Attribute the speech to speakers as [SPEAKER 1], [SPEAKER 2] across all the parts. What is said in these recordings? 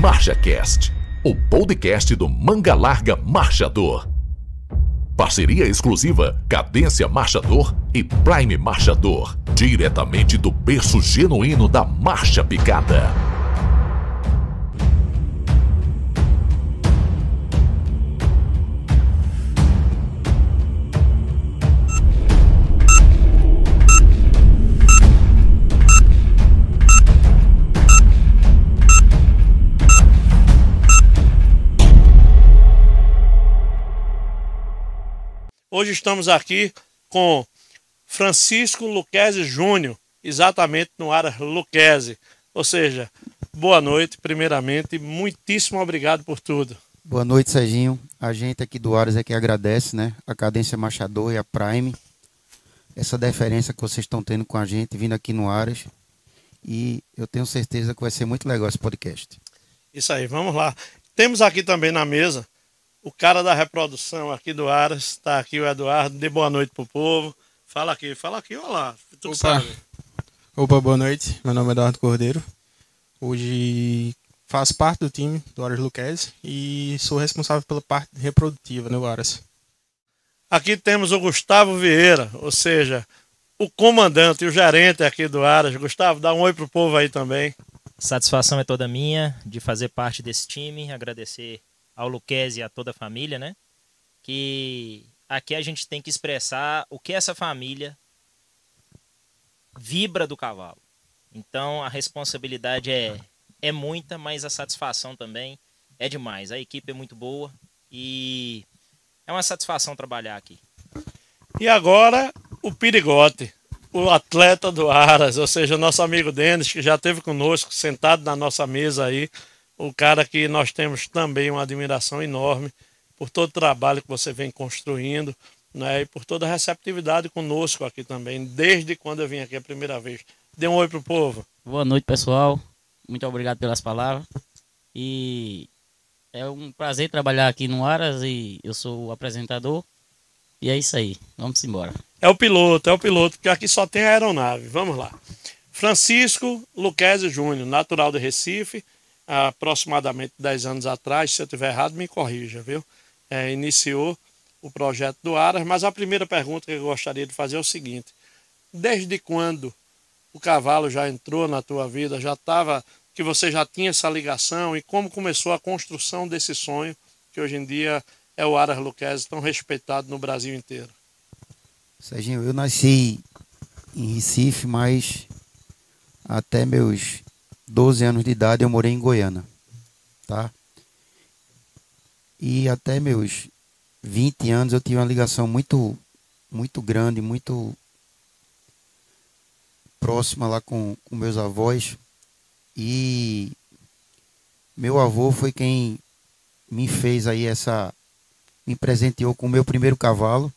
[SPEAKER 1] MarchaCast, o podcast do Manga Larga Marchador. Parceria exclusiva Cadência Marchador e Prime Marchador, diretamente do berço genuíno da marcha picada.
[SPEAKER 2] Hoje estamos aqui com Francisco Lucchesi Júnior, exatamente no Aras Lucchesi. Ou seja, boa noite, primeiramente, e muitíssimo obrigado por tudo.
[SPEAKER 3] Boa noite, Serginho. A gente aqui do Aras é que agradece, né? A Cadência Marchador e a Prime, essa deferência que vocês estão tendo com a gente, vindo aqui no Aras. E eu tenho certeza que vai ser muito legal esse podcast.
[SPEAKER 2] Isso aí, vamos lá. Temos aqui também na mesa o cara da reprodução aqui do Aras, está aqui o Eduardo. Dê boa noite pro povo. Fala aqui, olá. Tu sabe.
[SPEAKER 4] Opa, boa noite. Meu nome é Eduardo Cordeiro. Hoje faço parte do time do Aras Lucchesi e sou responsável pela parte reprodutiva no Aras.
[SPEAKER 2] Aqui temos o Gustavo Vieira, ou seja, o comandante e o gerente aqui do Aras. Gustavo, dá um oi pro povo aí também.
[SPEAKER 5] Satisfação é toda minha de fazer parte desse time, agradecer ao Lucchesi e a toda a família, né? Que aqui a gente tem que expressar o que essa família vibra do cavalo. Então a responsabilidade é muita, mas a satisfação também é demais. A equipe é muito boa e é uma satisfação trabalhar aqui.
[SPEAKER 2] E agora o Pirigote, o atleta do Aras, ou seja, nosso amigo Denis, que já esteve conosco, sentado na nossa mesa aí. O cara que nós temos também uma admiração enorme por todo o trabalho que você vem construindo, né, e por toda a receptividade conosco aqui também, desde quando eu vim aqui a primeira vez. Dê um oi pro povo.
[SPEAKER 6] Boa noite, pessoal. Muito obrigado pelas palavras. E é um prazer trabalhar aqui no Aras e eu sou o apresentador. E é isso aí. Vamos embora.
[SPEAKER 2] É o piloto, porque aqui só tem a aeronave. Vamos lá. Francisco Lucchesi Júnior, natural de Recife, aproximadamente 10 anos atrás, se eu estiver errado, me corrija, viu? Iniciou o projeto do Aras, mas a primeira pergunta que eu gostaria de fazer é o seguinte: desde quando o cavalo já entrou na tua vida, que você já tinha essa ligação, e como começou a construção desse sonho, que hoje em dia é o Aras Lucchesi, tão respeitado no Brasil inteiro?
[SPEAKER 3] Serginho, eu nasci em Recife, mas até meus 12 anos de idade eu morei em Goiânia, tá? E até meus 20 anos eu tive uma ligação muito grande, muito próxima lá com meus avós. E meu avô foi quem me fez aí me presenteou com o meu primeiro cavalo.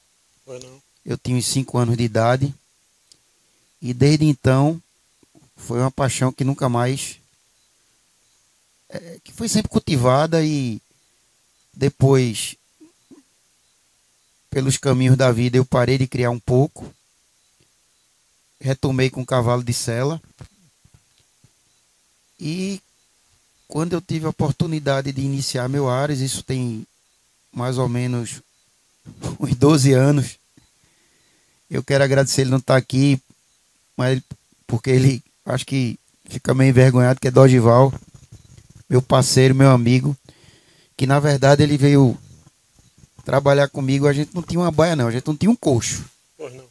[SPEAKER 3] Eu tinha uns 5 anos de idade. E desde então foi uma paixão que nunca mais, que foi sempre cultivada, e depois, pelos caminhos da vida, eu parei de criar um pouco, retomei com o cavalo de sela, e quando eu tive a oportunidade de iniciar meu Aras, isso tem mais ou menos uns 12 anos, eu quero agradecer, ele não estar aqui, mas porque ele acho que fica meio envergonhado, que é Dorival, meu parceiro, meu amigo, que na verdade ele veio trabalhar comigo. A gente não tinha uma baia não, a gente não tinha um coxo.
[SPEAKER 2] Pois não.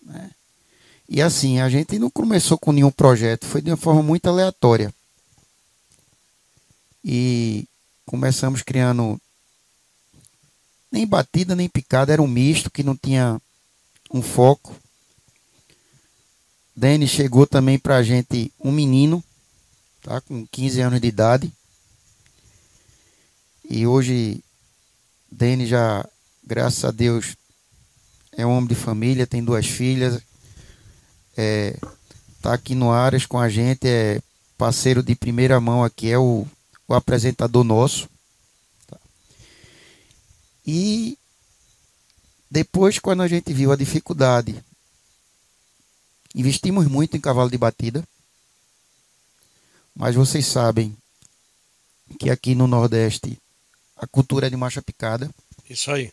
[SPEAKER 3] Né? E assim, a gente não começou com nenhum projeto, foi de uma forma muito aleatória. E começamos criando nem batida, nem picada, era um misto que não tinha um foco. Denis chegou também pra gente um menino, tá, com 15 anos de idade. E hoje Denis já, graças a Deus, é um homem de família, tem 2 filhas, tá aqui no Aras com a gente, é parceiro de primeira mão aqui, é o apresentador nosso. Tá. E depois, quando a gente viu a dificuldade, investimos muito em cavalo de batida, mas vocês sabem, que aqui no Nordeste a cultura é de marcha picada.
[SPEAKER 2] Isso aí.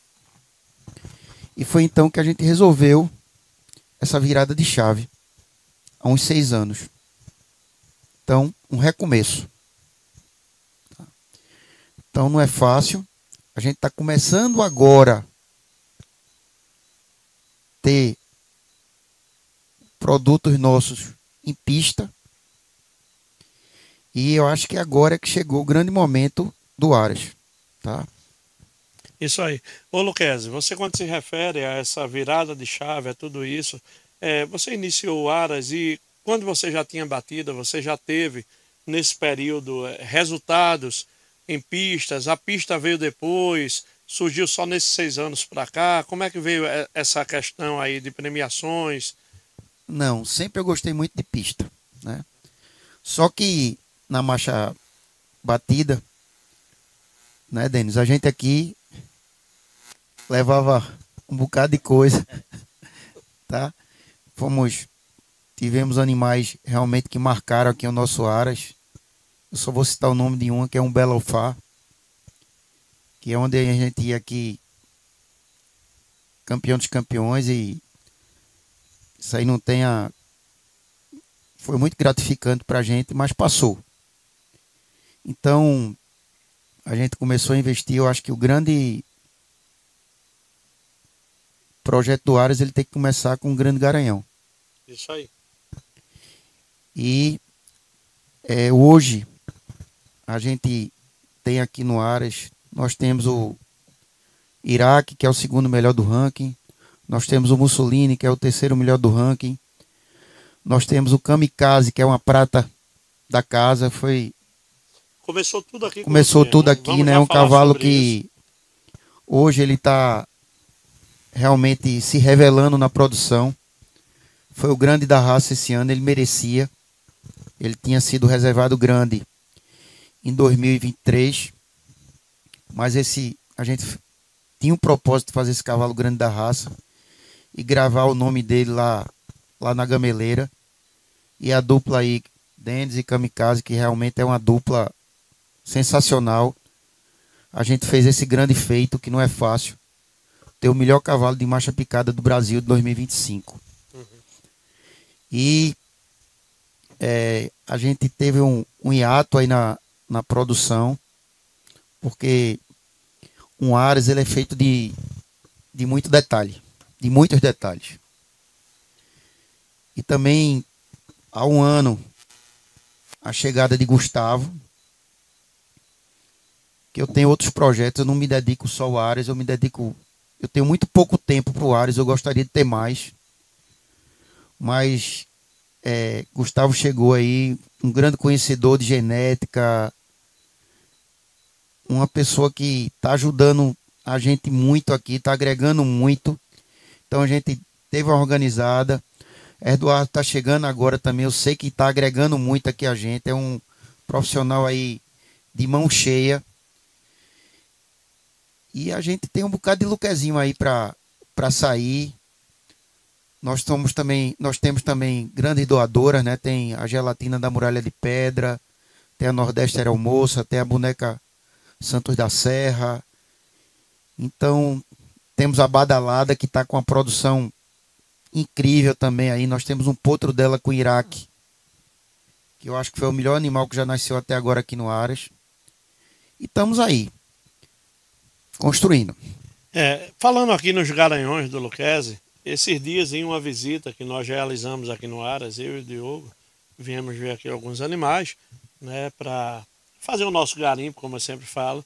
[SPEAKER 3] E foi então que a gente resolveu essa virada de chave, há uns 6 anos. Então, um recomeço. Então, não é fácil. A gente está começando agora ter produtos nossos em pista. E eu acho que agora é que chegou o grande momento do Aras, tá?
[SPEAKER 2] Isso aí. Ô, Luquezzi, você quando se refere a essa virada de chave, a tudo isso, você iniciou o Aras e quando você já tinha batida, você já teve, nesse período, resultados em pistas? A pista veio depois, surgiu só nesses 6 anos para cá? Como é que veio essa questão aí de premiações?
[SPEAKER 3] Não, sempre eu gostei muito de pista, né? Só que na marcha batida, né, Denis, a gente aqui levava um bocado de coisa, tá? Tivemos animais realmente que marcaram aqui o nosso Aras. Eu só vou citar o nome de uma, que é um Belofá, que é onde a gente ia aqui, campeão dos campeões, e isso aí não tem a... Foi muito gratificante pra gente, mas passou. Então, a gente começou a investir. Eu acho que o grande projeto do Aras, ele tem que começar com um grande garanhão.
[SPEAKER 2] Isso aí.
[SPEAKER 3] E hoje, a gente tem aqui no Aras, nós temos o Iraque, que é o segundo melhor do ranking. Nós temos o Mussolini, que é o terceiro melhor do ranking. Nós temos o Kamikaze, que é uma prata da casa.
[SPEAKER 2] Começou tudo aqui.
[SPEAKER 3] Começou tudo aqui,
[SPEAKER 2] Vamos
[SPEAKER 3] né?
[SPEAKER 2] já
[SPEAKER 3] É um
[SPEAKER 2] falar
[SPEAKER 3] cavalo
[SPEAKER 2] sobre
[SPEAKER 3] que
[SPEAKER 2] isso.
[SPEAKER 3] hoje ele está realmente se revelando na produção. Foi o grande da raça esse ano, ele merecia. Ele tinha sido reservado grande em 2023, mas a gente tinha um propósito de fazer esse cavalo grande da raça e gravar o nome dele lá na Gameleira. E a dupla aí, Denis e Kamikaze, que realmente é uma dupla sensacional. A gente fez esse grande feito, que não é fácil, ter o melhor cavalo de marcha picada do Brasil de 2025. E a gente teve um hiato aí na produção, porque um Aras, ele é feito de muito detalhe, de muitos detalhes. E também, há um ano, a chegada de Gustavo, que eu tenho outros projetos, eu não me dedico só ao Aras, eu tenho muito pouco tempo para o Aras, eu gostaria de ter mais. Mas Gustavo chegou aí, um grande conhecedor de genética, uma pessoa que está ajudando a gente muito aqui, está agregando muito. Então a gente teve uma organizada. Eduardo está chegando agora também, eu sei que está agregando muito aqui a gente, é um profissional aí de mão cheia. E a gente tem um bocado de Luquezinho aí para sair. Nós temos também grandes doadoras, né? Tem a Gelatina da Muralha de Pedra, tem a Nordeste Aeromoça, tem a Boneca Santos da Serra. Então, temos a Badalada, que está com uma produção incrível também aí. Nós temos um potro dela com o Iraque, que eu acho que foi o melhor animal que já nasceu até agora aqui no Aras. E estamos aí, construindo.
[SPEAKER 2] Falando aqui nos Garanhões do Luquezzi, esses dias em uma visita que nós realizamos aqui no Aras, eu e o Diogo, viemos ver aqui alguns animais, né, para fazer o nosso garimpo, como eu sempre falo.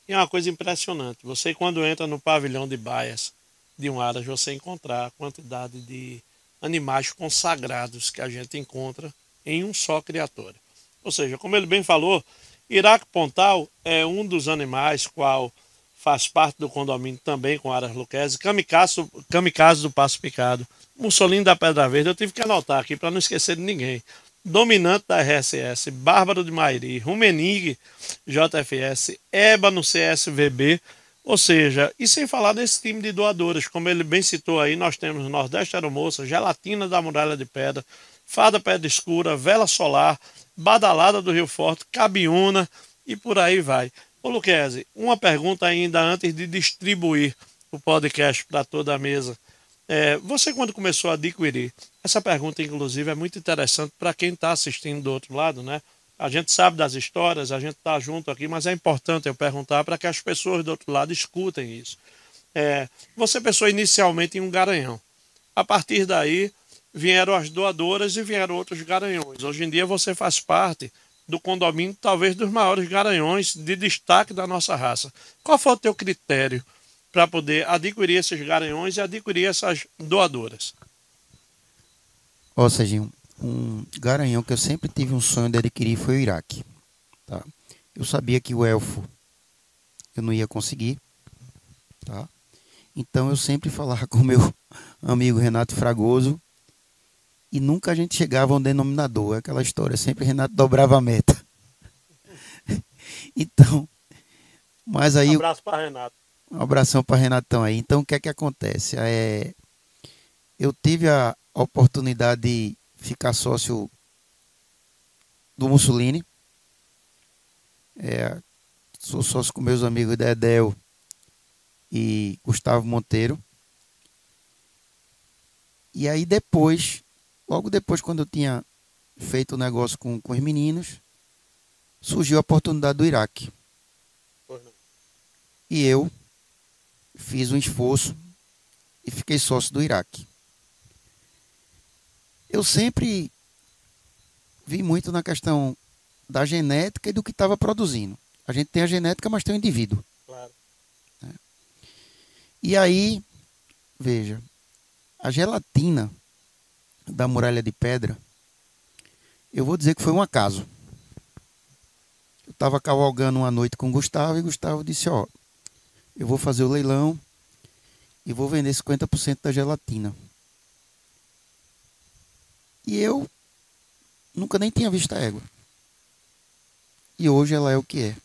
[SPEAKER 2] E é uma coisa impressionante. Você, quando entra no pavilhão de baias de um Aras, você encontrar a quantidade de animais consagrados que a gente encontra em um só criatório. Ou seja, como ele bem falou, Iraque Pontal é um dos animais qual faz parte do condomínio também com Aras Luquezzi, Kamikaze do Passo Picado, Mussolini da Pedra Verde, eu tive que anotar aqui para não esquecer de ninguém. Dominante da RSS, Bárbaro de Mairi, Rumenig JFS, Ébano CSVB, ou seja, e sem falar desse time de doadoras, como ele bem citou aí, nós temos Nordeste Aeromoça, Gelatina da Muralha de Pedra, Fada Pedra Escura, Vela Solar, Badalada do Rio Forte, Cabiúna, e por aí vai. Ô Luquezzi, uma pergunta ainda antes de distribuir o podcast para toda a mesa. Você quando começou a adquirir, essa pergunta inclusive é muito interessante para quem está assistindo do outro lado, né? A gente sabe das histórias, a gente está junto aqui, mas é importante eu perguntar para que as pessoas do outro lado escutem isso. Você pensou inicialmente em um garanhão. A partir daí, vieram as doadoras e vieram outros garanhões. Hoje em dia você faz parte do condomínio, talvez dos maiores garanhões de destaque da nossa raça. Qual foi o teu critério para poder adquirir esses garanhões e adquirir essas doadoras?
[SPEAKER 3] Ó, Serginho, um garanhão que eu sempre tive um sonho de adquirir foi o Iraque. Tá? Eu sabia que o elfo eu não ia conseguir. Tá? Então eu sempre falava com o meu amigo Renato Fragoso e nunca a gente chegava a um denominador. Aquela história, sempre Renato dobrava a meta. Então, mas aí...
[SPEAKER 2] Um abraço para Renato.
[SPEAKER 3] Um abração para Renatão aí. Então, o que é que acontece? Eu tive a oportunidade de ficar sócio do Mussolini. Sou sócio com meus amigos Dedéu e Gustavo Monteiro. E aí depois, logo depois, quando eu tinha feito o negócio com os meninos, surgiu a oportunidade do Iraque. E eu fiz um esforço e fiquei sócio do Iraque. Eu sempre vi muito na questão da genética e do que estava produzindo. A gente tem a genética, mas tem o indivíduo.
[SPEAKER 2] Claro.
[SPEAKER 3] E aí, veja, a gelatina da Muralha de Pedra, eu vou dizer que foi um acaso. Eu estava cavalgando uma noite com o Gustavo e o Gustavo disse, ó, eu vou fazer o leilão e vou vender 50% da gelatina. E eu nunca nem tinha visto a égua. E hoje ela é o que é.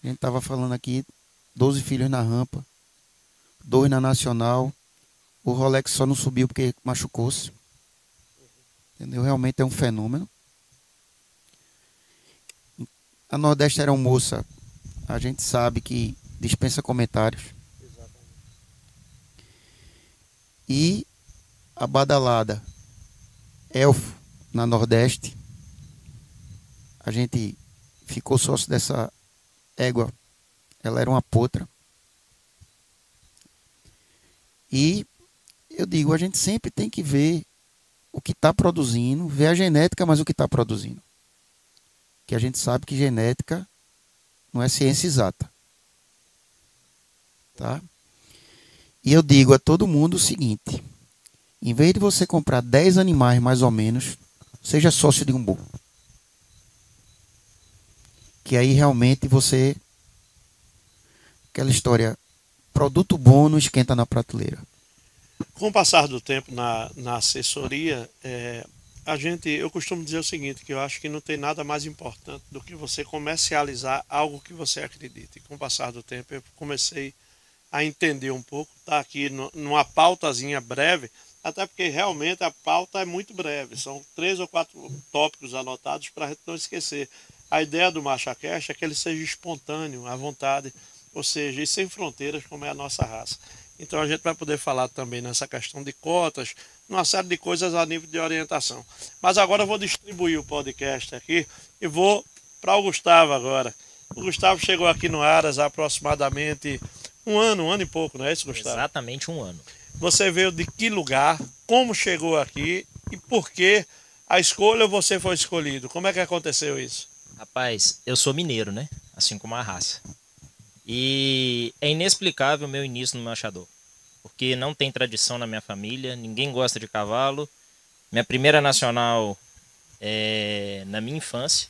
[SPEAKER 3] A gente estava falando aqui, 12 filhos na rampa, 2 na Nacional. O Rolex só não subiu porque machucou-se. Entendeu? Realmente é um fenômeno. A Nordeste era uma moça, a gente sabe que dispensa comentários.
[SPEAKER 2] Exatamente.
[SPEAKER 3] E a badalada Elfo na Nordeste, a gente ficou sócio dessa égua. Ela era uma potra. E eu digo, a gente sempre tem que ver o que está produzindo, ver a genética, mas o que está produzindo. Que a gente sabe que genética não é ciência exata. Tá? E eu digo a todo mundo o seguinte, em vez de você comprar 10 animais mais ou menos, seja sócio de um boi. Que aí realmente você... Aquela história, produto bom não esquenta na prateleira.
[SPEAKER 2] Com o passar do tempo na assessoria, eu costumo dizer o seguinte, que eu acho que não tem nada mais importante do que você comercializar algo que você acredita. E com o passar do tempo eu comecei a entender um pouco, tá aqui numa pautazinha breve, até porque realmente a pauta é muito breve, são 3 ou 4 tópicos anotados para a gente não esquecer. A ideia do MarchaCast é que ele seja espontâneo, à vontade, ou seja, e sem fronteiras, como é a nossa raça. Então a gente vai poder falar também nessa questão de cotas, uma série de coisas a nível de orientação. Mas agora eu vou distribuir o podcast aqui e vou para o Gustavo agora. O Gustavo chegou aqui no Aras há aproximadamente um ano e pouco, não é isso, Gustavo?
[SPEAKER 5] Exatamente 1 ano.
[SPEAKER 2] Você veio de que lugar, como chegou aqui e por que a escolha você foi escolhido? Como é que aconteceu isso?
[SPEAKER 5] Rapaz, eu sou mineiro, né? Assim como a raça. E é inexplicável o meu início no machador. Porque não tem tradição na minha família, ninguém gosta de cavalo. Minha primeira nacional é na minha infância.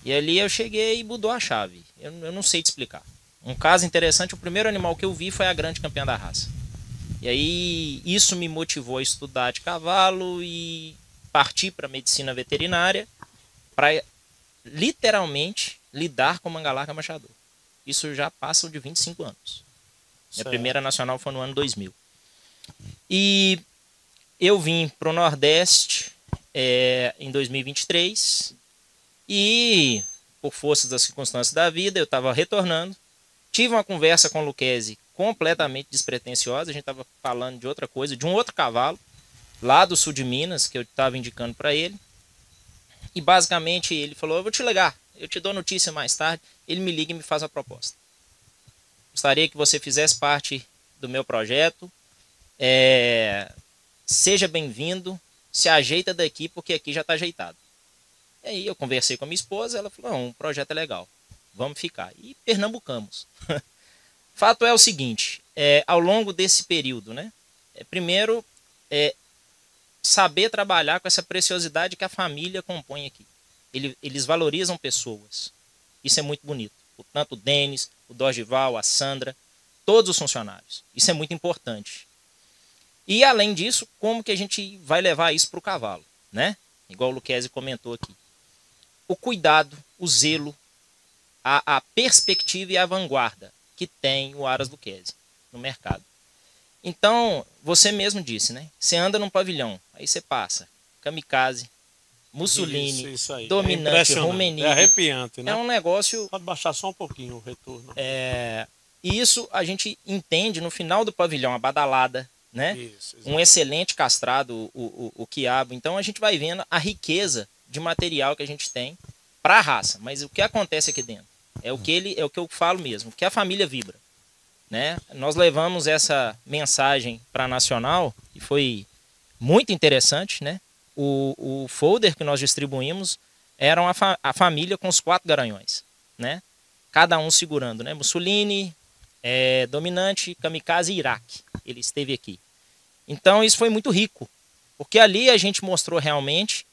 [SPEAKER 5] E ali eu cheguei e mudou a chave. Eu não sei te explicar. Um caso interessante, o primeiro animal que eu vi foi a grande campeã da raça. E aí isso me motivou a estudar de cavalo e partir para a medicina veterinária para literalmente lidar com manga larga machador. Isso já passam de 25 anos. Minha primeira nacional foi no ano 2000. E eu vim para o Nordeste em 2023 e por forças das circunstâncias da vida, eu estava retornando. Tive uma conversa com o Lucchesi completamente despretensiosa. A gente estava falando de outra coisa, de um outro cavalo, lá do sul de Minas, que eu estava indicando para ele. E basicamente ele falou, eu vou te ligar, eu te dou notícia mais tarde. Ele me liga e me faz a proposta. Gostaria que você fizesse parte do meu projeto. Seja bem-vindo, se ajeita daqui, porque aqui já está ajeitado. E aí eu conversei com a minha esposa, ela falou, não, o projeto é legal, vamos ficar. E pernambucamos. Fato é o seguinte, ao longo desse período, né? Primeiro, saber trabalhar com essa preciosidade que a família compõe aqui. Eles valorizam pessoas. Isso é muito bonito. Tanto o Denis, o Dorgival, a Sandra, todos os funcionários. Isso é muito importante. E além disso, como que a gente vai levar isso para o cavalo, né? Igual o Lucchesi comentou aqui. O cuidado, o zelo, a perspectiva e a vanguarda que tem o Aras Lucchesi no mercado. Então, você mesmo disse, né? Você anda num pavilhão, aí você passa Kamikaze, Mussolini,
[SPEAKER 2] isso aí.
[SPEAKER 5] Dominante, Rummenigge.
[SPEAKER 2] É arrepiante, né?
[SPEAKER 5] É um negócio...
[SPEAKER 2] Pode baixar só um pouquinho o retorno.
[SPEAKER 5] E isso a gente entende no final do pavilhão, a badalada, né?
[SPEAKER 2] Isso,
[SPEAKER 5] Um excelente castrado, o quiabo. Então a gente vai vendo a riqueza de material que a gente tem para a raça. Mas o que acontece aqui dentro? É o que eu falo mesmo, que a família vibra, né? Nós levamos essa mensagem para a Nacional e foi muito interessante, né? O folder que nós distribuímos era a família com os 4 garanhões, né? Cada um segurando, né? Mussolini, Dominante, Kamikaze e Iraque. Ele esteve aqui. Então isso foi muito rico, porque ali a gente mostrou realmente,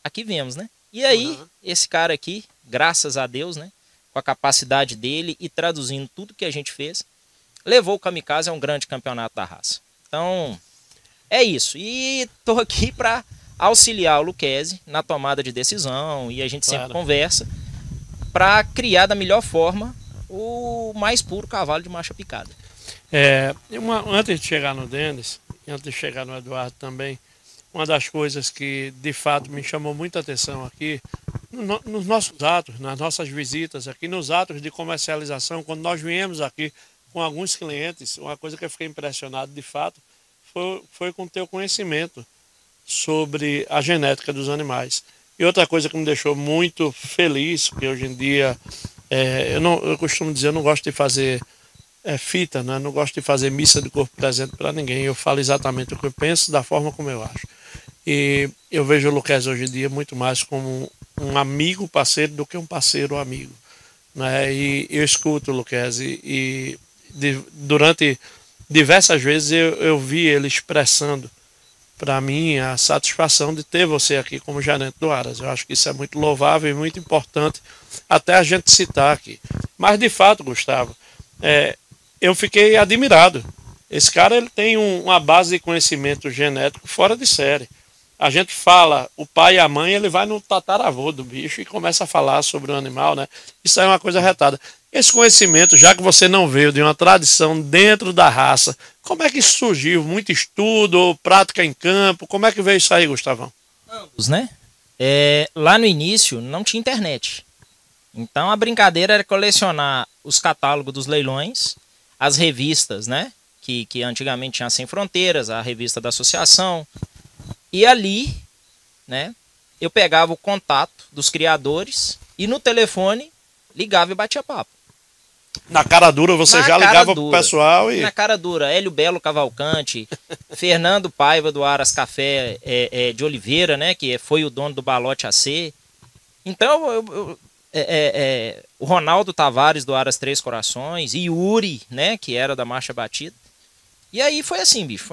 [SPEAKER 5] aqui vemos, né? E aí, esse cara aqui, graças a Deus, né? Com a capacidade dele e traduzindo tudo que a gente fez, levou o Kamikaze a um grande campeonato da raça. Então, é isso. E tô aqui para auxiliar o Lucchesi na tomada de decisão e a gente sempre conversa para criar da melhor forma o mais puro cavalo de marcha picada.
[SPEAKER 2] Antes de chegar no Denis, e antes de chegar no Eduardo também, uma das coisas que de fato me chamou muita atenção aqui, nos nossos atos, nas nossas visitas aqui, nos atos de comercialização, quando nós viemos aqui com alguns clientes, uma coisa que eu fiquei impressionado de fato foi com o teu conhecimento sobre a genética dos animais. E outra coisa que me deixou muito feliz, que hoje em dia, eu costumo dizer, eu não gosto de fazer fita, né? Não gosto de fazer missa de corpo presente para ninguém. Eu falo exatamente o que eu penso, da forma como eu acho. E eu vejo o Lucchesi hoje em dia muito mais como um amigo parceiro do que um parceiro amigo, né? E eu escuto o Lucchesi e durante diversas vezes eu vi ele expressando para mim a satisfação de ter você aqui como gerente do Aras. Eu acho que isso é muito louvável e muito importante até a gente citar aqui. Mas de fato, Gustavo, eu fiquei admirado. Esse cara ele tem uma base de conhecimento genético fora de série. A gente fala, o pai e a mãe, ele vai no tataravô do bicho e começa a falar sobre o animal, né? Isso é uma coisa retada. Esse conhecimento, já que você não veio de uma tradição dentro da raça, como é que isso surgiu? Muito estudo, prática em campo? Como é que veio isso aí, Gustavão?
[SPEAKER 5] Ambos, né? Lá no início não tinha internet. Então a brincadeira era colecionar os catálogos dos leilões, as revistas, né? Que antigamente tinha Sem Fronteiras, a revista da associação. E ali, né, eu pegava o contato dos criadores e no telefone ligava e batia papo.
[SPEAKER 2] Na cara dura você já ligava pro pessoal e...
[SPEAKER 5] Na cara dura, Hélio Belo Cavalcante, Fernando Paiva do Aras Café de Oliveira, né, que foi o dono do Balote AC. Então, o Ronaldo Tavares do Aras Três Corações, e Yuri, né, que era da Marcha Batida. E aí foi assim, bicho.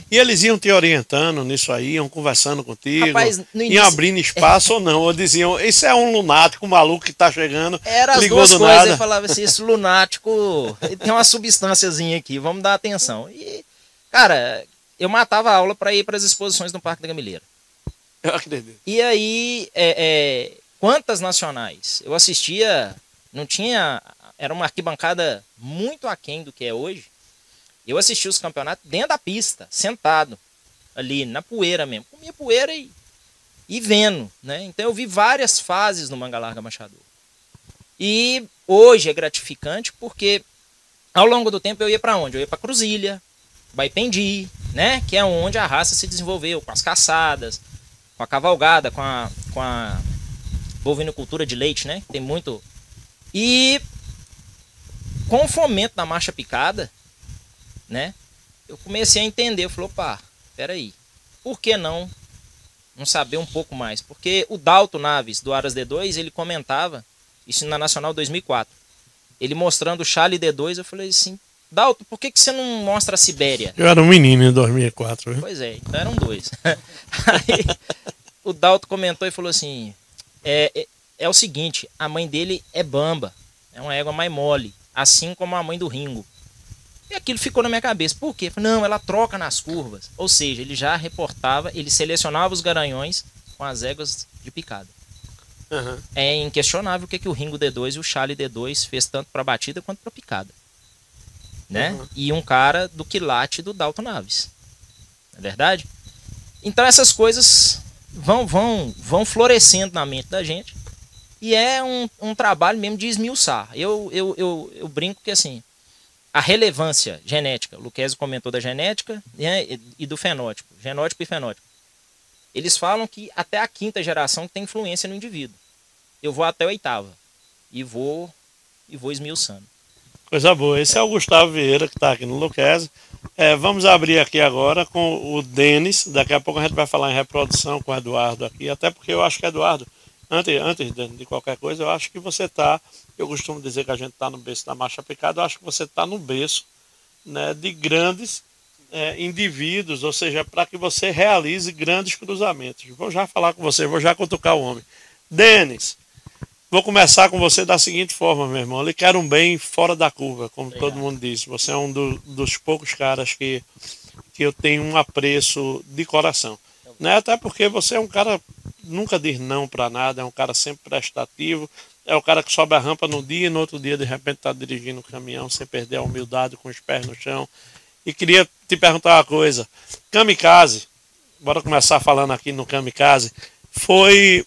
[SPEAKER 2] E eles iam te orientando nisso aí, iam conversando contigo,
[SPEAKER 5] rapaz,
[SPEAKER 2] iam abrindo espaço ou não? Ou diziam, isso é um lunático, um maluco que tá chegando,
[SPEAKER 5] era as
[SPEAKER 2] ligou
[SPEAKER 5] duas
[SPEAKER 2] do
[SPEAKER 5] coisas,
[SPEAKER 2] nada.
[SPEAKER 5] eu falava assim, esse lunático tem uma substânciazinha aqui, vamos dar atenção. E, cara, eu matava a aula para ir para as exposições no Parque da Gamileira.
[SPEAKER 2] Eu acredito.
[SPEAKER 5] E aí, quantas nacionais? Eu assistia, não tinha, era uma arquibancada muito aquém do que é hoje. Eu assisti os campeonatos dentro da pista, sentado, ali, na poeira mesmo. Comia poeira e vendo, né? Então eu vi várias fases no Manga Larga Machador. E hoje é gratificante porque ao longo do tempo eu ia para onde? Eu ia para Cruzilha, Baipendi, né? Que é onde a raça se desenvolveu, com as caçadas, com a cavalgada, com a bovinocultura de leite, né? Tem muito. E com o fomento da marcha picada, né? Eu comecei a entender, eu falei, opa, peraí, por que não saber um pouco mais? Porque o Dalton Naves, do Aras D2, ele comentava, isso na Nacional 2004, ele mostrando o Charlie D2, eu falei assim, Dalton, por que você não mostra a Sibéria?
[SPEAKER 2] Eu era um menino em 2004, viu?
[SPEAKER 5] Pois é, então eram dois. Aí o Dalton comentou e falou assim, é o seguinte, a mãe dele é bamba, é uma égua mais mole, assim como a mãe do Ringo. E aquilo ficou na minha cabeça. Por quê? Não, ela troca nas curvas. Ou seja, ele já reportava, ele selecionava os garanhões com as éguas de picada.
[SPEAKER 2] Uhum.
[SPEAKER 5] É inquestionável o que o Ringo D2 e o Charlie D2 fez tanto para batida quanto para picada. Né? Uhum. E um cara do quilate do Dalton Naves. Não é verdade? Então essas coisas vão florescendo na mente da gente. E é um trabalho mesmo de esmiuçar. Eu brinco que assim, a relevância genética, o Luquezzi comentou da genética, né, e do fenótipo, genótipo e fenótipo. Eles falam que até a 5ª geração tem influência no indivíduo. Eu vou até a 8ª e vou esmiuçando.
[SPEAKER 2] Coisa boa. Esse é o Gustavo Vieira, que está aqui no Luquezzi. Vamos abrir aqui agora com o Denis. Daqui a pouco a gente vai falar em reprodução com o Eduardo aqui, até porque eu acho que, Eduardo, antes de qualquer coisa, eu acho que você está, eu costumo dizer que a gente está no berço da marcha picada, eu acho que você está no berço, né, de grandes indivíduos, ou seja, para que você realize grandes cruzamentos. Vou já falar com você, vou já cutucar o homem. Denis, vou começar com você da seguinte forma, meu irmão. Eu lhe quero um bem fora da curva, como todo mundo disse. Você é um dos poucos caras que eu tenho um apreço de coração. Né? Até porque você é um cara nunca diz não para nada, é um cara sempre prestativo, é o cara que sobe a rampa num dia e no outro dia de repente está dirigindo um caminhão sem perder a humildade, com os pés no chão. E queria te perguntar uma coisa, Kamikaze, bora começar falando aqui no Kamikaze, foi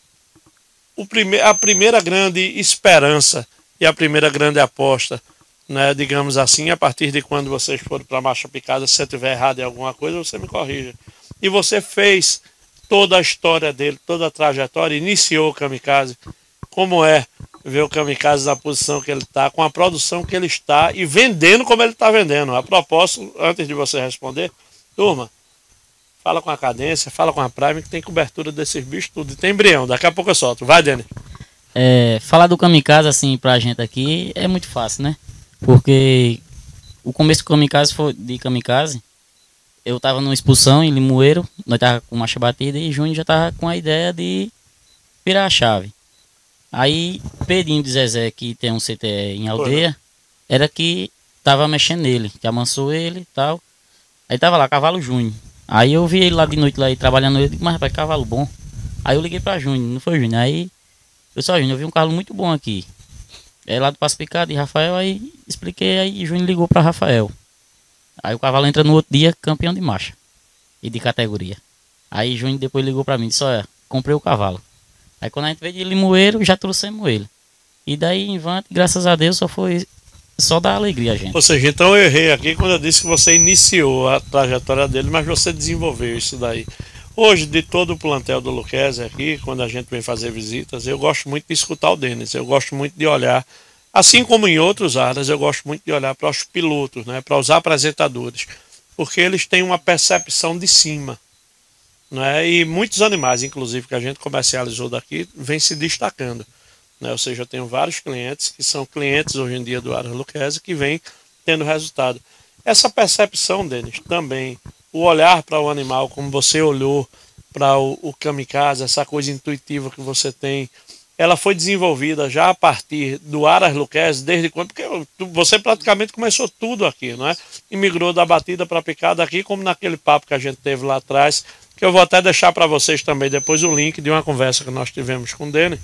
[SPEAKER 2] a primeira grande esperança e a primeira grande aposta, né, digamos assim, a partir de quando vocês foram para a marcha picada. Se eu estiver errado em alguma coisa, você me corrija. E você fez toda a história dele, toda a trajetória, iniciou o Kamikaze. Como é ver o Kamikaze na posição que ele está, com a produção que ele está e vendendo como ele está vendendo? A propósito, antes de você responder, turma, fala com a Cadência, fala com a Prime, que tem cobertura desses bichos tudo. E tem embrião, daqui a pouco eu solto. Vai, Dani.
[SPEAKER 6] Falar do Kamikaze, assim, pra gente aqui é muito fácil, né? Porque o começo do Kamikaze eu tava numa expulsão em Limoeiro, nós tava com marcha batida e Júnior já tava com a ideia de virar a chave. Aí Pedrinho de Zezé, que tem um CTE em aldeia, era que tava mexendo nele, que amansou ele e tal. Aí tava lá, cavalo Júnior. Aí eu vi ele lá de noite, lá e trabalhando ele, mas rapaz, cavalo bom. Aí eu liguei pra Júnior, não foi Júnior. Aí eu só, Júnior, eu vi um cavalo muito bom aqui. É lá do Passo Picado de Rafael, aí expliquei, aí Júnior ligou pra Rafael. Aí o cavalo entra no outro dia, campeão de marcha e de categoria. Aí Júnior depois ligou pra mim e disse, olha, comprei o cavalo. Aí quando a gente veio de Limoeiro, já trouxemos ele. E daí em Vante, graças a Deus, só dá alegria a gente.
[SPEAKER 2] Ou seja, então eu errei aqui quando eu disse que você iniciou a trajetória dele, mas você desenvolveu isso daí. Hoje, de todo o plantel do Luquezzi aqui, quando a gente vem fazer visitas, eu gosto muito de escutar o Denis, eu gosto muito de olhar, assim como em outras áreas, eu gosto muito de olhar para os pilotos, né, para os apresentadores, porque eles têm uma percepção de cima. Né, e muitos animais, inclusive, que a gente comercializou daqui, vem se destacando. Né, ou seja, eu tenho vários clientes que são clientes hoje em dia do Aras Luquezzi que vem tendo resultado. Essa percepção deles também, o olhar para o animal, como você olhou para o Kamikaze, essa coisa intuitiva que você tem, ela foi desenvolvida já a partir do Aras Luquezzi, desde quando? Porque você praticamente começou tudo aqui, não é? E migrou da batida para a picada aqui, como naquele papo que a gente teve lá atrás, que eu vou até deixar para vocês também depois o link de uma conversa que nós tivemos com o Denis,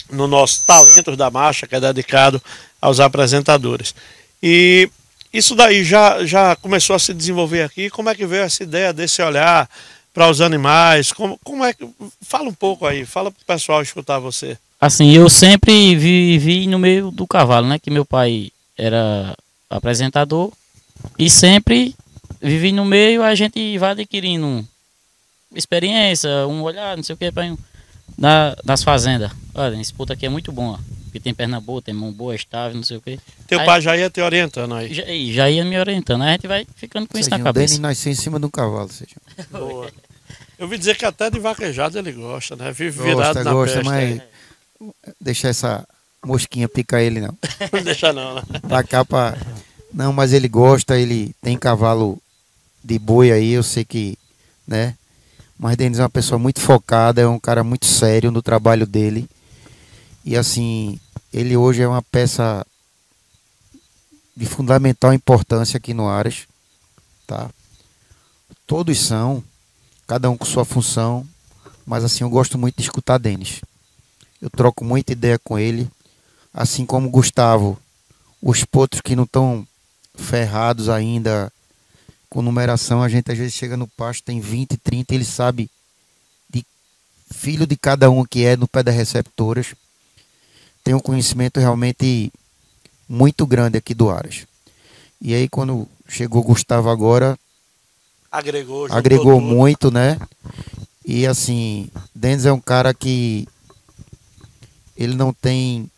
[SPEAKER 2] no nosso Talentos da Marcha, que é dedicado aos apresentadores. E isso daí já começou a se desenvolver aqui. Como é que veio essa ideia desse olhar para os animais? Como é que... Fala um pouco aí, fala para o pessoal escutar você.
[SPEAKER 6] assim, eu sempre vivi no meio do cavalo, né? Que meu pai era apresentador e sempre vivi no meio, a gente vai adquirindo experiência, um olhar, não sei o que, das fazendas. Olha, esse puto aqui é muito bom, ó. Porque tem perna boa, tem mão boa, estável, não sei o que.
[SPEAKER 2] Teu pai já ia te orientando aí.
[SPEAKER 6] Já ia me orientando, aí a gente vai ficando com isso na cabeça.
[SPEAKER 3] O Deni nasceu em cima de um cavalo, seja.
[SPEAKER 2] Boa. Eu ouvi dizer que até de vaquejada ele gosta, né? Vive virado na
[SPEAKER 3] gosta,
[SPEAKER 2] peste.
[SPEAKER 3] mas deixa essa mosquinha picar ele não.
[SPEAKER 2] Não deixa não, né?
[SPEAKER 3] Pra cá, pra... Não, mas ele gosta, ele tem cavalo de boi aí, eu sei que, né? Mas Denis é uma pessoa muito focada, é um cara muito sério no trabalho dele. E assim, ele hoje é uma peça de fundamental importância aqui no Aras, tá? Todos são, cada um com sua função, mas assim, eu gosto muito de escutar Denis. Eu troco muita ideia com ele, assim como o Gustavo. Os potros que não estão ferrados ainda com numeração, a gente às vezes chega no pasto, tem 20, 30, ele sabe de filho de cada um que é no pé das receptoras. Tem um conhecimento realmente muito grande aqui do Aras. E aí quando chegou o Gustavo agora, agregou muito, né? E assim, Denis é um cara que ele não tem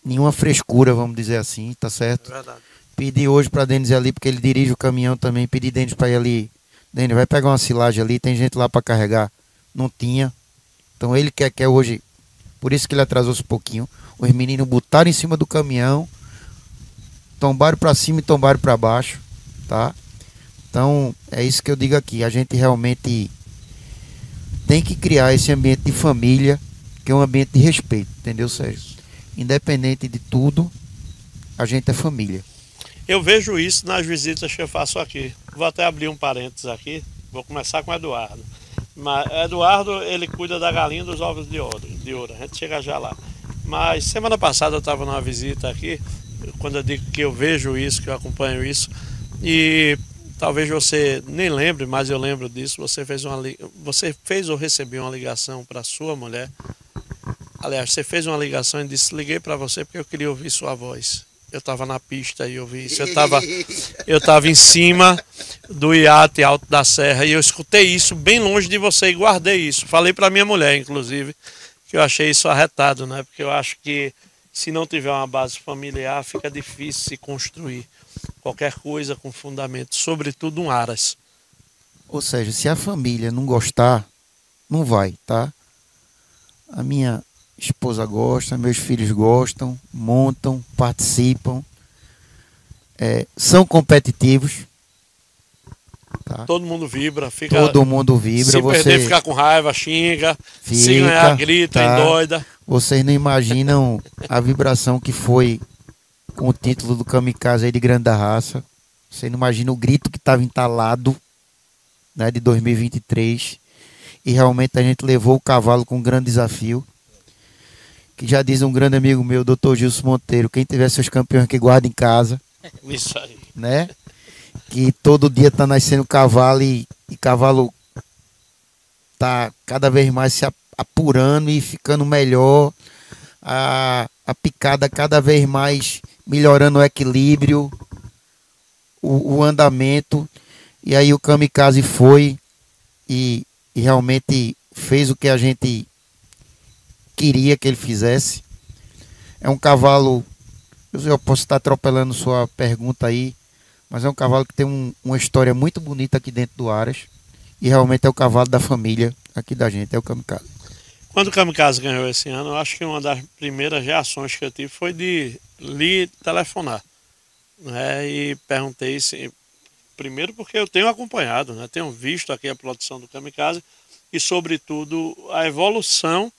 [SPEAKER 3] nenhuma frescura, vamos dizer assim, tá certo?
[SPEAKER 2] Verdade.
[SPEAKER 3] Pedi hoje para Denis ir ali, porque ele dirige o caminhão também. Pedi Denis para ir ali. Denis, vai pegar uma silagem ali, tem gente lá para carregar. Não tinha. Então ele quer hoje, por isso que ele atrasou-se um pouquinho. Os meninos botaram em cima do caminhão, tombaram para cima e tombaram para baixo, tá? Então é isso que eu digo aqui. A gente realmente tem que criar esse ambiente de família, que é um ambiente de respeito, entendeu, Sérgio? Independente de tudo, a gente é família.
[SPEAKER 2] Eu vejo isso nas visitas que eu faço aqui. Vou até abrir um parênteses aqui. Vou começar com o Eduardo. Mas Eduardo, ele cuida da galinha dos ovos de ouro. A gente chega já lá. Mas semana passada eu estava numa visita aqui, quando eu digo que eu vejo isso, que eu acompanho isso, e talvez você nem lembre, mas eu lembro disso. Você fez ou recebeu uma ligação para sua mulher. Aliás, você fez uma ligação e disse: liguei para você porque eu queria ouvir sua voz. Eu estava na pista e ouvi isso. Eu estava em cima do iate Alto da Serra e eu escutei isso bem longe de você e guardei isso. Falei para minha mulher, inclusive, que eu achei isso arretado, né? Porque eu acho que se não tiver uma base familiar, fica difícil se construir qualquer coisa com fundamento, sobretudo um Aras.
[SPEAKER 3] Ou seja, se a família não gostar, não vai, tá? A minha esposa gosta, meus filhos gostam, montam, participam, são competitivos. Tá?
[SPEAKER 2] Todo mundo vibra, fica.
[SPEAKER 3] Todo mundo vibra.
[SPEAKER 2] Se perder, ficar com raiva, xinga. Se ganhar, grita,
[SPEAKER 3] tá?
[SPEAKER 2] endoida.
[SPEAKER 3] Vocês não imaginam a vibração que foi com o título do Kamikaze aí de Grande da Raça. Você não imagina o grito que estava entalado, né, de 2023. E realmente a gente levou o cavalo com um grande desafio. Que já diz um grande amigo meu, Dr. Gilson Monteiro: quem tiver seus campeões que guarda em casa.
[SPEAKER 2] Isso aí.
[SPEAKER 3] Né? Que todo dia tá nascendo cavalo e cavalo tá cada vez mais se apurando e ficando melhor. A picada cada vez mais melhorando o equilíbrio, o andamento. E aí o Kamikaze foi e realmente fez o que a gente queria que ele fizesse. É um cavalo, eu posso estar atropelando sua pergunta aí, mas é um cavalo que tem uma história muito bonita aqui dentro do Aras. E realmente é o cavalo da família aqui da gente, é o Kamikaze.
[SPEAKER 2] Quando o Kamikaze ganhou esse ano, eu acho que uma das primeiras reações que eu tive foi de lhe telefonar, né? E perguntei se... Primeiro porque eu tenho acompanhado, né? Tenho visto aqui a produção do Kamikaze e, sobretudo, a evolução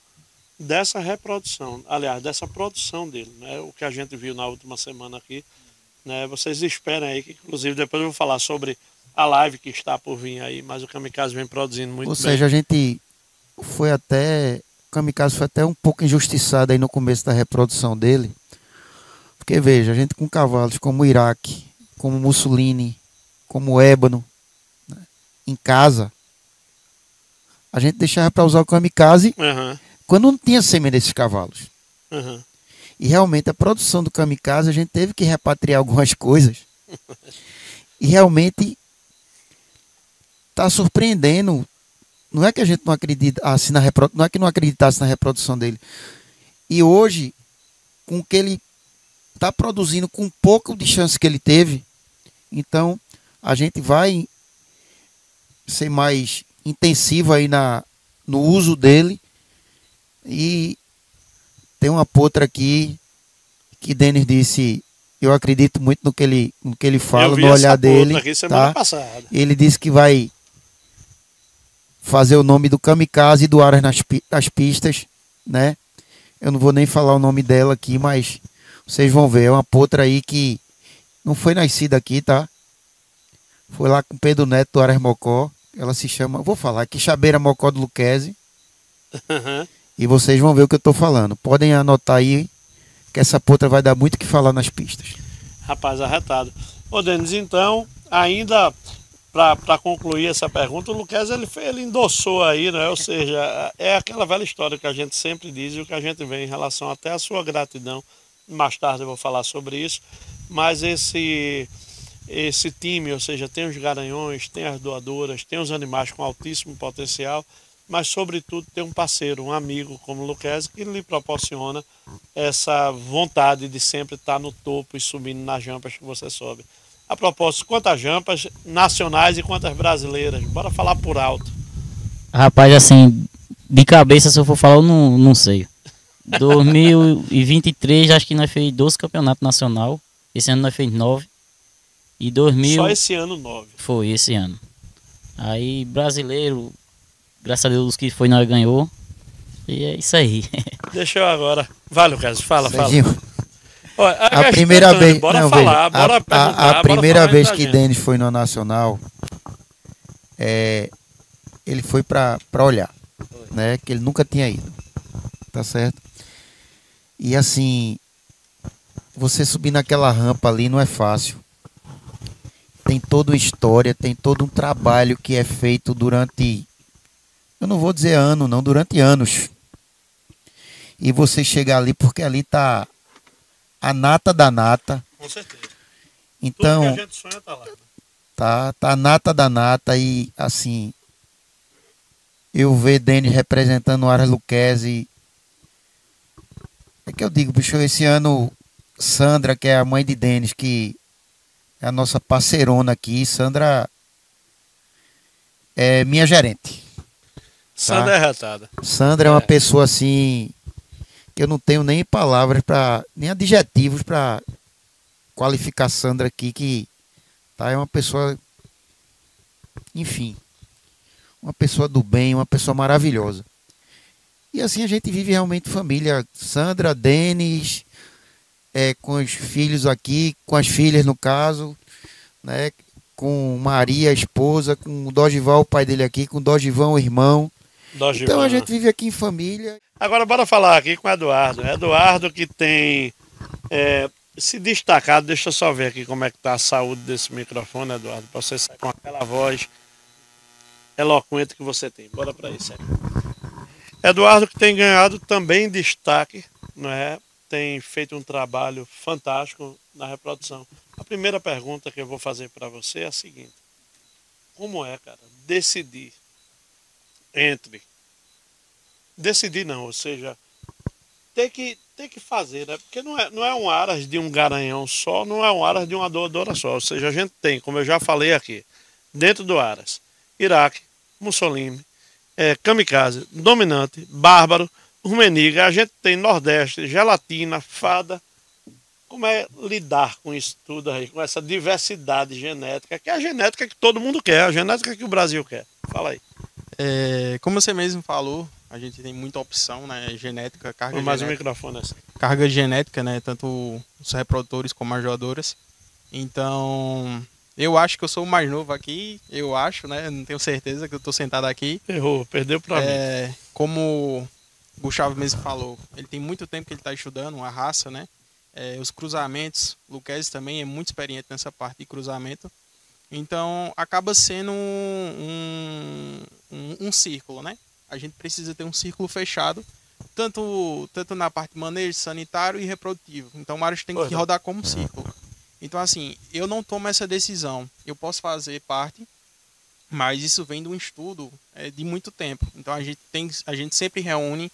[SPEAKER 2] dessa reprodução, aliás, dessa produção dele, né? O que a gente viu na última semana aqui, né? Vocês esperem aí, que inclusive depois eu vou falar sobre a live que está por vir aí, mas o Kamikaze vem produzindo muito bem.
[SPEAKER 3] Ou seja, a gente foi até... O Kamikaze foi até um pouco injustiçado aí no começo da reprodução dele, porque veja, a gente com cavalos como o Iraque, como o Mussolini, como o Ébano, né, em casa, a gente deixava para usar o Kamikaze quando não tinha sêmen desses cavalos.
[SPEAKER 2] Uhum.
[SPEAKER 3] E realmente a produção do kamikaze, a gente teve que repatriar algumas coisas. E realmente está surpreendendo. Não é que a gente não acredita assim não é que não acreditasse na reprodução dele. E hoje, com o que ele está produzindo, com um pouco de chance que ele teve, então a gente vai ser mais intensivo aí no uso dele. E tem uma potra aqui que Denis disse, eu acredito muito no que ele fala, no olhar dele.
[SPEAKER 2] Aqui semana
[SPEAKER 3] tá?
[SPEAKER 2] passada.
[SPEAKER 3] Ele disse que vai fazer o nome do kamikaze e do Aras nas pistas, né? Eu não vou nem falar o nome dela aqui, mas vocês vão ver. É uma potra aí que não foi nascida aqui, tá? Foi lá com Pedro Neto do Aras Mocó. Ela se chama, vou falar, Quixabeira Mocó do Luquezzi.
[SPEAKER 2] Uhum.
[SPEAKER 3] E vocês vão ver o que eu tô falando. Podem anotar aí que essa potra vai dar muito o que falar nas pistas.
[SPEAKER 2] Rapaz, arretado. Ô, Denis, então, ainda para concluir essa pergunta, o Luquezzi ele endossou aí, né? Ou seja, é aquela velha história que a gente sempre diz e o que a gente vê em relação até a sua gratidão. Mais tarde eu vou falar sobre isso, mas esse time, ou seja, tem os garanhões, tem as doadoras, tem os animais com altíssimo potencial, mas sobretudo tem um parceiro, um amigo como o Luquezzi que lhe proporciona essa vontade de sempre estar no topo e subindo nas jampas que você sobe. A propósito, quantas jampas nacionais e quantas brasileiras? Bora falar por alto.
[SPEAKER 6] Rapaz, assim, de cabeça, se eu for falar, eu não sei. 2023, acho que nós fez 12 campeonatos nacional. Esse ano nós fez 9. E 2000...
[SPEAKER 2] Só esse ano 9.
[SPEAKER 6] Foi, esse ano. Aí, brasileiro, graças a Deus, os que foi, nós ganhou. E é isso aí.
[SPEAKER 2] Deixa eu agora. Vai, Lucas, fala. Olha,
[SPEAKER 3] a primeira vez,
[SPEAKER 2] bora
[SPEAKER 3] não,
[SPEAKER 2] falar,
[SPEAKER 3] veja,
[SPEAKER 2] bora perguntar.
[SPEAKER 3] A primeira
[SPEAKER 2] bora
[SPEAKER 3] vez que Denis foi no Nacional, ele foi para olhar, né? Que ele nunca tinha ido, tá certo? E assim, você subir naquela rampa ali não é fácil. Tem toda uma história, tem todo um trabalho que é feito durante, eu não vou dizer ano, não, durante anos. E você chegar ali, porque ali tá a nata da nata.
[SPEAKER 2] Com certeza.
[SPEAKER 3] Então,
[SPEAKER 2] tudo que a gente sonha tá lá.
[SPEAKER 3] Tá a nata da nata e assim, eu ver Denis representando o Aras Luquezzi. É que eu digo, bicho, esse ano Sandra, que é a mãe de Denis, que é a nossa parceirona aqui, Sandra é minha gerente.
[SPEAKER 2] Sandra é retada.
[SPEAKER 3] Sandra é uma pessoa assim que eu não tenho nem palavras nem adjetivos para qualificar Sandra aqui, que tá, é uma pessoa, enfim, uma pessoa do bem, uma pessoa maravilhosa. E assim a gente vive realmente família. Sandra, Denis, com os filhos aqui, com as filhas no caso, né? Com Maria, a esposa, com o Dorival, o pai dele aqui, com o Dorival, o irmão. Então a gente vive aqui em família.
[SPEAKER 2] Agora bora falar aqui com o Eduardo. Eduardo que tem se destacado, deixa eu só ver aqui como é que tá a saúde desse microfone, Eduardo, para você sair com aquela voz eloquente que você tem. Bora para isso aí. Eduardo que tem ganhado também destaque, né? Tem feito um trabalho fantástico na reprodução. A primeira pergunta que eu vou fazer para você é a seguinte: como é, cara, decidir não, ou seja, ter que fazer, né? Porque não é um aras de um garanhão só, não é um aras de uma doadora só. Ou seja, a gente tem, como eu já falei aqui, dentro do aras, Iraque, Mussolini, Kamikaze, Dominante, Bárbaro, Rumeniga, a gente tem Nordeste, Gelatina, Fada. Como é lidar com isso tudo aí, com essa diversidade genética, que é a genética que todo mundo quer, a genética que o Brasil quer? Fala aí.
[SPEAKER 4] Como você mesmo falou, a gente tem muita opção, né? Genética, carga
[SPEAKER 2] Mais
[SPEAKER 4] genética.
[SPEAKER 2] um microfone assim.
[SPEAKER 4] Carga genética, né? Tanto os reprodutores como as jogadoras. Então, eu acho que eu sou o mais novo aqui, eu acho, né? Não tenho certeza que eu tô sentado aqui.
[SPEAKER 2] Errou, perdeu pra mim.
[SPEAKER 4] Como o Gustavo mesmo falou, ele tem muito tempo que ele tá estudando a raça, né? Os cruzamentos, o Luquezzi também é muito experiente nessa parte de cruzamento. Então, acaba sendo um círculo, né? A gente precisa ter um círculo fechado tanto na parte de manejo, sanitário e reprodutivo. Então o Aras tem que rodar como um ciclo. Então assim, eu não tomo essa decisão. Eu posso fazer parte, mas isso vem de um estudo de muito tempo. Então a gente sempre reúne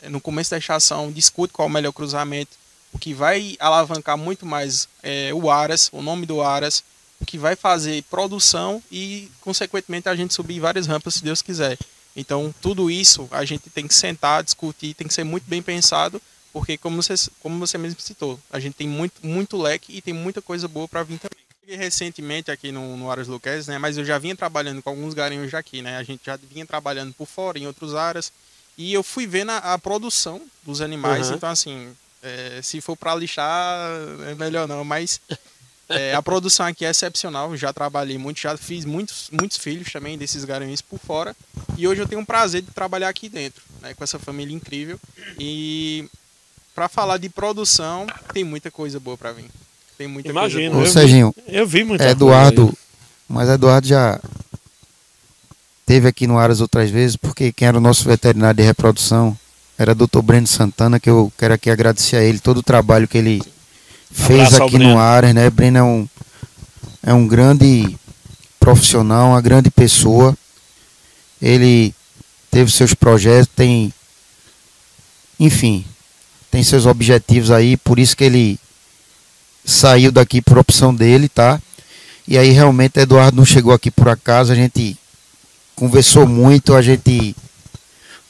[SPEAKER 4] no começo da estação, discute qual é o melhor cruzamento, o que vai alavancar muito mais o Aras, o nome do Aras, o que vai fazer produção e, consequentemente, a gente subir várias rampas, se Deus quiser. Então, tudo isso a gente tem que sentar, discutir, tem que ser muito bem pensado, porque, como você mesmo citou, a gente tem muito leque e tem muita coisa boa para vir também. Cheguei recentemente aqui no Aras Luquezes, né, mas eu já vinha trabalhando com alguns garinhos aqui, né, a gente já vinha trabalhando por fora, em outros áreas, e eu fui vendo a produção dos animais, então, assim, se for para lixar, é melhor não, mas... a produção aqui é excepcional, já trabalhei muito, já fiz muitos filhos também desses garanhões por fora, e hoje eu tenho o prazer de trabalhar aqui dentro, né, com essa família incrível. E para falar de produção, tem muita coisa boa para vir. Tem muita coisa boa.
[SPEAKER 3] Ô, Serginho,
[SPEAKER 2] eu vi muita
[SPEAKER 3] Eduardo,
[SPEAKER 2] coisa.
[SPEAKER 3] mas Eduardo já teve aqui no Aras outras vezes, porque quem era o nosso veterinário de reprodução era o Dr. Breno Santana, que eu quero aqui agradecer a ele todo o trabalho que ele fez aqui no Aras, né? Breno é um grande profissional, uma grande pessoa. Ele teve seus projetos, tem seus objetivos aí, por isso que ele saiu daqui por opção dele, tá? E aí realmente Eduardo não chegou aqui por acaso, a gente conversou muito, a gente,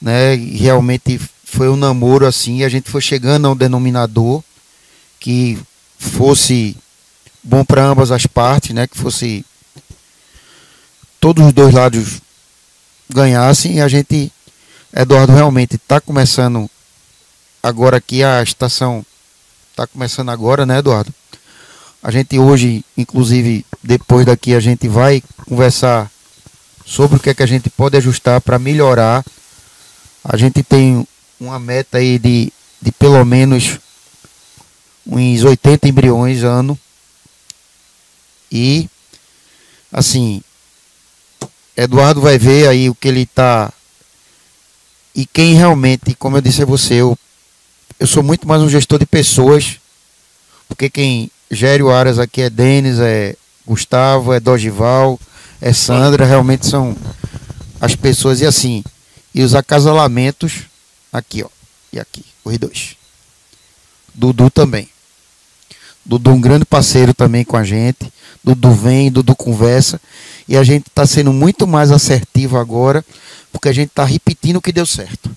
[SPEAKER 3] né, realmente foi um namoro assim, a gente foi chegando a um denominador que fosse bom para ambas as partes, né? Que fosse todos os dois lados ganhassem. E a gente, Eduardo, realmente está começando agora aqui, a estação está começando agora, né, Eduardo? A gente hoje, inclusive, depois daqui a gente vai conversar sobre o que é que a gente pode ajustar para melhorar. A gente tem uma meta aí de pelo menos uns 80 embriões ano. E assim, Eduardo vai ver aí o que ele tá. E quem realmente, como eu disse a você, eu sou muito mais um gestor de pessoas, porque quem gere o Aras aqui é Denis, é Gustavo, é Dogival, é Sandra, realmente são as pessoas. E assim, e os acasalamentos aqui, ó, e aqui, os dois. Dudu também. Dudu um grande parceiro também com a gente. Dudu vem, Dudu conversa. E a gente está sendo muito mais assertivo agora, porque a gente está repetindo o que deu certo.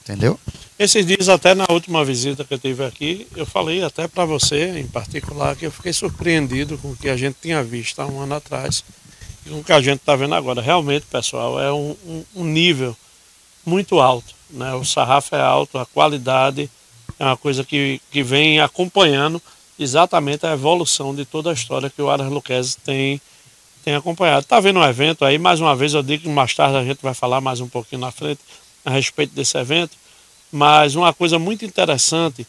[SPEAKER 3] Entendeu?
[SPEAKER 2] Esses dias, até na última visita que eu tive aqui, eu falei até para você, em particular, que eu fiquei surpreendido com o que a gente tinha visto há um ano atrás e com o que a gente está vendo agora. Realmente, pessoal, é um nível muito alto, né? O sarrafo é alto, a qualidade é uma coisa que vem acompanhando exatamente a evolução de toda a história que o Aras Luquezes tem acompanhado. Está vendo um evento aí, mais uma vez eu digo que mais tarde a gente vai falar mais um pouquinho na frente a respeito desse evento, mas uma coisa muito interessante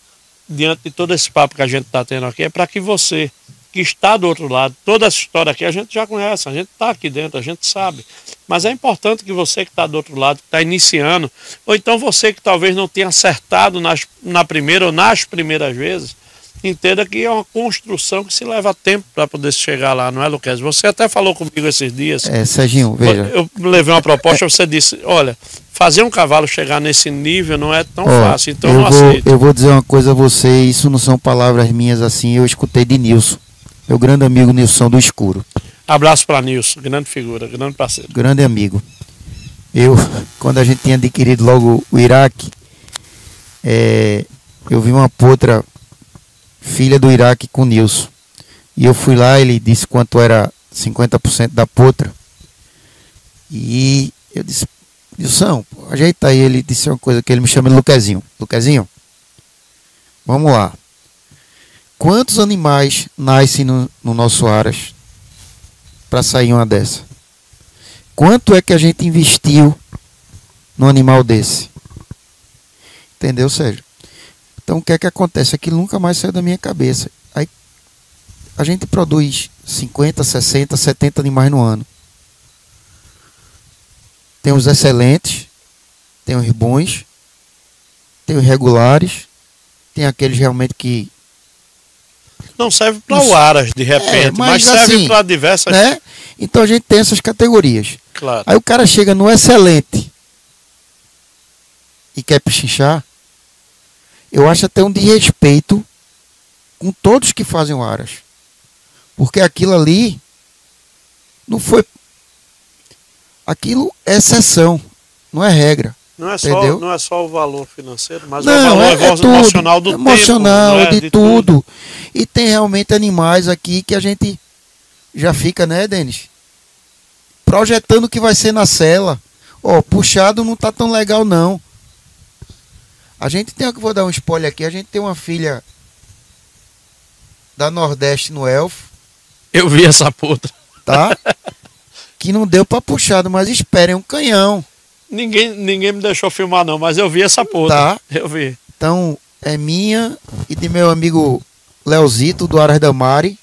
[SPEAKER 2] diante de todo esse papo que a gente está tendo aqui é para que você que está do outro lado, toda essa história aqui a gente já conhece, a gente está aqui dentro, a gente sabe, mas é importante que você que está do outro lado, que está iniciando, ou então você que talvez não tenha acertado na primeira ou nas primeiras vezes, entenda que é uma construção que se leva tempo para poder chegar lá, não é, Luquezes? Você até falou comigo esses dias.
[SPEAKER 3] Serginho, veja.
[SPEAKER 2] Eu levei uma proposta, você disse, olha, fazer um cavalo chegar nesse nível não é tão fácil, então eu não aceito.
[SPEAKER 3] Eu vou dizer uma coisa a você, isso não são palavras minhas assim, eu escutei de Nilson, meu grande amigo Nilson do Escuro.
[SPEAKER 2] Abraço para Nilson, grande figura, grande parceiro.
[SPEAKER 3] Grande amigo. Quando a gente tinha adquirido logo o Iraque, eu vi uma potra filha do Iraque com o Nilson. E eu fui lá, ele disse quanto era 50% da potra. E eu disse, Nilson, ajeita aí. Ele disse uma coisa que ele me chama de Luquezinho. Luquezinho, vamos lá. Quantos animais nascem no nosso Aras para sair uma dessa? Quanto é que a gente investiu num animal desse? Entendeu, Sérgio? Então o que é que acontece? Aquilo nunca mais saiu da minha cabeça. Aí a gente produz 50, 60, 70 animais no ano. Tem os excelentes, Tem os bons, tem os regulares, tem aqueles realmente que...
[SPEAKER 2] Não serve para o Aras, de repente, mas serve
[SPEAKER 3] assim,
[SPEAKER 2] para diversas...
[SPEAKER 3] Né? Então a gente tem essas categorias.
[SPEAKER 2] Claro.
[SPEAKER 3] Aí o cara chega no excelente e quer pechinchar, eu acho até um desrespeito com todos que fazem o Aras. Porque aquilo ali não foi... Aquilo é exceção, não é regra.
[SPEAKER 2] Não é,
[SPEAKER 3] entendeu?
[SPEAKER 2] Não é só o valor financeiro, mas
[SPEAKER 3] Não,
[SPEAKER 2] o valor emocional
[SPEAKER 3] tudo,
[SPEAKER 2] do
[SPEAKER 3] emocional,
[SPEAKER 2] tempo.
[SPEAKER 3] de tudo. E tem realmente animais aqui que a gente já fica, né, Denis? Projetando o que vai ser na cela. Ó, puxado não tá tão legal, não. A gente tem, vou dar um spoiler aqui, a gente tem uma filha da Nordeste no Elfo.
[SPEAKER 2] Eu vi essa puta.
[SPEAKER 3] Tá? Que não deu pra puxado, mas esperem um canhão.
[SPEAKER 2] Ninguém me deixou filmar não, mas eu vi essa puta.
[SPEAKER 3] Tá?
[SPEAKER 2] Eu vi.
[SPEAKER 3] Então, é minha e de meu amigo Leozito, do Aras da Mari.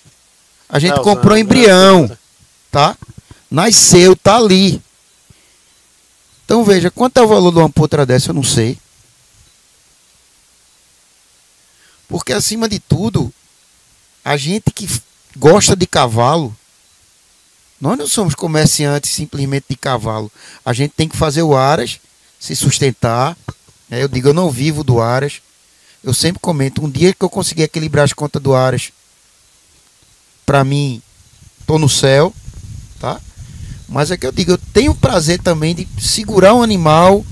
[SPEAKER 3] A gente comprou embrião, tá? Nasceu, tá ali. Então veja, quanto é o valor de uma potra dessa, eu não sei. Porque acima de tudo, a gente que gosta de cavalo, nós não somos comerciantes simplesmente de cavalo. A gente tem que fazer o Aras, se sustentar. Eu digo, eu não vivo do Aras. Eu sempre comento, um dia que eu conseguir equilibrar as contas do Aras, pra mim, tô no céu, tá? Mas é que eu digo, eu tenho prazer também de segurar um animal,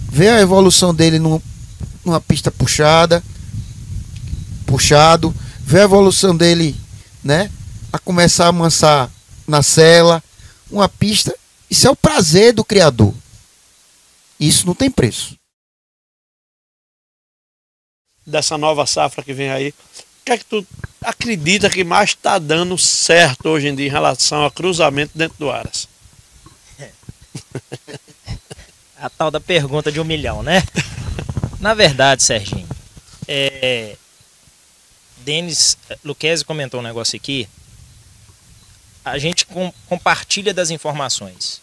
[SPEAKER 3] ver a evolução dele numa pista puxado, ver a evolução dele, né? A começar a amansar na cela, uma pista. Isso é o prazer do criador. Isso não tem preço.
[SPEAKER 2] Dessa nova safra que vem aí, o que é que tu acredita que mais está dando certo hoje em dia em relação a cruzamento dentro do Aras?
[SPEAKER 5] A tal da pergunta de 1 milhão, né? Na verdade, Serginho, Denis Lucchesi comentou um negócio aqui. A gente compartilha das informações.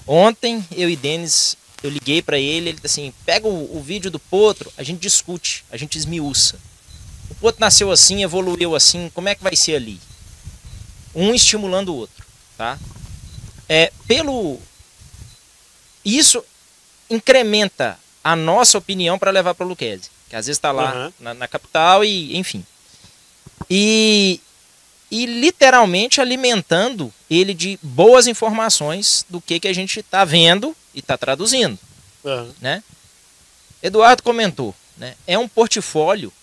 [SPEAKER 5] Ontem, eu e Denis, eu liguei para ele disse assim, pega o vídeo do potro, a gente discute, a gente esmiuça. O potro nasceu assim, evoluiu assim, como é que vai ser ali? Um estimulando o outro, tá? Isso incrementa a nossa opinião para levar para o Lucchesi, que às vezes está lá na capital e enfim. E literalmente alimentando ele de boas informações do que a gente está vendo e está traduzindo. Né? Eduardo comentou, né? É um portfólio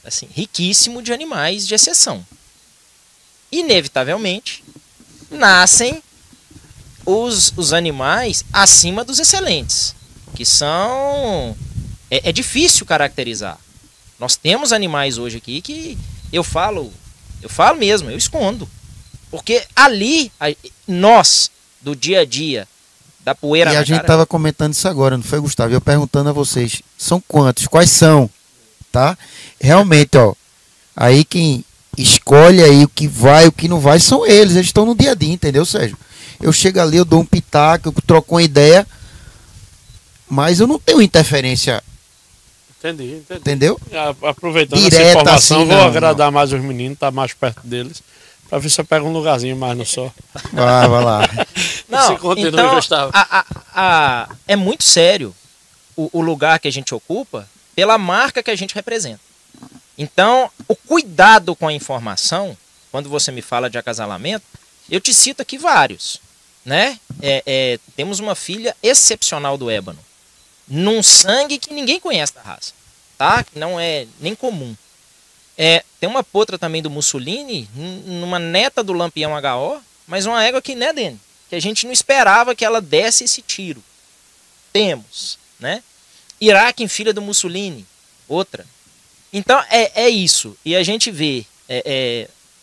[SPEAKER 5] assim, riquíssimo de animais de exceção. Inevitavelmente, nascem os animais acima dos excelentes, que são... É difícil caracterizar. Nós temos animais hoje aqui que eu falo mesmo, eu escondo. Porque ali, nós, do dia a dia, da poeira
[SPEAKER 3] e
[SPEAKER 5] na
[SPEAKER 3] a gente
[SPEAKER 5] cara,
[SPEAKER 3] estava comentando isso agora, não foi, Gustavo? Eu perguntando a vocês, são quantos? Quais são? Tá? Realmente, ó, aí quem escolhe aí o que vai, o que não vai, são eles estão no dia a dia, entendeu, Sérgio? Eu chego ali, eu dou um pitaco, eu troco uma ideia, mas eu não tenho interferência.
[SPEAKER 2] Entendi.
[SPEAKER 3] Entendeu?
[SPEAKER 2] Aproveitando
[SPEAKER 3] direta,
[SPEAKER 2] essa informação,
[SPEAKER 3] assim,
[SPEAKER 2] vou agradar mais os meninos, tá mais perto deles, para ver se eu pego um lugarzinho mais no sol.
[SPEAKER 3] Vai lá.
[SPEAKER 5] Não,
[SPEAKER 2] continua,
[SPEAKER 5] então,
[SPEAKER 2] Gustavo.
[SPEAKER 5] é muito sério o lugar que a gente ocupa pela marca que a gente representa. Então, o cuidado com a informação, quando você me fala de acasalamento, eu te cito aqui vários. Né? Temos uma filha excepcional do ébano, num sangue que ninguém conhece da raça, tá? Que não é nem comum. Tem uma potra também do Mussolini, numa neta do Lampião HO, mas uma égua que, né, Dene? Que a gente não esperava que ela desse esse tiro. Temos, né? Iraque em filha do Mussolini, outra. Então é isso. E a gente vê,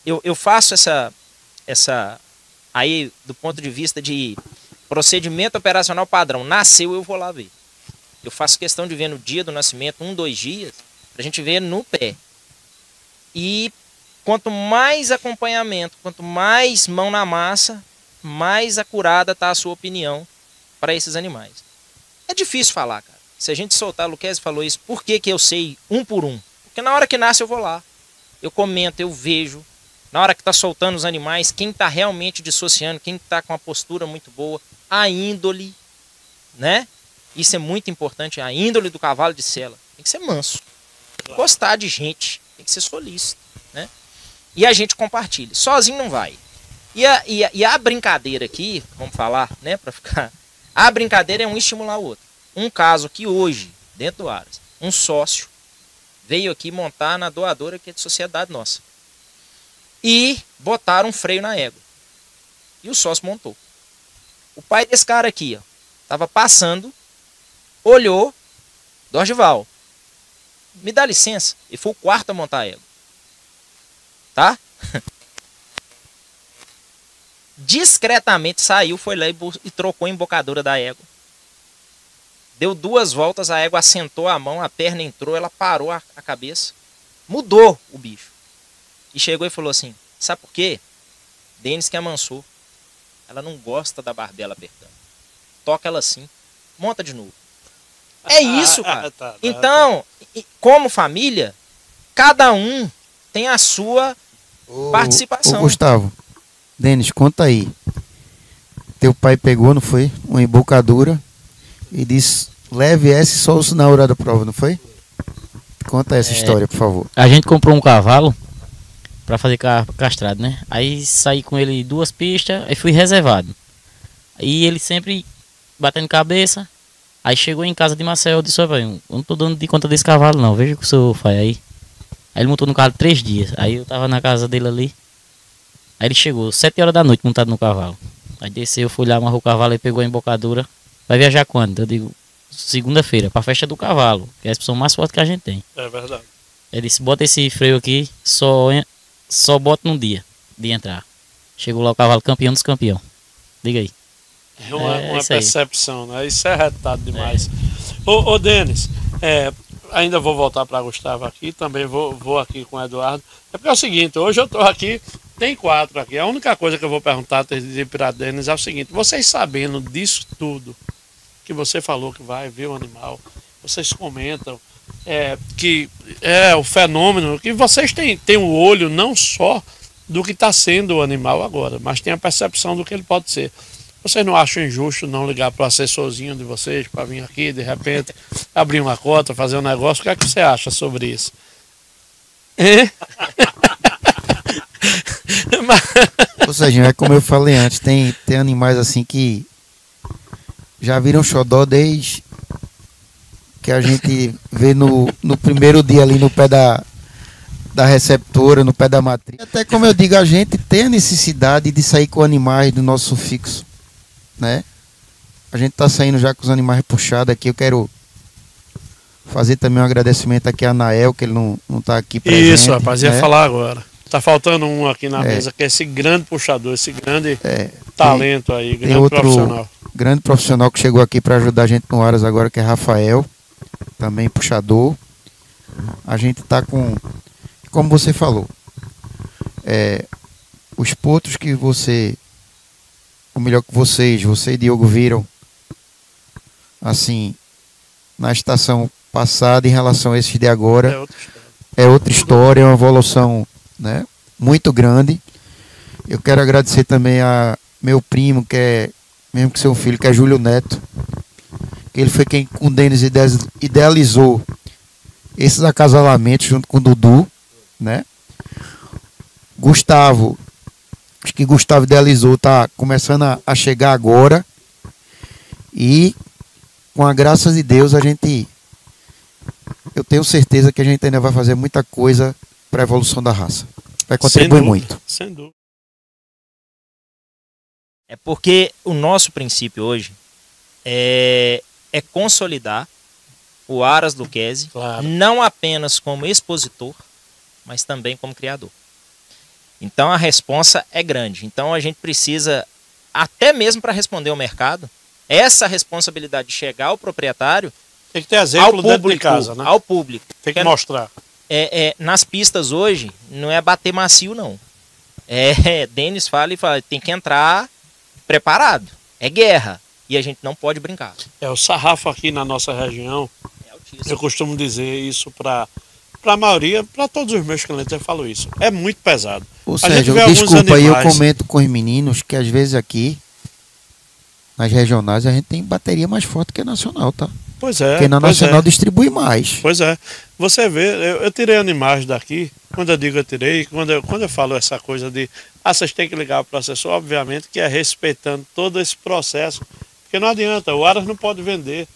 [SPEAKER 5] eu faço essa aí do ponto de vista de procedimento operacional padrão. Nasceu, eu vou lá ver. Eu faço questão de ver no dia do nascimento, 1, 2 dias, pra gente ver no pé. E quanto mais acompanhamento, quanto mais mão na massa, mais acurada tá a sua opinião para esses animais. É difícil falar, cara. Se a gente soltar, o Luquezzi falou isso, por que que eu sei um por um? Porque na hora que nasce eu vou lá. Eu comento, eu vejo. Na hora que tá soltando os animais, quem tá realmente dissociando, quem tá com uma postura muito boa, a índole, né? Isso é muito importante, a índole do cavalo de sela. Tem que ser manso. Gostar de gente, tem que ser solícito, né? E a gente compartilha. Sozinho não vai. E a brincadeira aqui, vamos falar, né, pra ficar... A brincadeira é um estimular o outro. Um caso que hoje, dentro do Aras, um sócio veio aqui montar na doadora que é de sociedade nossa. E botaram um freio na égua. E o sócio montou. O pai desse cara aqui, ó, tava passando, olhou, Dorgival, me dá licença. E foi o quarto a montar a égua. Tá? Discretamente saiu, foi lá e trocou a embocadura da égua. Deu 2 voltas, a égua assentou a mão, a perna entrou, ela parou a cabeça. Mudou o bicho. E chegou e falou assim, sabe por quê? Denis que amansou. Ela não gosta da barbela apertando. Toca ela assim. Monta de novo. É isso, cara. Então, como família, cada um tem a sua participação.
[SPEAKER 3] Ô, Gustavo, Denis, conta aí. Teu pai pegou, não foi? Uma embocadura e disse, leve essa e solta na hora da prova, não foi? Conta essa história, por favor.
[SPEAKER 6] A gente comprou um cavalo pra fazer castrado, né? Aí saí com ele 2 pistas, aí fui reservado. Aí ele sempre batendo cabeça. Aí chegou em casa de Marcel, eu disse, eu não tô dando de conta desse cavalo não, veja o que o senhor faz aí. Aí ele montou no cavalo 3 dias, aí eu tava na casa dele ali. Aí ele chegou, 7 horas da noite montado no cavalo. Aí desceu, fui lá, amarrou o cavalo e pegou a embocadura. Vai viajar quando? Eu digo, segunda-feira, pra festa do cavalo, que é a expressão mais forte que a gente tem.
[SPEAKER 2] É verdade.
[SPEAKER 6] Ele disse, bota esse freio aqui, só bota num dia de entrar. Chegou lá o cavalo campeão dos campeões. Diga aí.
[SPEAKER 2] É uma percepção, né? Isso é retado demais. Ô Denis, ainda vou voltar para Gustavo aqui, também vou aqui com o Eduardo. É porque é o seguinte, hoje eu estou aqui, tem 4 aqui. A única coisa que eu vou perguntar para Denis é o seguinte, vocês sabendo disso tudo, que você falou que vai ver o animal, vocês comentam que é o fenômeno, que vocês têm um olho não só do que está sendo o animal agora, mas tem a percepção do que ele pode ser. Vocês não acham injusto não ligar para o assessorzinho de vocês para vir aqui, de repente, abrir uma conta, fazer um negócio? O que é que você acha sobre isso?
[SPEAKER 3] Ou seja, é como eu falei antes, tem animais assim que já viram xodó desde que a gente vê no primeiro dia ali no pé da receptora, no pé da matriz. Até como eu digo, a gente tem a necessidade de sair com animais do nosso fixo, né? A gente tá saindo já com os animais puxados aqui. Eu quero fazer também um agradecimento aqui a Anael, que ele não tá aqui presente.
[SPEAKER 2] Isso, rapaz, ia falar agora. Tá faltando um aqui na mesa, que é esse grande puxador, esse grande talento aí, grande
[SPEAKER 3] outro
[SPEAKER 2] profissional.
[SPEAKER 3] Grande profissional que chegou aqui para ajudar a gente no Aras agora, que é Rafael, também puxador. A gente tá com, como você falou, os potros que você, ou melhor que você e Diogo viram, assim, na estação passada em relação a esses de agora, é outra história, é uma evolução, né, muito grande. Eu quero agradecer também a meu primo, que é, mesmo que seu filho, que é Júlio Neto, que ele foi quem com o Denis idealizou esses acasalamentos junto com o Dudu, né? Gustavo, acho que Gustavo idealizou, tá começando a chegar agora, e com a graça de Deus eu tenho certeza que a gente ainda vai fazer muita coisa para a evolução da raça. Vai contribuir muito.
[SPEAKER 2] Sem dúvida.
[SPEAKER 5] É porque o nosso princípio hoje é consolidar o Aras Luquezzi, claro, não apenas como expositor, mas também como criador. Então a responsa é grande. Então a gente precisa, até mesmo para responder ao mercado, essa responsabilidade de chegar ao proprietário,
[SPEAKER 2] tem que ter exemplo dentro de casa, né?
[SPEAKER 5] Ao público.
[SPEAKER 2] Tem que mostrar.
[SPEAKER 5] Nas pistas hoje, não é bater macio, não. Denis fala e fala, tem que entrar preparado. É guerra. e a gente não pode brincar.
[SPEAKER 2] O sarrafo aqui na nossa região,
[SPEAKER 5] É altíssimo.
[SPEAKER 2] eu costumo dizer isso para a maioria, para todos os meus clientes, eu falo isso. É muito pesado.
[SPEAKER 3] Ou
[SPEAKER 2] A gente
[SPEAKER 3] seja,
[SPEAKER 2] vê alguns
[SPEAKER 3] desculpa aí, eu
[SPEAKER 2] animais-
[SPEAKER 3] comento com os meninos que às vezes aqui, nas regionais, a gente tem bateria mais forte que a nacional, tá?
[SPEAKER 2] Pois é.
[SPEAKER 3] Porque na
[SPEAKER 2] pois
[SPEAKER 3] nacional
[SPEAKER 2] é.
[SPEAKER 3] distribui mais.
[SPEAKER 2] Pois é. Você vê, eu tirei animais daqui, quando eu digo eu tirei, quando eu falo essa coisa de, vocês têm que ligar para o assessor, obviamente que é respeitando todo esse processo, porque não adianta, o Aras não pode vender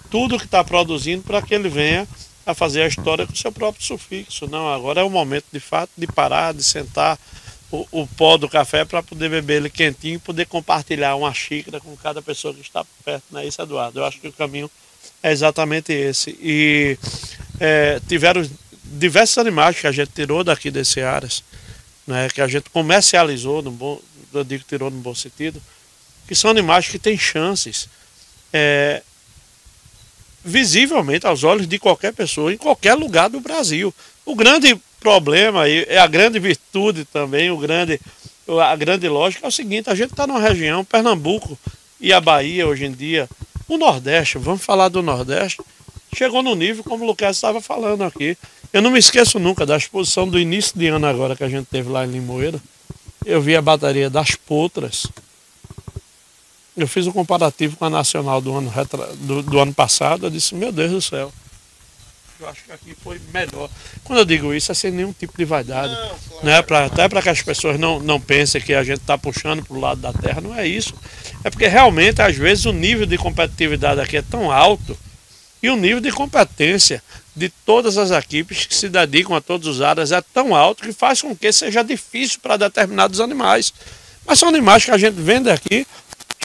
[SPEAKER 2] tudo que está produzindo para que ele venha a fazer a história com o seu próprio sufixo. Não, agora é o momento, de fato, de parar, de sentar o pó do café para poder beber ele quentinho e poder compartilhar uma xícara com cada pessoa que está perto, não é isso, Eduardo? Eu acho que o caminho é exatamente esse. E tiveram diversos animais que a gente tirou daqui desse Aras, né, que a gente comercializou, eu digo tirou no bom sentido, que são animais que têm chances visivelmente aos olhos de qualquer pessoa, em qualquer lugar do Brasil. O grande problema e a grande virtude também, a grande lógica é o seguinte: a gente está numa região, Pernambuco e a Bahia hoje em dia, o Nordeste, vamos falar do Nordeste, chegou no nível como o Lucas estava falando aqui. Eu não me esqueço nunca da exposição do início de ano agora que a gente teve lá em Limoeiro. Eu vi a bateria das potras. Eu fiz um comparativo com a nacional do ano passado. Eu disse, meu Deus do céu, eu acho que aqui foi melhor. Quando eu digo isso, é sem nenhum tipo de vaidade. Né? Até para que as pessoas não pensem que a gente está puxando para o lado da terra. Não é isso. É porque realmente, às vezes, o nível de competitividade aqui é tão alto e o nível de competência de todas as equipes que se dedicam a todos os áreas é tão alto que faz com que seja difícil para determinados animais. Mas são animais que a gente vende aqui,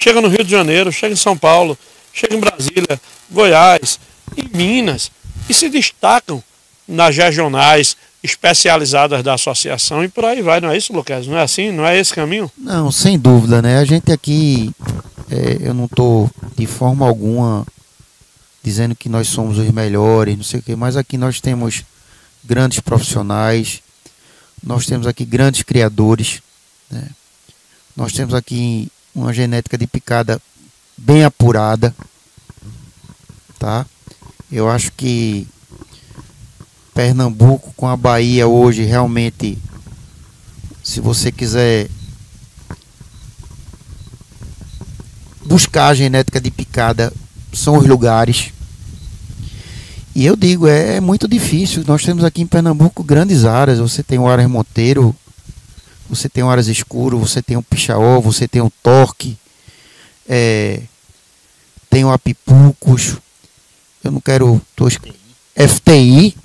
[SPEAKER 2] chega no Rio de Janeiro, chega em São Paulo, chega em Brasília, Goiás, em Minas, e se destacam nas regionais especializadas da associação e por aí vai. Não é isso, Lucas? Não é assim? Não é esse caminho?
[SPEAKER 3] Não, sem dúvida, né? A gente aqui, eu não estou de forma alguma dizendo que nós somos os melhores, não sei o quê, mas aqui nós temos grandes profissionais, nós temos aqui grandes criadores, né? Nós temos aqui uma genética de picada bem apurada, tá? Eu acho que Pernambuco com a Bahia hoje realmente, se você quiser buscar a genética de picada, são os lugares. E eu digo, é muito difícil. Nós temos aqui em Pernambuco grandes áreas. Você tem o Aras Monteiro, você tem o Aras Escuro, você tem o Pichaó, você tem o Torque, tem o Apipucos. Eu não quero... FTI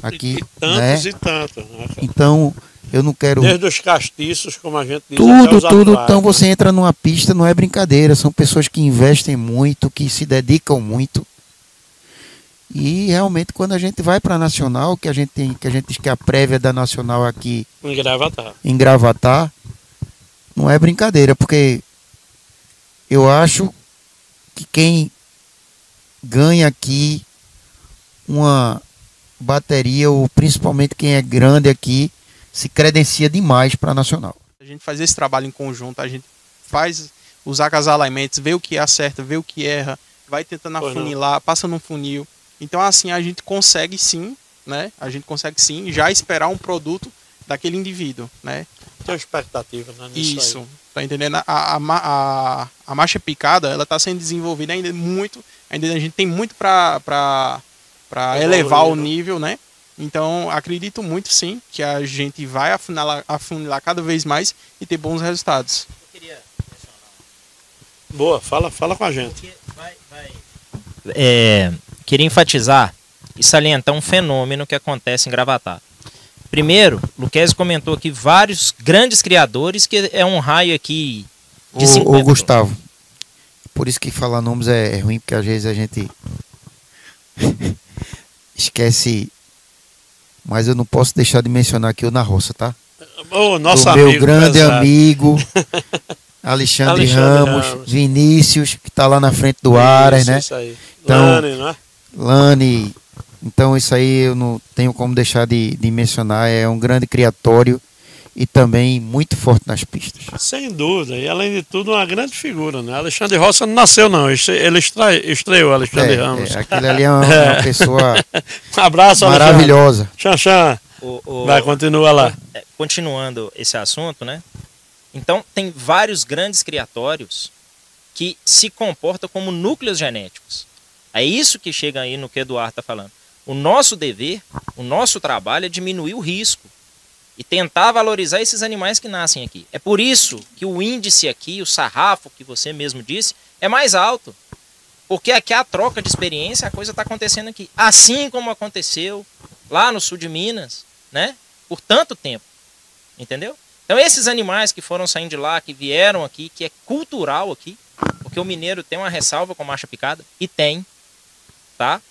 [SPEAKER 3] aqui,
[SPEAKER 2] e tantos,
[SPEAKER 3] né?
[SPEAKER 2] e tantos. Né?
[SPEAKER 3] Então, eu não quero...
[SPEAKER 2] Desde os castiços, como a gente diz, até
[SPEAKER 3] Tudo,
[SPEAKER 2] os
[SPEAKER 3] tudo.
[SPEAKER 2] atuais,
[SPEAKER 3] Então
[SPEAKER 2] né?
[SPEAKER 3] você entra numa pista, não é brincadeira. São pessoas que investem muito, que se dedicam muito. E realmente quando a gente vai para a Nacional, que a gente diz que a prévia da Nacional aqui
[SPEAKER 2] Em Gravatar.
[SPEAKER 3] em Gravatar, não é brincadeira, porque eu acho que quem ganha aqui uma bateria, ou principalmente quem é grande aqui, se credencia demais para a Nacional.
[SPEAKER 4] A gente faz esse trabalho em conjunto, a gente faz os acasalamentos, vê o que acerta, vê o que erra, vai tentando afunilar, passa num funil. Então assim a gente consegue sim, né? A gente consegue sim já esperar um produto daquele indivíduo, né?
[SPEAKER 2] Tem uma expectativa, né? Nisso
[SPEAKER 4] Isso,
[SPEAKER 2] aí.
[SPEAKER 4] tá entendendo? A marcha picada, ela tá sendo desenvolvida ainda muito, ainda a gente tem muito para elevar o nível, né? Então, acredito muito sim que a gente vai afunilar cada vez mais e ter bons resultados.
[SPEAKER 2] Boa, fala com a gente.
[SPEAKER 5] Queria enfatizar e salientar um fenômeno que acontece em Gravatar. Primeiro, o Luquezzi comentou aqui vários grandes criadores, que é um raio aqui de 50.
[SPEAKER 3] Ô Gustavo, por isso que falar nomes é ruim, porque às vezes a gente esquece, mas eu não posso deixar de mencionar aqui o Na Roça, tá?
[SPEAKER 2] O nosso
[SPEAKER 3] o meu
[SPEAKER 2] amigo,
[SPEAKER 3] grande
[SPEAKER 2] pesado.
[SPEAKER 3] amigo Alexandre Ramos, Vinícius, que está lá na frente do Aras, né?
[SPEAKER 2] Isso aí.
[SPEAKER 3] Então,
[SPEAKER 2] Lani, não é?
[SPEAKER 3] Lani, então isso aí eu não tenho como deixar de mencionar, é um grande criatório e também muito forte nas pistas.
[SPEAKER 2] Sem dúvida, e além de tudo, uma grande figura, né? Alexandre Roça não nasceu, não, ele estreou Alexandre Ramos.
[SPEAKER 3] Aquele ali é uma pessoa
[SPEAKER 2] Um abraço,
[SPEAKER 3] maravilhosa.
[SPEAKER 2] Xanxan, vai, continua lá.
[SPEAKER 5] Continuando esse assunto, né? Então, tem vários grandes criatórios que se comportam como núcleos genéticos. É isso que chega aí no que o Eduardo está falando. O nosso dever, o nosso trabalho é diminuir o risco e tentar valorizar esses animais que nascem aqui. É por isso que o índice aqui, o sarrafo que você mesmo disse, é mais alto. Porque aqui a troca de experiência, a coisa está acontecendo aqui. Assim como aconteceu lá no sul de Minas, né? Por tanto tempo. Entendeu? Então esses animais que foram saindo de lá, que vieram aqui, que é cultural aqui, porque o mineiro tem uma ressalva com marcha picada, e tem, tá?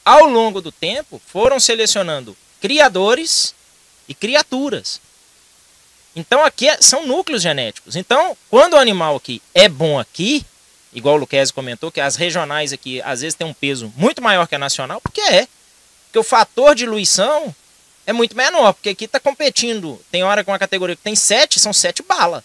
[SPEAKER 5] Ao longo do tempo, foram selecionando criadores e criaturas. Então aqui são núcleos genéticos. Então, quando o animal aqui é bom aqui, igual o Luquezzi comentou, que as regionais aqui às vezes tem um peso muito maior que a nacional, porque Porque o fator de diluição é muito menor, porque aqui está competindo. Tem hora com uma categoria que tem 7, são 7 balas.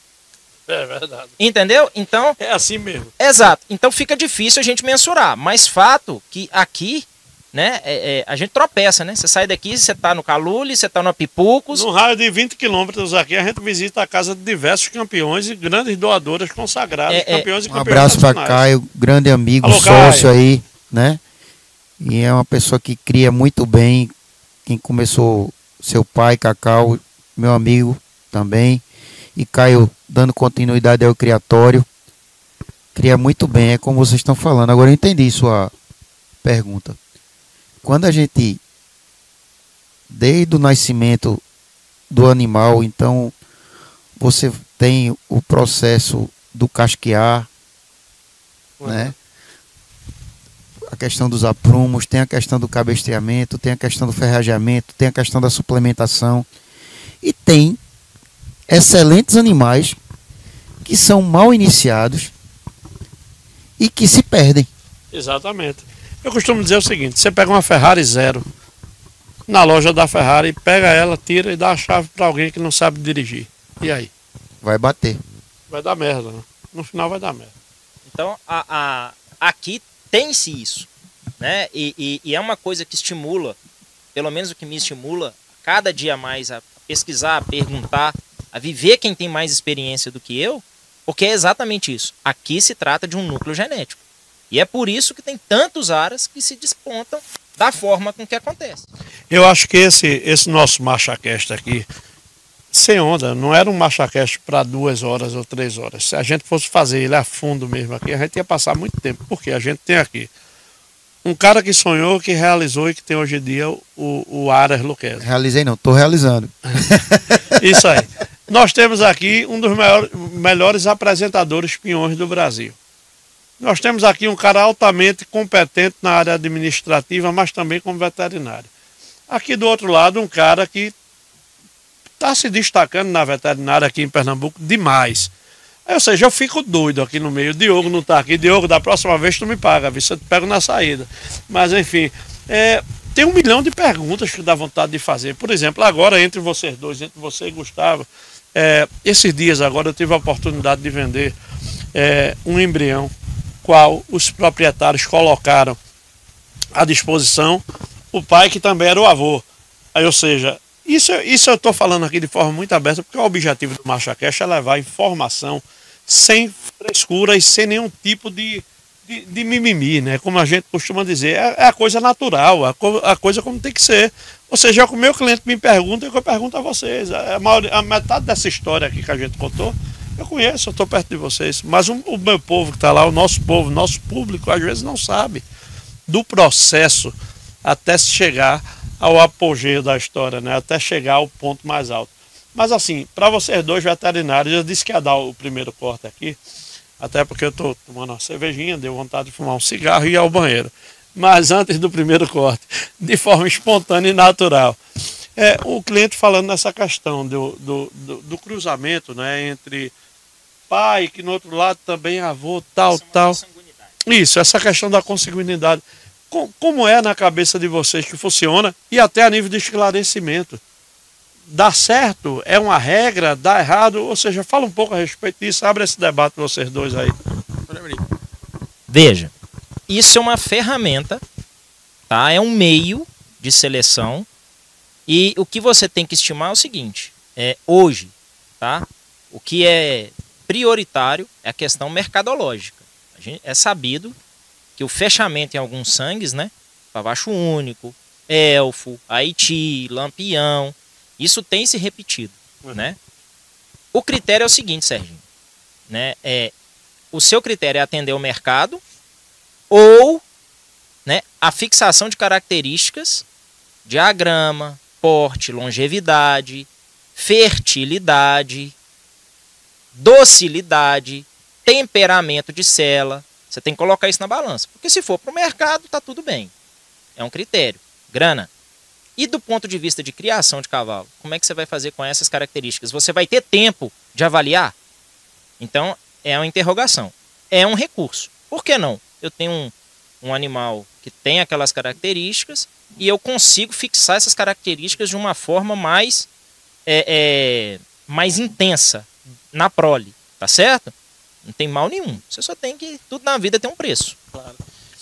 [SPEAKER 2] É verdade.
[SPEAKER 5] Entendeu? Então.
[SPEAKER 2] É assim mesmo.
[SPEAKER 5] Exato. Então fica difícil a gente mensurar. Mas fato que aqui, né, a gente tropeça, né? Você sai daqui, você tá no Calule, você tá no Apipucos.
[SPEAKER 2] No raio de 20 quilômetros aqui, a gente visita a casa de diversos campeões e grandes doadoras consagradas, campeões e
[SPEAKER 3] um
[SPEAKER 2] campeões
[SPEAKER 3] abraço para Caio, grande amigo, alô, sócio Caio. Aí, né? E é uma pessoa que cria muito bem. Quem começou, seu pai, Cacau, meu amigo também. E Caio dando continuidade ao criatório. Cria muito bem, é como vocês estão falando. Agora eu entendi sua pergunta. Quando a gente, desde o nascimento do animal, então você tem o processo do casquear, né? A questão dos aprumos, tem a questão do cabestreamento, tem a questão do ferrageamento, tem a questão da suplementação. E tem excelentes animais que são mal iniciados e que se perdem.
[SPEAKER 2] Exatamente. Eu costumo dizer o seguinte, você pega uma Ferrari zero na loja da Ferrari, pega ela, tira e dá a chave para alguém que não sabe dirigir. E aí?
[SPEAKER 3] Vai bater.
[SPEAKER 2] Vai dar merda, né? No final vai dar merda.
[SPEAKER 5] Então, aqui tem-se isso, né? E é uma coisa que estimula, pelo menos o que me estimula, cada dia mais a pesquisar, a perguntar, a viver quem tem mais experiência do que eu, porque é exatamente isso. Aqui se trata de um núcleo genético. E é por isso que tem tantos aras que se despontam da forma com que acontece.
[SPEAKER 2] Eu acho que esse nosso MarchaCast aqui, sem onda, não era um MarchaCast para 2 horas ou 3 horas. Se a gente fosse fazer ele a fundo mesmo aqui, a gente ia passar muito tempo. Porque a gente tem aqui um cara que sonhou, que realizou e que tem hoje em dia o Aras Luquezzi.
[SPEAKER 3] Realizei não, estou realizando.
[SPEAKER 2] Isso aí. Nós temos aqui um dos melhores apresentadores peões do Brasil. Nós temos aqui um cara altamente competente na área administrativa, mas também como veterinário. Aqui do outro lado, um cara que está se destacando na veterinária aqui em Pernambuco demais. Ou seja, eu fico doido aqui no meio. Diogo não está aqui. Diogo, da próxima vez tu me paga, viu? Eu te pego na saída. Mas enfim, tem 1 milhão de perguntas que dá vontade de fazer. Por exemplo, agora entre vocês dois, entre você e Gustavo, esses dias agora eu tive a oportunidade de vender um embrião, qual os proprietários colocaram à disposição o pai, que também era o avô. Aí, ou seja, isso eu estou falando aqui de forma muito aberta, porque o objetivo do MarchaCast é levar informação sem frescura e sem nenhum tipo de mimimi, né? Como a gente costuma dizer, é a coisa natural, a coisa como tem que ser. Ou seja, o meu cliente me pergunta e eu pergunto a vocês. A metade dessa história aqui que a gente contou, eu conheço, eu estou perto de vocês. Mas o meu povo que está lá, o nosso povo, o nosso público, às vezes não sabe do processo até se chegar ao apogeu da história, né? Até chegar ao ponto mais alto. Mas assim, para vocês dois veterinários, eu disse que ia dar o primeiro corte aqui, até porque eu estou tomando uma cervejinha, deu vontade de fumar um cigarro e ir ao banheiro. Mas antes do primeiro corte, de forma espontânea e natural, o cliente falando nessa questão do cruzamento, né, entre pai, que no outro lado também avô, tal. Isso, essa questão da consanguinidade. Como é na cabeça de vocês que funciona e até a nível de esclarecimento dá certo, é uma regra, dá errado, ou seja, fala um pouco a respeito disso, abre esse debate vocês dois aí.
[SPEAKER 5] Veja, isso é uma ferramenta, tá? É um meio de seleção e o que você tem que estimar é o seguinte, hoje, tá? O que é prioritário é a questão mercadológica. É sabido que o fechamento em alguns sangues, né? Pavacho único, elfo, Haiti, lampião, isso tem se repetido, né? O critério é o seguinte, Serginho, né? O seu critério é atender o mercado ou, né, a fixação de características, diagrama, porte, longevidade, fertilidade, docilidade, temperamento de cela. Você tem que colocar isso na balança. Porque se for para o mercado, tá tudo bem. É um critério. Grana. E do ponto de vista de criação de cavalo, como é que você vai fazer com essas características? Você vai ter tempo de avaliar? Então, é uma interrogação. É um recurso. Por que não? Eu tenho um animal que tem aquelas características e eu consigo fixar essas características de uma forma mais, mais intensa na prole. Tá certo? Não tem mal nenhum. Você só tem que... Tudo na vida tem um preço.
[SPEAKER 2] Claro.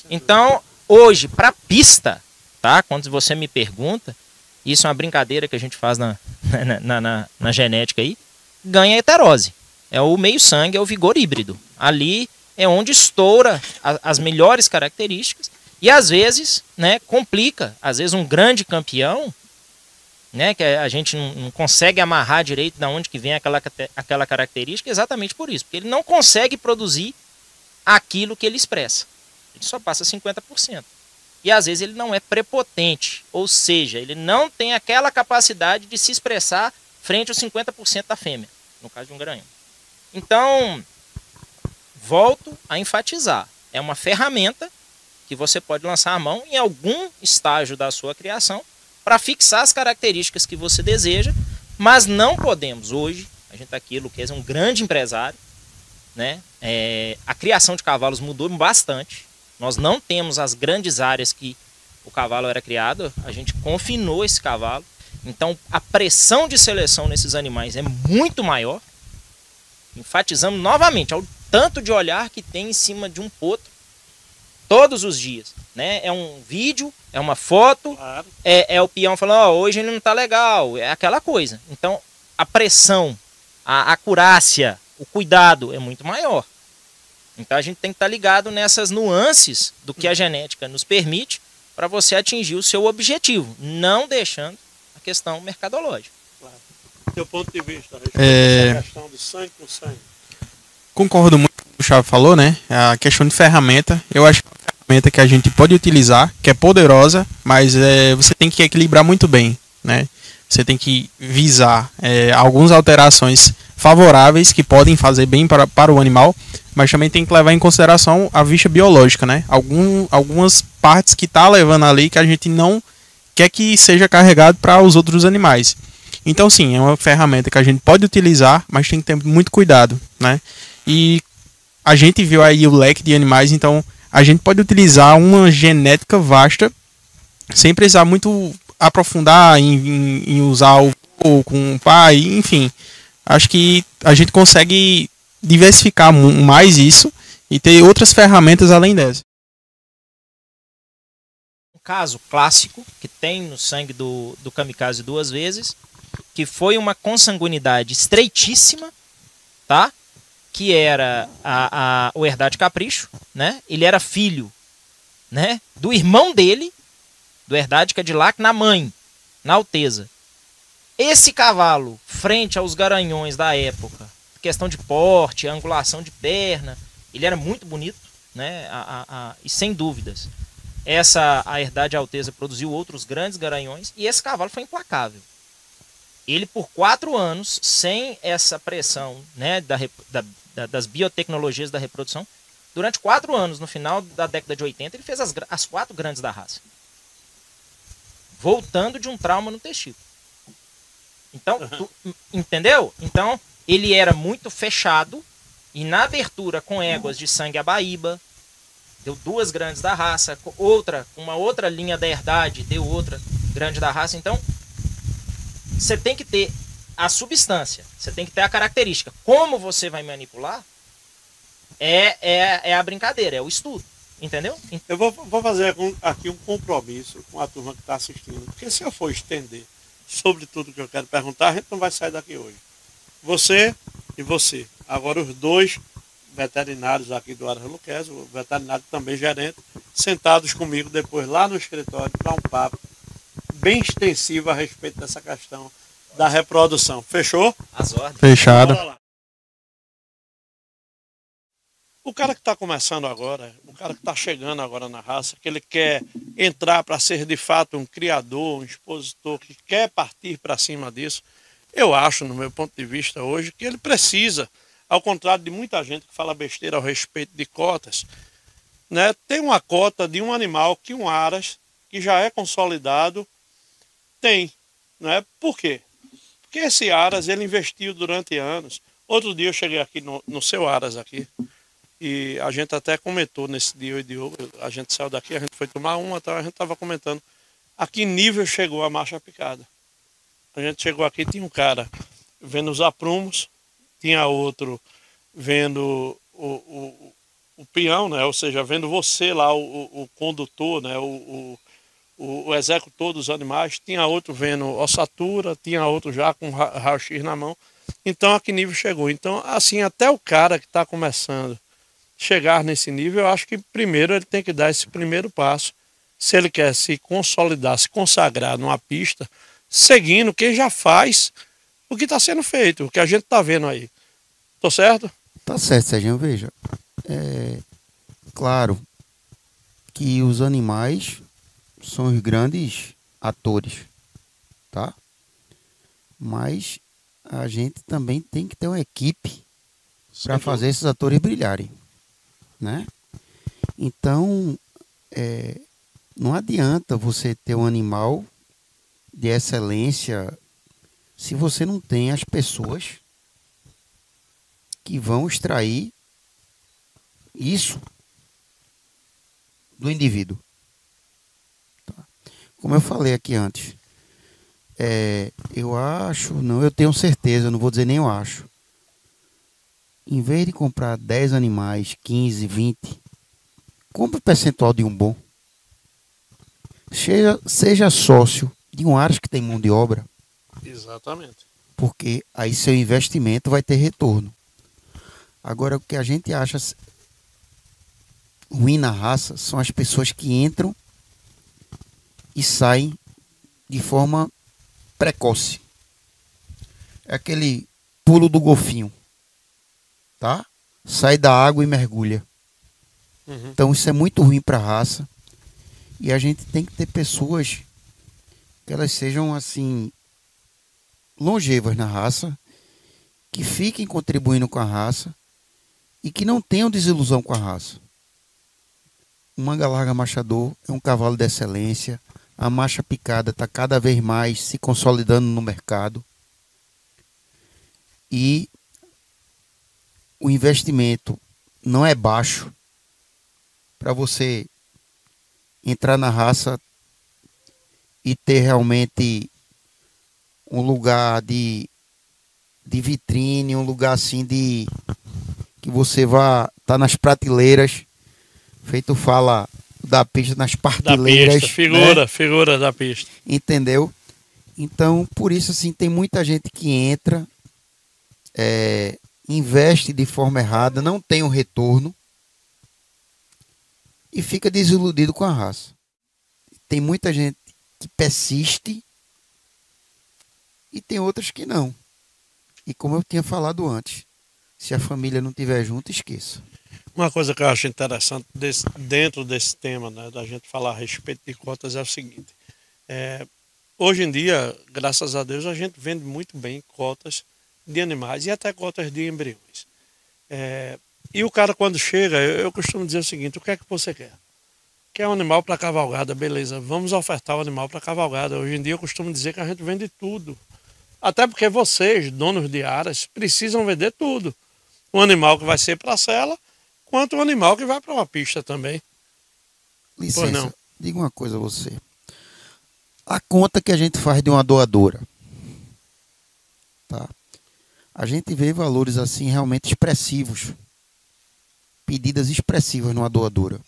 [SPEAKER 5] Então, hoje, para pista, tá? Quando você me pergunta, isso é uma brincadeira que a gente faz na genética aí, ganha a heterose. É o meio sangue, é o vigor híbrido. Ali é onde estoura as melhores características e às vezes, né, complica. Às vezes um grande campeão, né, que a gente não consegue amarrar direito de onde que vem aquela característica, exatamente por isso. Porque ele não consegue produzir aquilo que ele expressa. Ele só passa 50%. E às vezes ele não é prepotente, ou seja, ele não tem aquela capacidade de se expressar frente aos 50% da fêmea, no caso de um garanhão. Então, volto a enfatizar, é uma ferramenta que você pode lançar a mão em algum estágio da sua criação para fixar as características que você deseja, mas não podemos hoje, a gente está aqui, o Luquez é um grande empresário, né? A criação de cavalos mudou bastante, nós não temos as grandes áreas que o cavalo era criado, a gente confinou esse cavalo, então a pressão de seleção nesses animais é muito maior, enfatizamos novamente, ao tanto de olhar que tem em cima de um potro todos os dias, né? É um vídeo, é uma foto, claro. É o peão falando, hoje ele não tá legal, é aquela coisa. Então, a pressão, a acurácia, o cuidado é muito maior. Então, a gente tem que estar ligado nessas nuances do que a genética nos permite para você atingir o seu objetivo, não deixando a questão mercadológica.
[SPEAKER 2] Claro. Teu ponto de vista, a respeito dessa questão do sangue com sangue.
[SPEAKER 4] Concordo muito com o que o Chave falou, né? A questão de ferramenta, eu acho que é uma ferramenta que a gente pode utilizar, que é poderosa, mas você tem que equilibrar muito bem, né? Você tem que visar algumas alterações favoráveis que podem fazer bem para o animal, mas também tem que levar em consideração a ficha biológica, né? Algumas partes que está levando ali que a gente não quer que seja carregado para os outros animais. Então, sim, é uma ferramenta que a gente pode utilizar, mas tem que ter muito cuidado, né? E a gente viu aí o leque de animais, então a gente pode utilizar uma genética vasta sem precisar muito aprofundar em usar o com o pai, enfim. Acho que a gente consegue diversificar mais isso e ter outras ferramentas além dessa.
[SPEAKER 5] Um caso clássico que tem no sangue do kamikaze 2 vezes, que foi uma consanguinidade estreitíssima, tá? Que era o Herdade Capricho, né? Ele era filho, né, do irmão dele, do Herdade Cadillac, na mãe, na Alteza. Esse cavalo, frente aos garanhões da época, questão de porte, angulação de perna, ele era muito bonito, né? E sem dúvidas, a Herdade Alteza produziu outros grandes garanhões e esse cavalo foi implacável. Ele, por 4 anos, sem essa pressão, né, das biotecnologias da reprodução, durante 4 anos, no final da década de 80, ele fez as 4 grandes da raça. Voltando de um trauma no testículo. Então, entendeu? Então, ele era muito fechado e na abertura com éguas de sangue abaíba, deu 2 grandes da raça, uma outra linha da herdade, deu outra grande da raça. Então, você tem que ter a substância, você tem que ter a característica. Como você vai manipular é a brincadeira, é o estudo. Entendeu?
[SPEAKER 2] Eu vou fazer aqui um compromisso com a turma que está assistindo. Porque se eu for estender sobre tudo que eu quero perguntar, a gente não vai sair daqui hoje. Você e você. Agora os dois veterinários aqui do Aras Luquezzi, o veterinário também gerente, sentados comigo depois lá no escritório para um papo bem extensivo a respeito dessa questão da reprodução. Fechou?
[SPEAKER 5] As ordens.
[SPEAKER 4] Fechado.
[SPEAKER 2] Bora lá. O cara que está começando agora, o cara que está chegando agora na raça, que ele quer entrar para ser de fato um criador, um expositor, que quer partir para cima disso, eu acho, no meu ponto de vista hoje, que ele precisa, ao contrário de muita gente que fala besteira ao respeito de cotas, né, tem uma cota de um animal que um aras, que já é consolidado, tem. Né? Por quê? Porque esse aras, ele investiu durante anos. Outro dia eu cheguei aqui no seu aras aqui, e a gente até comentou nesse dia, eu e Diogo, a gente saiu daqui, a gente foi tomar uma, então a gente estava comentando a que nível chegou a marcha picada. A gente chegou aqui, tinha um cara vendo os aprumos, tinha outro vendo o peão, né? Ou seja, vendo você lá, o condutor, né? O executor dos animais, tinha outro vendo ossatura, tinha outro já com raio-x na mão. Então a que nível chegou? Então, assim, até o cara que está começando chegar nesse nível, eu acho que primeiro ele tem que dar esse primeiro passo. Se ele quer se consolidar, se consagrar numa pista, seguindo quem já faz o que está sendo feito, o que a gente está vendo aí. Tô certo?
[SPEAKER 3] Tá certo, Serginho. Veja, claro que os animais são os grandes atores, tá? Mas a gente também tem que ter uma equipe para fazer esses atores brilharem, né? Então, não adianta você ter um animal de excelência se você não tem as pessoas que vão extrair isso do indivíduo. Tá? Como eu falei aqui antes, eu tenho certeza, não vou dizer nem eu acho. Em vez de comprar 10 animais, 15, 20, compre o percentual de um bom. Seja sócio de um aras que tem mão de obra.
[SPEAKER 2] Exatamente.
[SPEAKER 3] Porque aí seu investimento vai ter retorno. Agora, o que a gente acha ruim na raça são as pessoas que entram e saem de forma precoce. É aquele pulo do golfinho. Tá? Sai da água e mergulha.
[SPEAKER 2] Uhum.
[SPEAKER 3] Então isso é muito ruim para a raça. E a gente tem que ter pessoas que elas sejam assim longevas na raça, que fiquem contribuindo com a raça e que não tenham desilusão com a raça. O manga larga machador é um cavalo de excelência. A marcha picada está cada vez mais se consolidando no mercado. E o investimento não é baixo para você entrar na raça e ter realmente um lugar de vitrine, um lugar assim de que você vá estar nas prateleiras, feito fala da pista, nas prateleiras.
[SPEAKER 2] Da pista, figura,
[SPEAKER 3] né?
[SPEAKER 2] Figura da pista.
[SPEAKER 3] Entendeu? Então, por isso assim, tem muita gente que entra, investe de forma errada, não tem um retorno e fica desiludido com a raça. Tem muita gente que persiste e tem outras que não. E como eu tinha falado antes, se a família não estiver junto, esqueça.
[SPEAKER 2] Uma coisa que eu acho interessante dentro desse tema, né, da gente falar a respeito de cotas é o seguinte. Hoje em dia, graças a Deus, a gente vende muito bem cotas de animais e até cotas de embriões. E o cara quando chega, eu costumo dizer o seguinte: o que é que você quer? Quer um animal para cavalgada, beleza, vamos ofertar o animal para cavalgada. Hoje em dia eu costumo dizer que a gente vende tudo. Até porque vocês, donos de aras, precisam vender tudo. Um animal que vai ser para a cela, quanto um animal que vai para uma pista também.
[SPEAKER 3] Licença,
[SPEAKER 2] Pois não.
[SPEAKER 3] diga uma coisa a você. A conta que a gente faz de uma doadora, tá? A gente vê valores assim realmente expressivos, pedidas expressivas numa doadora.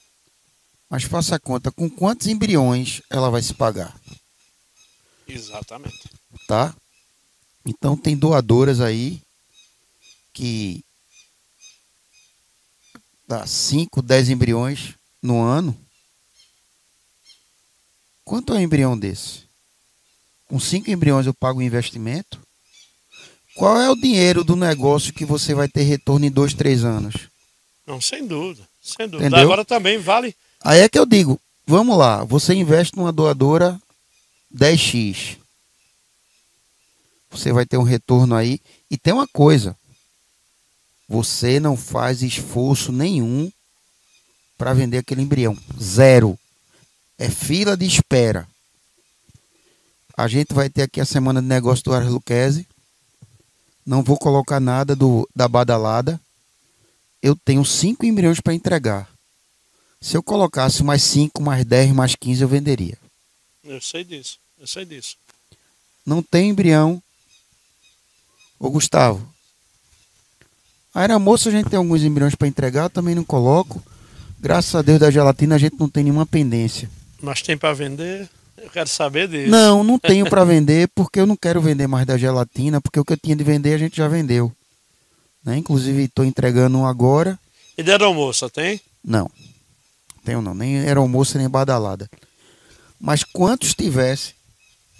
[SPEAKER 3] Mas faça a conta com quantos embriões ela vai se pagar,
[SPEAKER 2] Exatamente.
[SPEAKER 3] tá? Então tem doadoras aí que dá 5, 10 embriões no ano. Quanto é um embrião desse? Com 5 embriões eu pago o investimento? Qual é o dinheiro do negócio que você vai ter retorno em 2, 3 anos?
[SPEAKER 2] Não, sem dúvida. Sem dúvida.
[SPEAKER 3] Entendeu?
[SPEAKER 2] Agora também vale.
[SPEAKER 3] Aí é que eu digo, vamos lá, você investe numa doadora 10x. Você vai ter um retorno aí. E tem uma coisa, você não faz esforço nenhum para vender aquele embrião. Zero. É fila de espera. A gente vai ter aqui a semana de negócio do Aras Lucchesi. Não vou colocar nada da badalada. Eu tenho 5 embriões para entregar. Se eu colocasse mais 5, mais 10, mais 15, eu venderia.
[SPEAKER 2] Eu sei disso. Eu sei disso.
[SPEAKER 3] Não tem embrião. Ô Gustavo, a aeromoça a gente tem alguns embriões para entregar, eu também não coloco. Graças a Deus da gelatina a gente não tem nenhuma pendência.
[SPEAKER 2] Mas tem para vender? Eu quero saber disso.
[SPEAKER 3] Não tenho para vender porque eu não quero vender mais da gelatina, porque o que eu tinha de vender a gente já vendeu. Né? Inclusive estou entregando um agora.
[SPEAKER 2] E de aeromoça, tem?
[SPEAKER 3] Não, tenho não, nem aeromoça nem badalada. Mas quantos tivesse,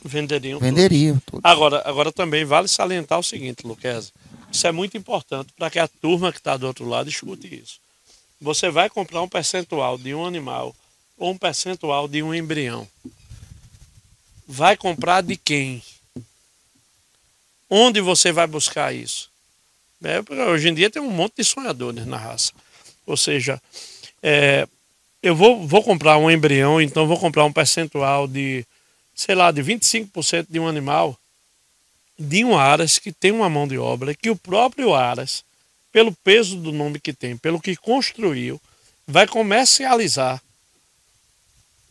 [SPEAKER 2] Venderiam.
[SPEAKER 3] venderiam.
[SPEAKER 2] Agora também vale salientar o seguinte, Lucchesi. Isso é muito importante para que a turma que está do outro lado escute isso. Você vai comprar um percentual de um animal ou um percentual de um embrião. Vai comprar de quem? Onde você vai buscar isso? Hoje em dia tem um monte de sonhadores na raça. Ou seja, eu vou comprar um embrião, então vou comprar um percentual de, sei lá, de 25% de um animal, de um aras que tem uma mão de obra, que o próprio aras, pelo peso do nome que tem, pelo que construiu, vai comercializar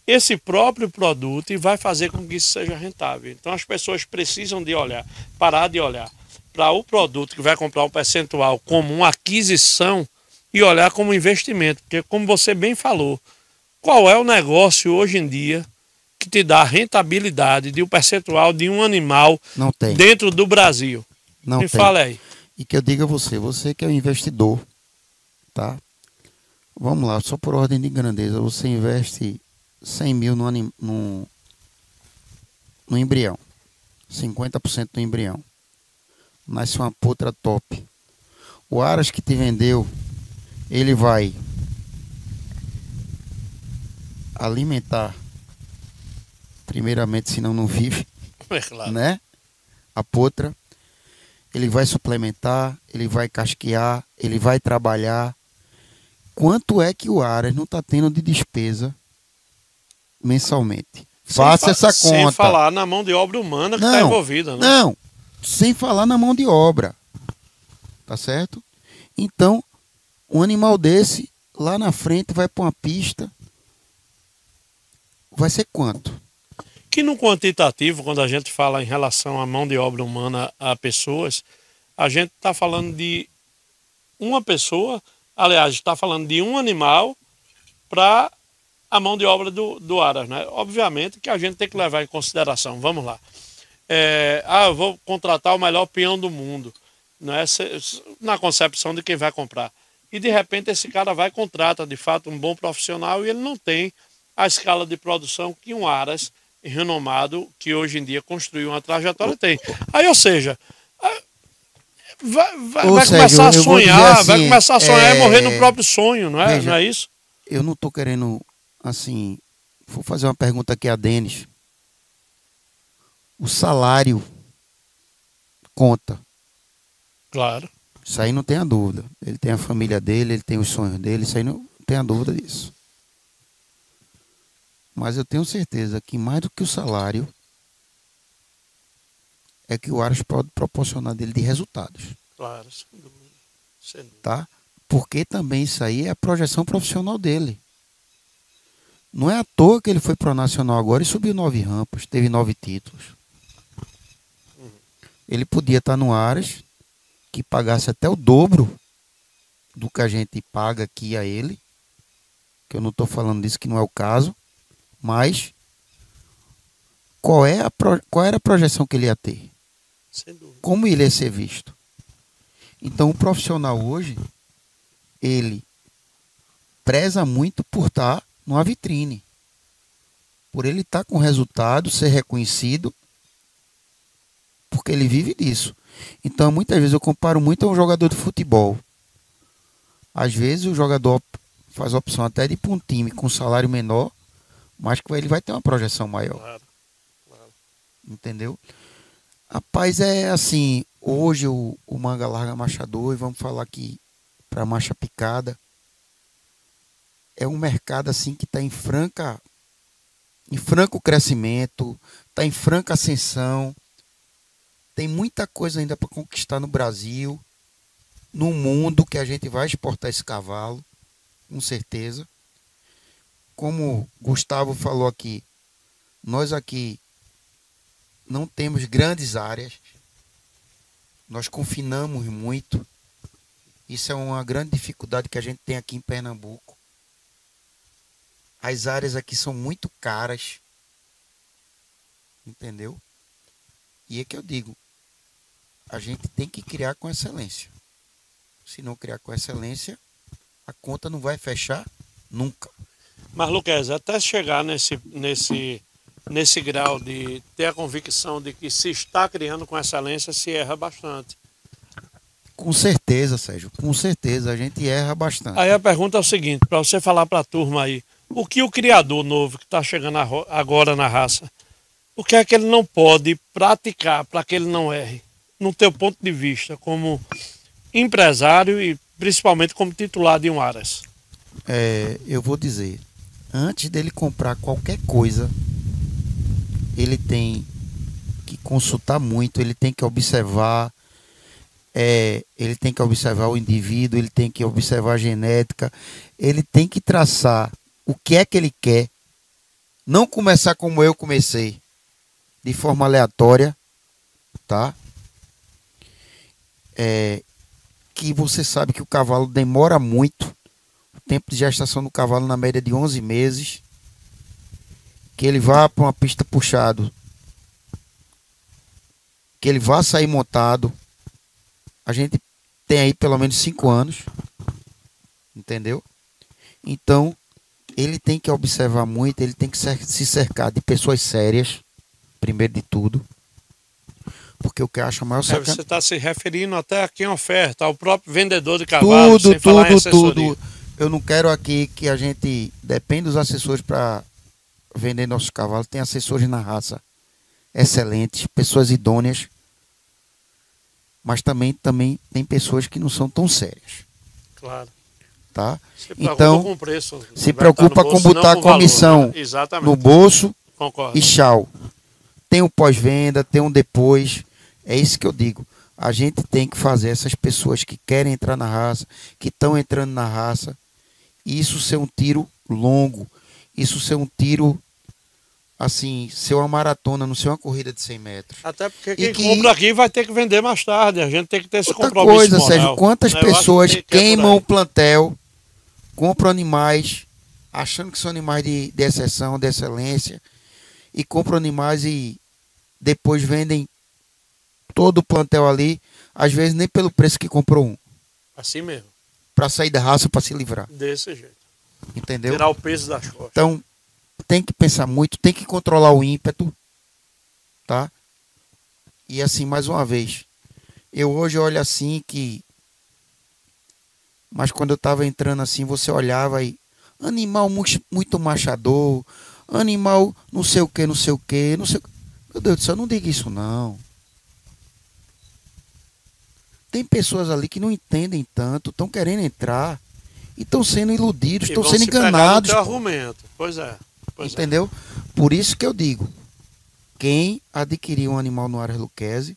[SPEAKER 2] esse próprio produto e vai fazer com que isso seja rentável. Então as pessoas precisam de olhar, parar de olhar para o produto que vai comprar um percentual como uma aquisição e olhar como investimento. Porque, como você bem falou, qual é o negócio hoje em dia que te dá rentabilidade de um percentual de um animal
[SPEAKER 3] Não tem.
[SPEAKER 2] dentro do Brasil?
[SPEAKER 3] Não
[SPEAKER 2] Me
[SPEAKER 3] tem.
[SPEAKER 2] fala aí.
[SPEAKER 3] E que eu diga a você que é um investidor, tá? Vamos lá, só por ordem de grandeza, você investe 100 mil no embrião, 50% do embrião. Nasce uma potra top. O aras que te vendeu, ele vai alimentar, primeiramente, senão não vive,
[SPEAKER 2] É claro.
[SPEAKER 3] né? A potra. Ele vai suplementar, ele vai casquear, ele vai trabalhar. Quanto é que o aras não está tendo de despesa mensalmente? Faça essa conta.
[SPEAKER 2] Sem falar na mão de obra humana que está envolvida, né?
[SPEAKER 3] Não, sem falar na mão de obra. Tá certo? Então, um animal desse, lá na frente, vai para uma pista. Vai ser quanto?
[SPEAKER 2] Que no quantitativo, quando a gente fala em relação à mão de obra humana a pessoas, a gente está falando de uma pessoa, aliás, está falando de um animal para a mão de obra do aras, né? Obviamente que a gente tem que levar em consideração, vamos lá. Eu vou contratar o melhor peão do mundo, né? Na concepção de quem vai comprar. E de repente esse cara vai e contrata de fato um bom profissional e ele não tem a escala de produção que um aras renomado, que hoje em dia construiu uma trajetória, tem. Aí, ou seja, vai começar a sonhar, assim, vai começar a sonhar e morrer no próprio sonho, não é?
[SPEAKER 3] Veja,
[SPEAKER 2] não é isso?
[SPEAKER 3] Eu não estou querendo, assim, vou fazer uma pergunta aqui a Denis. O salário conta.
[SPEAKER 2] Claro.
[SPEAKER 3] Isso aí não tem a dúvida. Ele tem a família dele, ele tem os sonhos dele, isso aí não tem a dúvida disso. Mas eu tenho certeza que mais do que o salário é que o aras pode proporcionar dele de resultados.
[SPEAKER 2] Claro, sem dúvida. Sem dúvida.
[SPEAKER 3] Tá? Porque também isso aí é a projeção profissional dele. Não é à toa que ele foi pro Nacional agora e subiu 9 rampas, teve 9 títulos. Ele podia estar no Aras, que pagasse até o dobro do que a gente paga aqui a ele, que eu não estou falando disso, que não é o caso, mas qual era a projeção que ele ia ter?
[SPEAKER 2] Sem dúvida.
[SPEAKER 3] Como ele ia ser visto? Então o profissional hoje, ele preza muito por estar numa vitrine, por ele estar com resultado, ser reconhecido, porque ele vive disso. Então muitas vezes eu comparo muito a um jogador de futebol. Às vezes o jogador faz a opção até de ir para um time com salário menor, mas que ele vai ter uma projeção maior.
[SPEAKER 2] Claro.
[SPEAKER 3] Entendeu? Rapaz, é assim, hoje o Manga Larga Machador, e vamos falar aqui para Marcha Picada, é um mercado assim que está em franco crescimento, está em franca ascensão, tem muita coisa ainda para conquistar no Brasil, no mundo, que a gente vai exportar esse cavalo, com certeza. Como Gustavo falou aqui, nós aqui não temos grandes áreas, nós confinamos muito. Isso é uma grande dificuldade que a gente tem aqui em Pernambuco. As áreas aqui são muito caras, entendeu? E é que eu digo, a gente tem que criar com excelência. Se não criar com excelência, a conta não vai fechar nunca.
[SPEAKER 2] Mas, Luquez, até chegar nesse grau de ter a convicção de que se está criando com excelência, se erra bastante.
[SPEAKER 3] Com certeza, Sérgio, com certeza, a gente erra bastante.
[SPEAKER 2] Aí a pergunta é o seguinte, para você falar para a turma aí, o que o criador novo que está chegando agora na raça, o que é que ele não pode praticar para que ele não erre? No teu ponto de vista, como empresário e principalmente como titular de um Aras.
[SPEAKER 3] Eu vou dizer, antes dele comprar qualquer coisa, ele tem que consultar muito, ele tem que observar, o indivíduo, ele tem que observar a genética, ele tem que traçar o que é que ele quer, não começar como eu comecei, de forma aleatória, tá? Que você sabe que o cavalo demora muito, o tempo de gestação do cavalo na média de 11 meses, que ele vá para uma pista puxado, que ele vá sair montado, a gente tem aí pelo menos 5 anos, entendeu? Então, ele tem que observar muito, ele tem que se cercar de pessoas sérias, primeiro de tudo, porque o que eu acho a maior sacanagem...
[SPEAKER 2] Você está se referindo até a quem oferta, ao próprio vendedor de cavalo, sem falar em assessoria.
[SPEAKER 3] Tudo. Eu não quero aqui que a gente dependa dos assessores para vender nossos cavalos. Tem assessores na raça excelentes, pessoas idôneas, mas também tem pessoas que não são tão sérias.
[SPEAKER 2] Claro.
[SPEAKER 3] Tá?
[SPEAKER 2] Se preocupa
[SPEAKER 3] então,
[SPEAKER 2] com o preço,
[SPEAKER 3] se preocupa com botar a comissão no bolso.
[SPEAKER 2] Concordo.
[SPEAKER 3] E tchau. Tem um pós-venda, tem um depois. É isso que eu digo. A gente tem que fazer essas pessoas que querem entrar na raça, que estão entrando na raça, isso ser um tiro longo, isso ser um tiro, assim, ser uma maratona, não ser uma corrida de 100 metros.
[SPEAKER 2] Até porque quem compra aqui vai ter que vender mais tarde, a gente tem que ter esse compromisso
[SPEAKER 3] coisa,
[SPEAKER 2] moral.
[SPEAKER 3] Sérgio, quantas pessoas queimam o plantel, compram animais, achando que são animais de exceção, de excelência, e compram animais e depois vendem todo o plantel ali, às vezes nem pelo preço que comprou um.
[SPEAKER 2] Assim mesmo.
[SPEAKER 3] Para sair da raça, para se livrar.
[SPEAKER 2] Desse jeito.
[SPEAKER 3] Entendeu?
[SPEAKER 2] Tirar o peso das costas.
[SPEAKER 3] Então, tem que pensar muito, tem que controlar o ímpeto, tá? E assim, mais uma vez, eu hoje olho assim que... Mas quando eu estava entrando assim, você olhava e... Animal muito machador, animal não sei o que, não sei o que, não sei... Meu Deus do céu, não diga isso não. Tem pessoas ali que não entendem tanto, estão querendo entrar e estão sendo iludidos, estão sendo enganados.
[SPEAKER 2] Teu argumento. Pois é.
[SPEAKER 3] Entendeu? Por isso que eu digo, quem adquirir um animal no Aras Lucchese,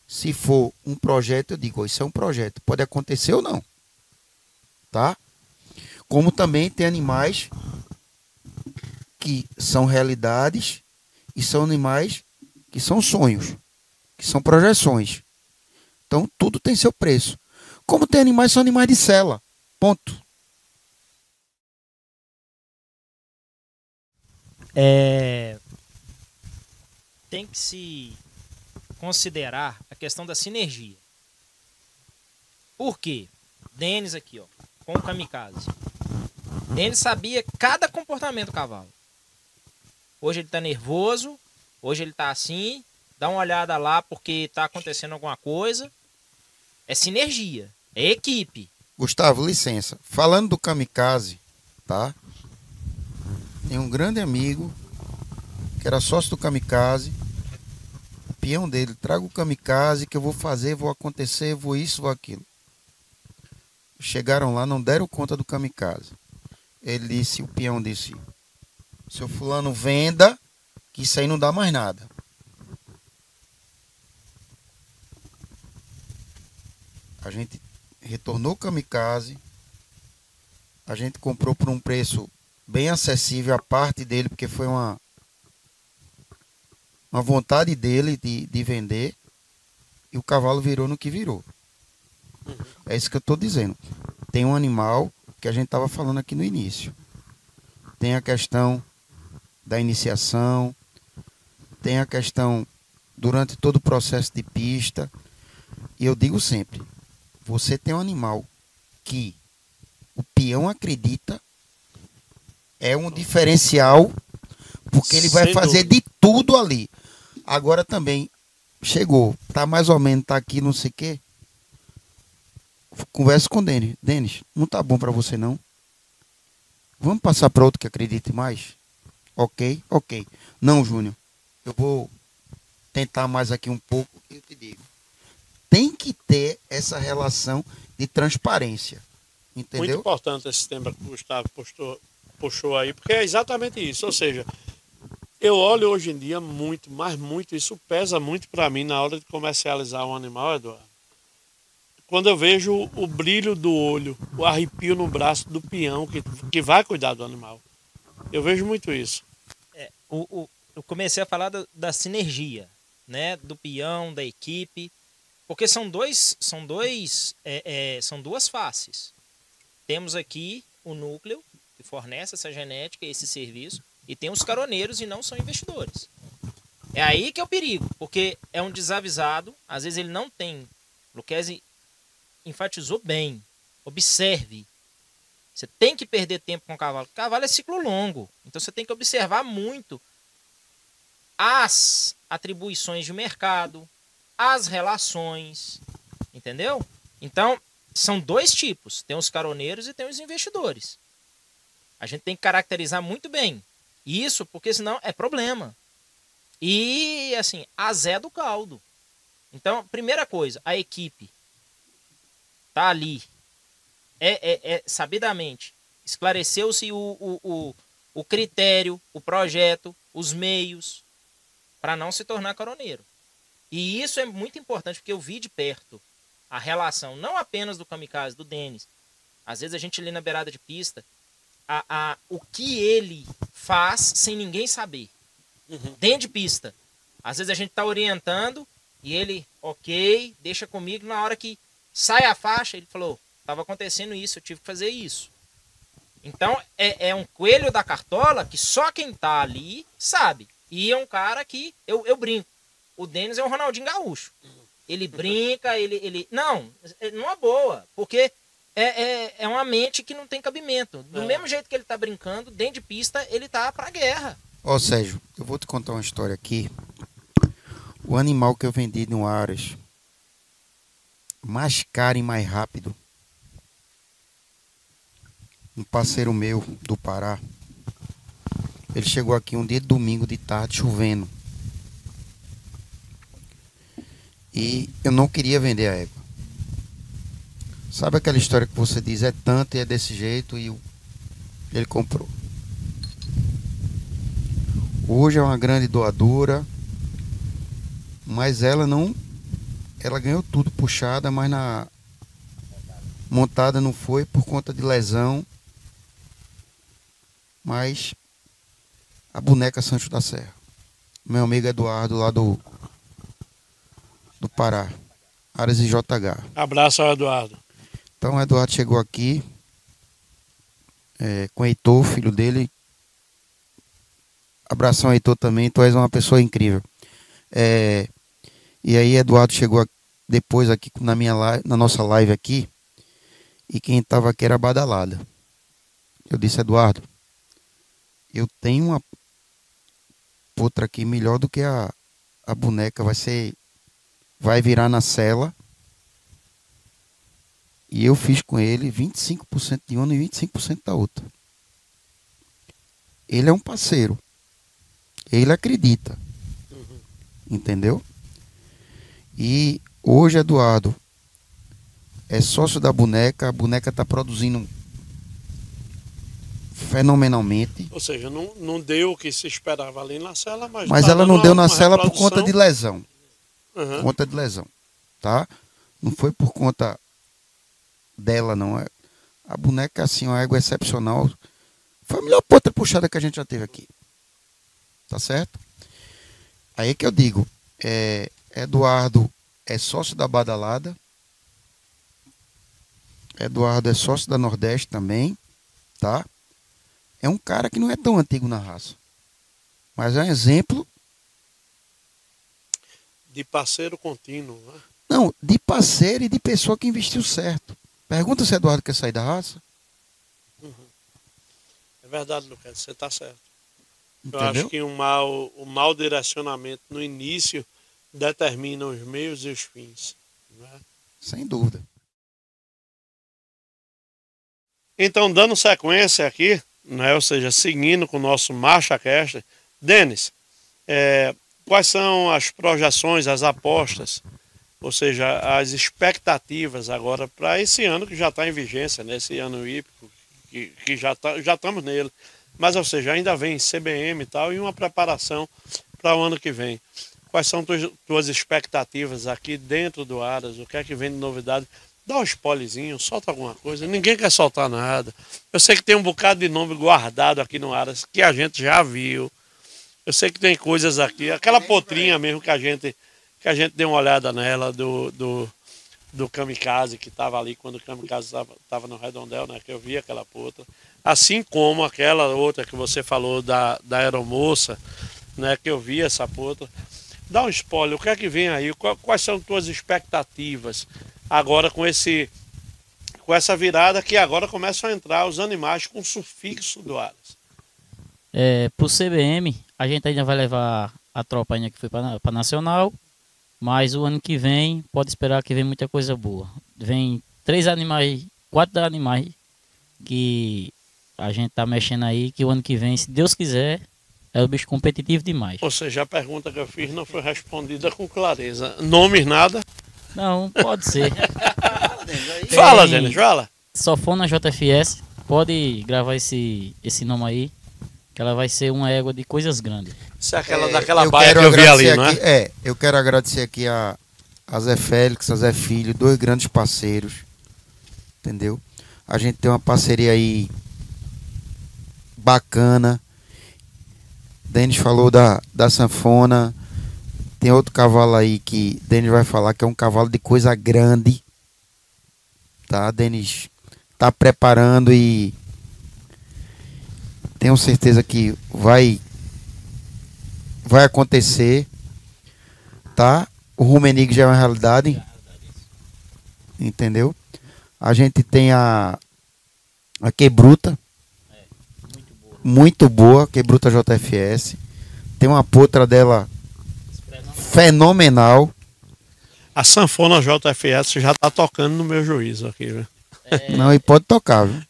[SPEAKER 3] se for um projeto, eu digo, isso é um projeto, pode acontecer ou não, tá? Como também tem animais que são realidades e são animais que são sonhos, que são projeções. Então, tudo tem seu preço. Como tem animais, são animais de sela. Ponto.
[SPEAKER 5] Tem que se considerar a questão da sinergia. Por quê? Denis aqui, ó, com o kamikaze. Denis sabia cada comportamento do cavalo. Hoje ele tá nervoso, hoje ele tá assim, dá uma olhada lá porque tá acontecendo alguma coisa. É sinergia, é equipe.
[SPEAKER 3] Gustavo, licença. Falando do kamikaze, tá? Tem um grande amigo que era sócio do kamikaze. O peão dele, traga o kamikaze que eu vou fazer, vou acontecer, vou isso, vou aquilo. Chegaram lá, não deram conta do kamikaze. Ele disse, o peão disse, seu fulano venda, que isso aí não dá mais nada. A gente retornou o kamikaze, a gente comprou por um preço bem acessível a parte dele, porque foi uma vontade dele de vender, e o cavalo virou no que virou. É isso que eu estou dizendo. Tem um animal que a gente estava falando aqui no início. Tem a questão da iniciação, tem a questão durante todo o processo de pista. E eu digo sempre, você tem um animal que o peão acredita, é um diferencial, porque ele vai fazer de tudo ali. Agora também, chegou, tá mais ou menos, tá aqui, não sei o quê. Conversa com o Denis. Denis, não tá bom para você não? Vamos passar para outro que acredite mais? Ok. Não, Júnior, eu vou tentar mais aqui um pouco. Eu te digo, tem que ter essa relação de transparência. Entendeu?
[SPEAKER 2] Muito importante esse tema que o Gustavo puxou aí, porque é exatamente isso. Ou seja, eu olho hoje em dia muito, mas muito, isso pesa muito para mim na hora de comercializar um animal, Eduardo. Quando eu vejo o brilho do olho, o arrepio no braço do peão que vai cuidar do animal. Eu vejo muito isso.
[SPEAKER 5] Eu comecei a falar da sinergia, né? Do peão, da equipe, porque são duas faces. Temos aqui o núcleo que fornece essa genética, esse serviço, e tem os caroneiros e não são investidores. É aí que é o perigo, porque é um desavisado, às vezes ele não tem. Lucchesi enfatizou bem. Observe. Você tem que perder tempo com o cavalo. O cavalo é ciclo longo. Então você tem que observar muito as atribuições de mercado, as relações. Entendeu? Então, são dois tipos. Tem os caroneiros e tem os investidores. A gente tem que caracterizar muito bem isso, porque senão é problema. E, assim, azé do caldo. Então, primeira coisa, a equipe tá ali. Sabidamente. Esclareceu-se o critério, o projeto, os meios, para não se tornar caroneiro. E isso é muito importante, porque eu vi de perto a relação, não apenas do kamikaze, do Denis. Às vezes a gente lê na beirada de pista o que ele faz sem ninguém saber. Dentro de pista. Às vezes a gente tá orientando e ele, ok, deixa comigo. Na hora que sai a faixa, ele falou, estava acontecendo isso, eu tive que fazer isso. Então, é um coelho da cartola que só quem tá ali sabe. E é um cara que, eu brinco, o Denis é o Ronaldinho Gaúcho. Ele brinca, ele... Não, numa boa, porque é uma mente que não tem cabimento. Do mesmo jeito que ele tá brincando, dentro de pista, ele tá pra guerra.
[SPEAKER 3] Ó, Sérgio, eu vou te contar uma história aqui. O animal que eu vendi no Aras, mais caro e mais rápido, um parceiro meu do Pará, ele chegou aqui um dia de domingo de tarde, chovendo, e eu não queria vender a égua. Sabe aquela história que você diz, é tanto e é desse jeito, e ele comprou. Hoje é uma grande doadora, mas ela ganhou tudo puxada, mas na montada não foi por conta de lesão. Mas a boneca Sancho da Serra, meu amigo Eduardo lá Pará. Aras e JH.
[SPEAKER 2] Abraço ao Eduardo.
[SPEAKER 3] Então o Eduardo chegou aqui com o Heitor, filho dele. Abração, Heitor, também. Tu és uma pessoa incrível. E aí Eduardo chegou depois aqui na nossa live aqui. E quem estava aqui era a Badalada. Eu disse, Eduardo, eu tenho uma potra aqui melhor do que a boneca. Vai virar na cela. E eu fiz com ele 25% de uma e 25% da outra. Ele é um parceiro. Ele acredita. Entendeu? E hoje, Eduardo é sócio da boneca. A boneca está produzindo fenomenalmente.
[SPEAKER 2] Ou seja, não deu o que se esperava ali na cela, mas
[SPEAKER 3] tá ela não deu na cela por conta de lesão. Conta de lesão. Tá? Não foi por conta dela, não. A boneca, assim, uma égua excepcional. Foi a melhor potra puxada que a gente já teve aqui. Tá certo? Aí que eu digo, Eduardo é sócio da Badalada. Eduardo é sócio da Nordeste também, tá? É um cara que não é tão antigo na raça, mas é um exemplo
[SPEAKER 2] de parceiro contínuo, né?
[SPEAKER 3] Não, de parceiro e de pessoa que investiu certo. Pergunta se Eduardo quer sair da raça.
[SPEAKER 2] É verdade, Lucas, você está certo.
[SPEAKER 3] Entendeu?
[SPEAKER 2] Eu acho que o mau direcionamento no início determina os meios e os fins. Né?
[SPEAKER 3] Sem dúvida.
[SPEAKER 2] Então, dando sequência aqui, né, ou seja, seguindo com o nosso MarchaCast, Denis, quais são as projeções, as apostas, ou seja, as expectativas agora para esse ano que já está em vigência, né, esse ano hípico, que já estamos nele, mas, ou seja, ainda vem CBM e tal, e uma preparação para o ano que vem. Quais são tuas expectativas aqui dentro do Aras? O que é que vem de novidade? Dá um spoilerzinho, solta alguma coisa. Ninguém quer soltar nada. Eu sei que tem um bocado de nome guardado aqui no Aras que a gente já viu. Eu sei que tem coisas aqui. Aquela potrinha mesmo que a gente deu uma olhada nela do Kamikaze, que estava ali quando o Kamikaze estava no Redondel, né? Que eu vi aquela potra. Assim como aquela outra que você falou da Aeromoça, né? Que eu vi essa potra. Dá um spoiler, o que é que vem aí? Quais são tuas expectativas agora com essa virada que agora começam a entrar os animais com sufixo do Aras?
[SPEAKER 6] Pro CBM, a gente ainda vai levar a tropa ainda que foi para Nacional, mas o ano que vem pode esperar que vem muita coisa boa. Vem 4 animais que a gente tá mexendo aí, que o ano que vem, se Deus quiser, é o bicho competitivo demais.
[SPEAKER 2] Ou seja, a pergunta que eu fiz não foi respondida com clareza. Nomes nada?
[SPEAKER 6] Não, pode ser.
[SPEAKER 2] Fala, Denis, fala.
[SPEAKER 6] Sofona JFS, pode gravar esse nome aí, que ela vai ser uma égua de coisas grandes.
[SPEAKER 2] Isso é aquela daquela baia que eu vi ali, não é?
[SPEAKER 3] Eu quero agradecer aqui a Zé Félix, a Zé Filho, 2 grandes parceiros, entendeu? A gente tem uma parceria aí bacana. Denis falou da sanfona. Tem outro cavalo aí que Denis vai falar que é um cavalo de coisa grande. Tá? Denis tá preparando e tenho certeza que vai acontecer. Tá? O Rumenig já é uma realidade. Entendeu? A gente tem a Quebruta. Muito boa, Quebruta JFS. Tem uma potra dela fenomenal.
[SPEAKER 2] A sanfona JFS já tá tocando no meu juízo aqui, viu?
[SPEAKER 3] Não, e pode tocar, viu?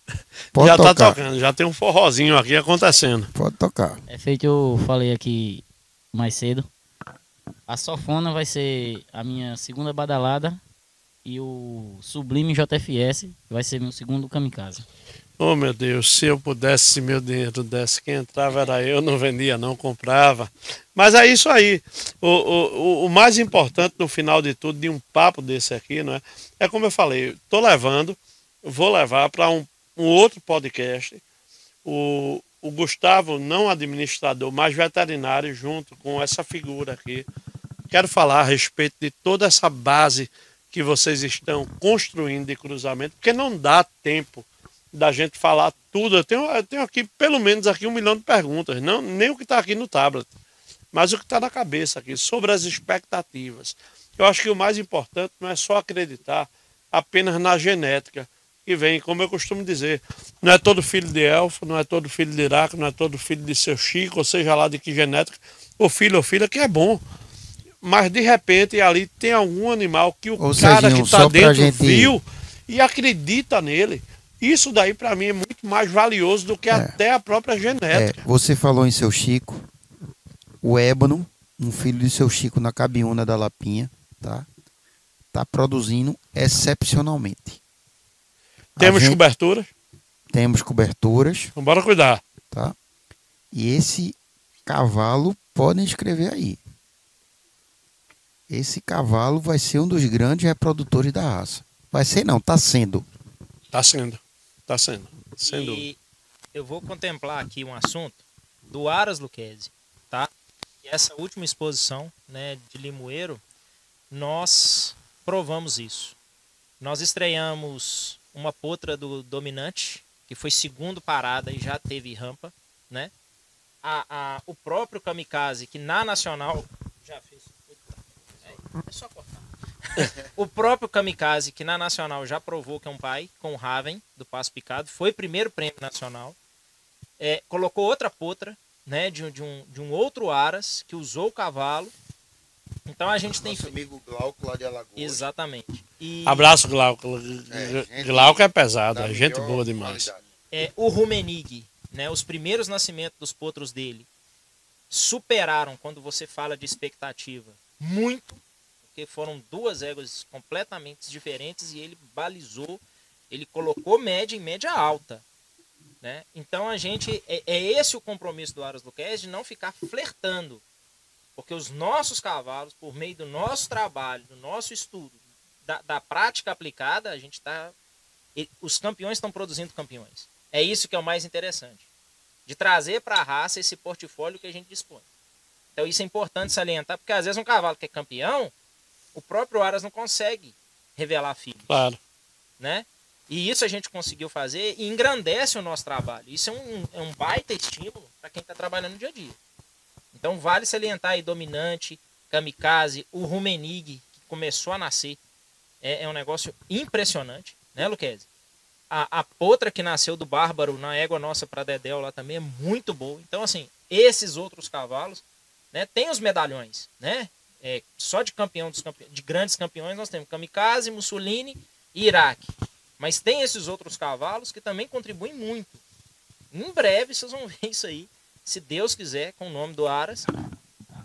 [SPEAKER 3] Pode
[SPEAKER 2] já
[SPEAKER 3] tocar.
[SPEAKER 2] Tá tocando, já tem um forrozinho aqui acontecendo.
[SPEAKER 3] Pode tocar.
[SPEAKER 6] É feito, eu falei aqui mais cedo. A sanfona vai ser a minha segunda badalada e o Sublime JFS vai ser meu segundo kamikaze.
[SPEAKER 2] Oh, meu Deus, se eu pudesse, se meu dinheiro desse, quem entrava era eu, não vendia, não comprava. Mas é isso aí. O mais importante no final de tudo, de um papo desse aqui, não é? É como eu falei, vou levar para um outro podcast. O Gustavo, não administrador, mas veterinário, junto com essa figura aqui, quero falar a respeito de toda essa base que vocês estão construindo de cruzamento, porque não dá tempo da gente falar tudo. Eu tenho aqui, pelo menos aqui, 1 milhão de perguntas, não, nem o que está aqui no tablet, mas o que está na cabeça aqui, sobre as expectativas. Eu acho que o mais importante não é só acreditar apenas na genética, que vem, como eu costumo dizer, não é todo filho de elfo, não é todo filho de Iraque, não é todo filho de seu Chico, ou seja lá de que genética, o filho ou filha que é bom. Mas de repente ali tem algum animal que o cara que está dentro viu e acredita nele. Isso daí para mim é muito mais valioso do que até a própria genética.
[SPEAKER 3] Você falou em seu Chico, o ébano, um filho de seu Chico na Cabiúna da Lapinha, tá produzindo excepcionalmente.
[SPEAKER 2] Temos coberturas?
[SPEAKER 3] Temos coberturas.
[SPEAKER 2] Então bora cuidar.
[SPEAKER 3] Tá? E esse cavalo, podem escrever aí. Esse cavalo vai ser um dos grandes reprodutores da raça. Vai ser não, tá sendo.
[SPEAKER 2] Tá sendo. Tá sendo. Sem dúvida.
[SPEAKER 5] Eu vou contemplar aqui um assunto do Aras Lucchesi, tá? E essa última exposição, né, de Limoeiro, nós provamos isso. Nós estreamos uma potra do Dominante, que foi segundo parada e já teve rampa, né? O próprio Kamikaze, que na Nacional já fez. É só cortar. O próprio Kamikaze, que na Nacional já provou que é um pai, com o Raven, do Passo Picado, foi primeiro prêmio nacional. Colocou outra potra, né, de um outro Aras, que usou o cavalo. Então a gente tem.
[SPEAKER 3] Nosso amigo Glauco lá de Alagoas.
[SPEAKER 5] Exatamente.
[SPEAKER 2] Abraço, Glauco. Glauco é pesado, é gente boa demais.
[SPEAKER 5] O Rumenig, né, os primeiros nascimentos dos potros dele superaram, quando você fala de expectativa, muito, porque foram duas éguas completamente diferentes e ele balizou, ele colocou média em média alta. Né? Então a gente, é esse o compromisso do Aras Lucchesi, de não ficar flertando. Porque os nossos cavalos, por meio do nosso trabalho, do nosso estudo, da prática aplicada, a gente os campeões estão produzindo campeões. É isso que é o mais interessante. De trazer para a raça esse portfólio que a gente dispõe. Então isso é importante salientar, porque às vezes um cavalo que é campeão, o próprio Aras não consegue revelar filhos.
[SPEAKER 2] Claro.
[SPEAKER 5] Né? E isso a gente conseguiu fazer e engrandece o nosso trabalho. Isso é um baita estímulo para quem está trabalhando no dia a dia. Então vale salientar aí Dominante, Kamikaze, o Rumenig, que começou a nascer. É um negócio impressionante, né, Lucchesi? A potra que nasceu do Bárbaro na égua nossa para Dedéu lá também é muito boa. Então, assim, esses outros cavalos, né, tem os medalhões, né? Só de de grandes campeões nós temos Kamikaze, Mussolini e Iraque. Mas tem esses outros cavalos que também contribuem muito. Em breve vocês vão ver isso aí, se Deus quiser, com o nome do Aras,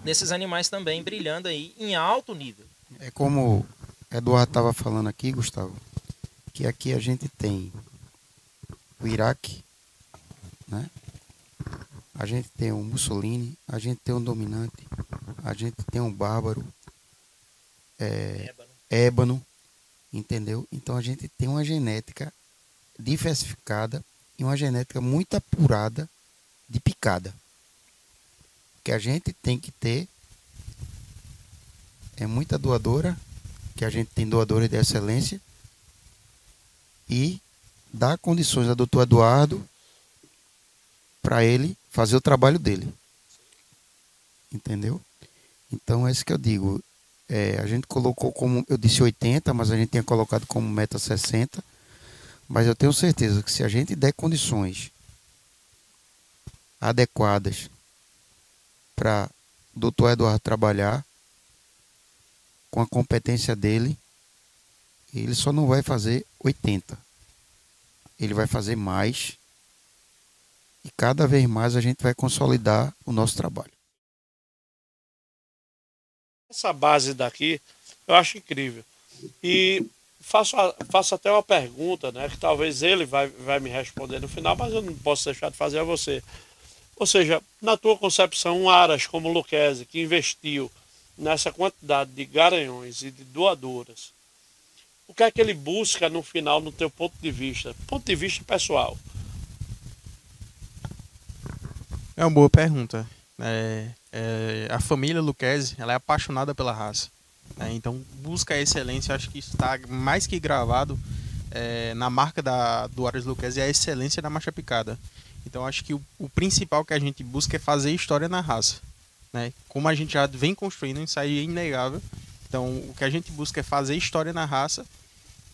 [SPEAKER 5] desses animais também brilhando aí em alto nível.
[SPEAKER 3] É como o Eduardo estava falando aqui, Gustavo, que aqui a gente tem o Iraque, né? A gente tem o Mussolini, a gente tem o Dominante, a gente tem o Bárbaro, Ébano, entendeu? Então a gente tem uma genética diversificada e uma genética muito apurada de picada. Que a gente tem que ter muita doadora, que a gente tem doadores de excelência, e dar condições ao doutor Eduardo para ele fazer o trabalho dele. Entendeu? Então é isso que eu digo. A gente colocou como, eu disse 80, mas a gente tinha colocado como meta 60. Mas eu tenho certeza que se a gente der condições adequadas para o doutor Eduardo trabalhar com a competência dele, ele só não vai fazer 80. Ele vai fazer mais e cada vez mais a gente vai consolidar o nosso trabalho.
[SPEAKER 2] Essa base daqui eu acho incrível. E faço até uma pergunta, né, que talvez ele vai me responder no final, mas eu não posso deixar de fazer a você. Ou seja, na tua concepção, um Aras como o Lucchesi, que investiu nessa quantidade de garanhões e de doadoras, o que é que ele busca no final, no teu ponto de vista pessoal?
[SPEAKER 4] É uma boa pergunta. A família Lucchesi, ela é apaixonada pela raça, né? Então busca a excelência. Acho que está mais que gravado na marca do Aras Lucchesi, é a excelência da marcha picada. Então acho que o principal que a gente busca é fazer história na raça, né? Como a gente já vem construindo, isso aí é inegável. Então o que a gente busca é fazer história na raça,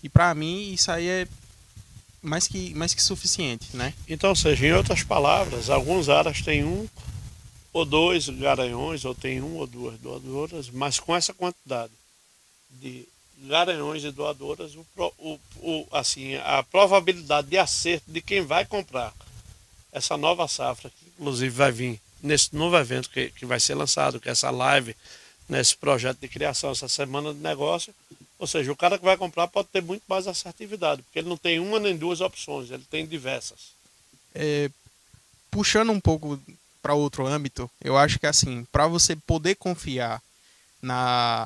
[SPEAKER 4] e para mim isso aí é mais que suficiente, né?
[SPEAKER 2] Então, ou seja, em outras palavras, alguns aras têm um ou dois garanhões, ou tem um ou duas doadoras, mas com essa quantidade de garanhões e doadoras, assim, a probabilidade de acerto de quem vai comprar essa nova safra, que inclusive vai vir nesse novo evento que vai ser lançado, que é essa live, nesse projeto de criação, essa semana de negócio. Ou seja, o cara que vai comprar pode ter muito mais assertividade, porque ele não tem uma nem duas opções, ele tem diversas.
[SPEAKER 4] Puxando um pouco para outro âmbito, eu acho que assim, para você poder confiar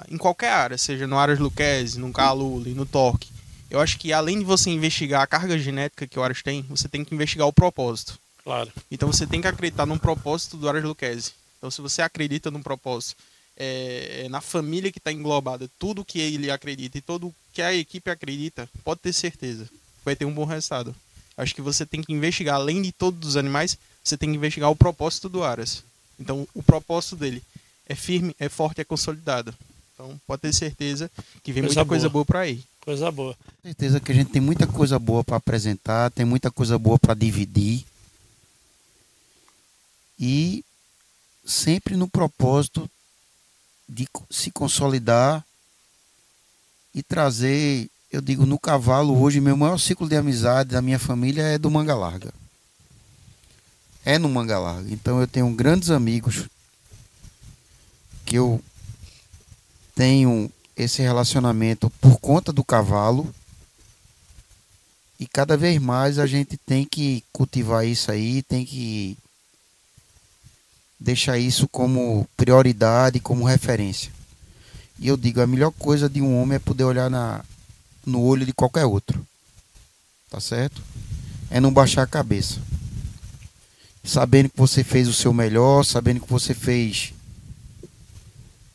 [SPEAKER 4] em qualquer área, seja no Aras Lucchesi, no Caluli, no Torque, eu acho que além de você investigar a carga genética que o Aras tem, você tem que investigar o propósito.
[SPEAKER 2] Claro.
[SPEAKER 4] Então você tem que acreditar num propósito do Aras Lucchesi. Então se você acredita num propósito, na família que está englobada, tudo que ele acredita e tudo que a equipe acredita, pode ter certeza, vai ter um bom resultado. Acho que você tem que investigar, além de todos os animais, você tem que investigar o propósito do Aras. Então o propósito dele é firme, é forte, é consolidado. Então pode ter certeza que vem muita coisa boa para aí.
[SPEAKER 2] Coisa boa.
[SPEAKER 3] Com certeza que a gente tem muita coisa boa para apresentar, tem muita coisa boa para dividir. E sempre no propósito de se consolidar e trazer, eu digo, no cavalo hoje, meu maior ciclo de amizade da minha família é do Manga Larga. É no Manga Larga. Então eu tenho grandes amigos que eu tenho esse relacionamento por conta do cavalo, e cada vez mais a gente tem que cultivar isso aí, tem que deixar isso como prioridade, como referência. E eu digo, a melhor coisa de um homem é poder olhar no olho de qualquer outro. Tá certo? É não baixar a cabeça. Sabendo que você fez o seu melhor, sabendo que você fez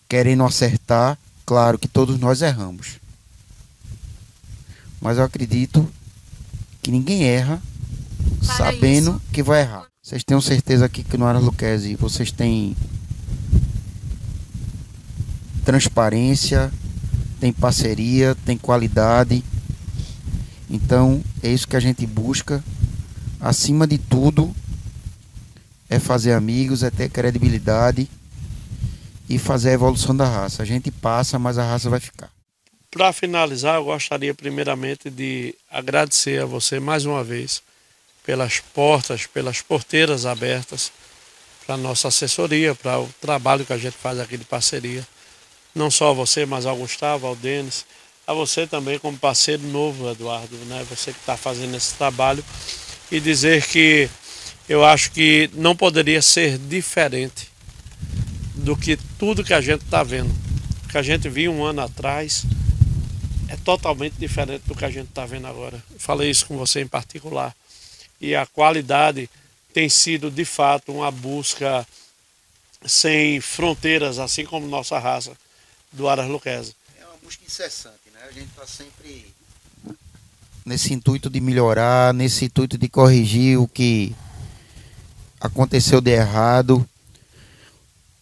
[SPEAKER 3] querendo acertar. Claro que todos nós erramos. Mas eu acredito que ninguém erra sabendo que vai errar. Vocês tenham certeza aqui que no Aras Lucchesi vocês têm transparência, tem parceria, tem qualidade. Então é isso que a gente busca. Acima de tudo é fazer amigos, é ter credibilidade e fazer a evolução da raça. A gente passa, mas a raça vai ficar.
[SPEAKER 2] Para finalizar, eu gostaria primeiramente de agradecer a você mais uma vez pelas portas, pelas porteiras abertas para a nossa assessoria, para o trabalho que a gente faz aqui de parceria. Não só a você, mas ao Gustavo, ao Denis, a você também como parceiro novo, Eduardo, né? Você que está fazendo esse trabalho, e dizer que eu acho que não poderia ser diferente do que tudo que a gente está vendo. O que a gente viu um ano atrás é totalmente diferente do que a gente está vendo agora. Eu falei isso com você em particular. E a qualidade tem sido, de fato, uma busca sem fronteiras, assim como nossa raça do Aras Lucchesi.
[SPEAKER 3] É uma busca incessante, né? A gente está sempre nesse intuito de melhorar, nesse intuito de corrigir o que aconteceu de errado.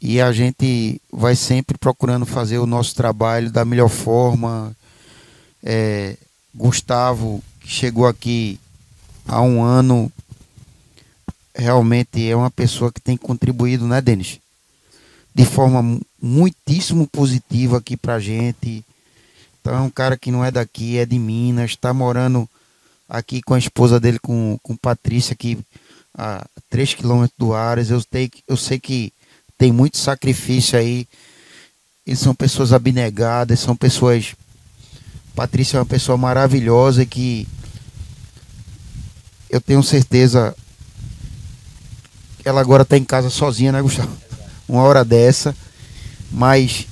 [SPEAKER 3] E a gente vai sempre procurando fazer o nosso trabalho da melhor forma. Gustavo, que chegou aqui há um ano, realmente é uma pessoa que tem contribuído, né, Denis? De forma muitíssimo positiva aqui pra gente. Então é um cara que não é daqui, é de Minas, está morando aqui com a esposa dele, com Patrícia, aqui a 3 quilômetros do Aras. Eu sei que tem muito sacrifício aí. Eles são pessoas abnegadas, são pessoas... Patrícia é uma pessoa maravilhosa que eu tenho certeza que ela agora está em casa sozinha, né, Gustavo? Uma hora dessa, mas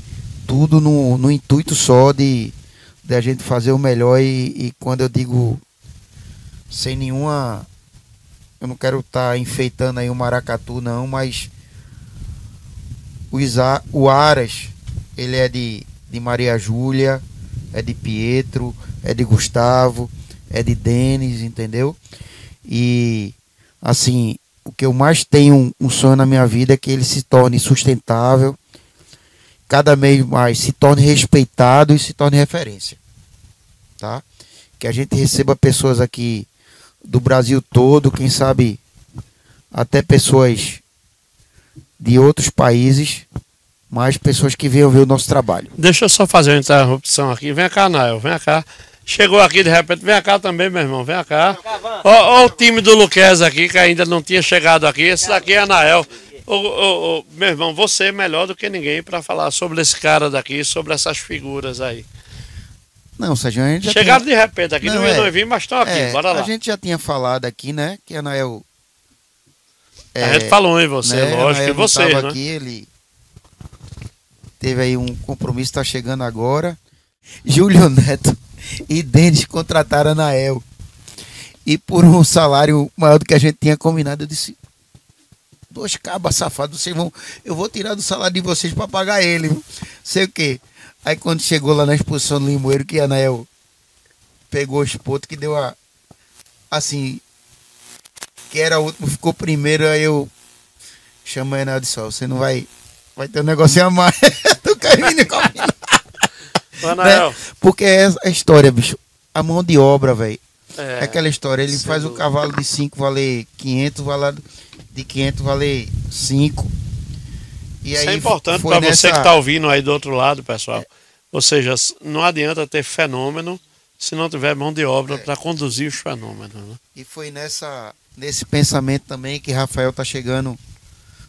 [SPEAKER 3] tudo no intuito só de a gente fazer o melhor. E quando eu digo sem nenhuma... Eu não quero estar enfeitando aí o maracatu, não, mas o Aras, ele é de Maria Júlia, é de Pietro, é de Gustavo, é de Denis, entendeu? E assim, o que eu mais tenho um sonho na minha vida é que ele se torne sustentável, cada vez mais se torne respeitado e se torne referência, tá? Que a gente receba pessoas aqui do Brasil todo, quem sabe até pessoas de outros países, mas pessoas que venham ver o nosso trabalho.
[SPEAKER 2] Deixa eu só fazer uma interrupção aqui. Vem cá, Nael, vem cá. Chegou aqui de repente, vem cá também, meu irmão, vem cá. Ó o time do Luquez aqui, que ainda não tinha chegado aqui. Esse daqui é Nael. Meu irmão, você é melhor do que ninguém para falar sobre esse cara daqui, sobre essas figuras aí.
[SPEAKER 3] Não, Sérgio, a gente já
[SPEAKER 2] chegaram de repente aqui, não vi, mas estão aqui, bora lá.
[SPEAKER 3] A gente já tinha falado aqui, né, que a Nael...
[SPEAKER 2] a gente falou em você,
[SPEAKER 3] né,
[SPEAKER 2] lógico, que você, né?
[SPEAKER 3] Aqui, ele teve aí um compromisso, está chegando agora. Júlio Neto e Denis contrataram a Nael. E por um salário maior do que a gente tinha combinado, eu disse: 2 cabas safados, eu vou tirar do salário de vocês para pagar ele. Sei o quê. Aí quando chegou lá na exposição do Limoeiro, que a Nael pegou o espoto, que deu assim, que era o último, ficou primeiro, aí eu chamo a Enel de Sol, você não vai ter um negocinho a mais do Carminho combinado. Né? Porque é a história, bicho. A mão de obra, velho. É aquela história. Ele faz o cavalo de 5 valer 500, de 500 valer 5. E
[SPEAKER 2] isso
[SPEAKER 3] aí
[SPEAKER 2] é importante para você que está ouvindo aí do outro lado, pessoal. Ou seja, não adianta ter fenômeno se não tiver mão de obra para conduzir os fenômenos. Né?
[SPEAKER 3] E foi nesse pensamento também que Rafael tá chegando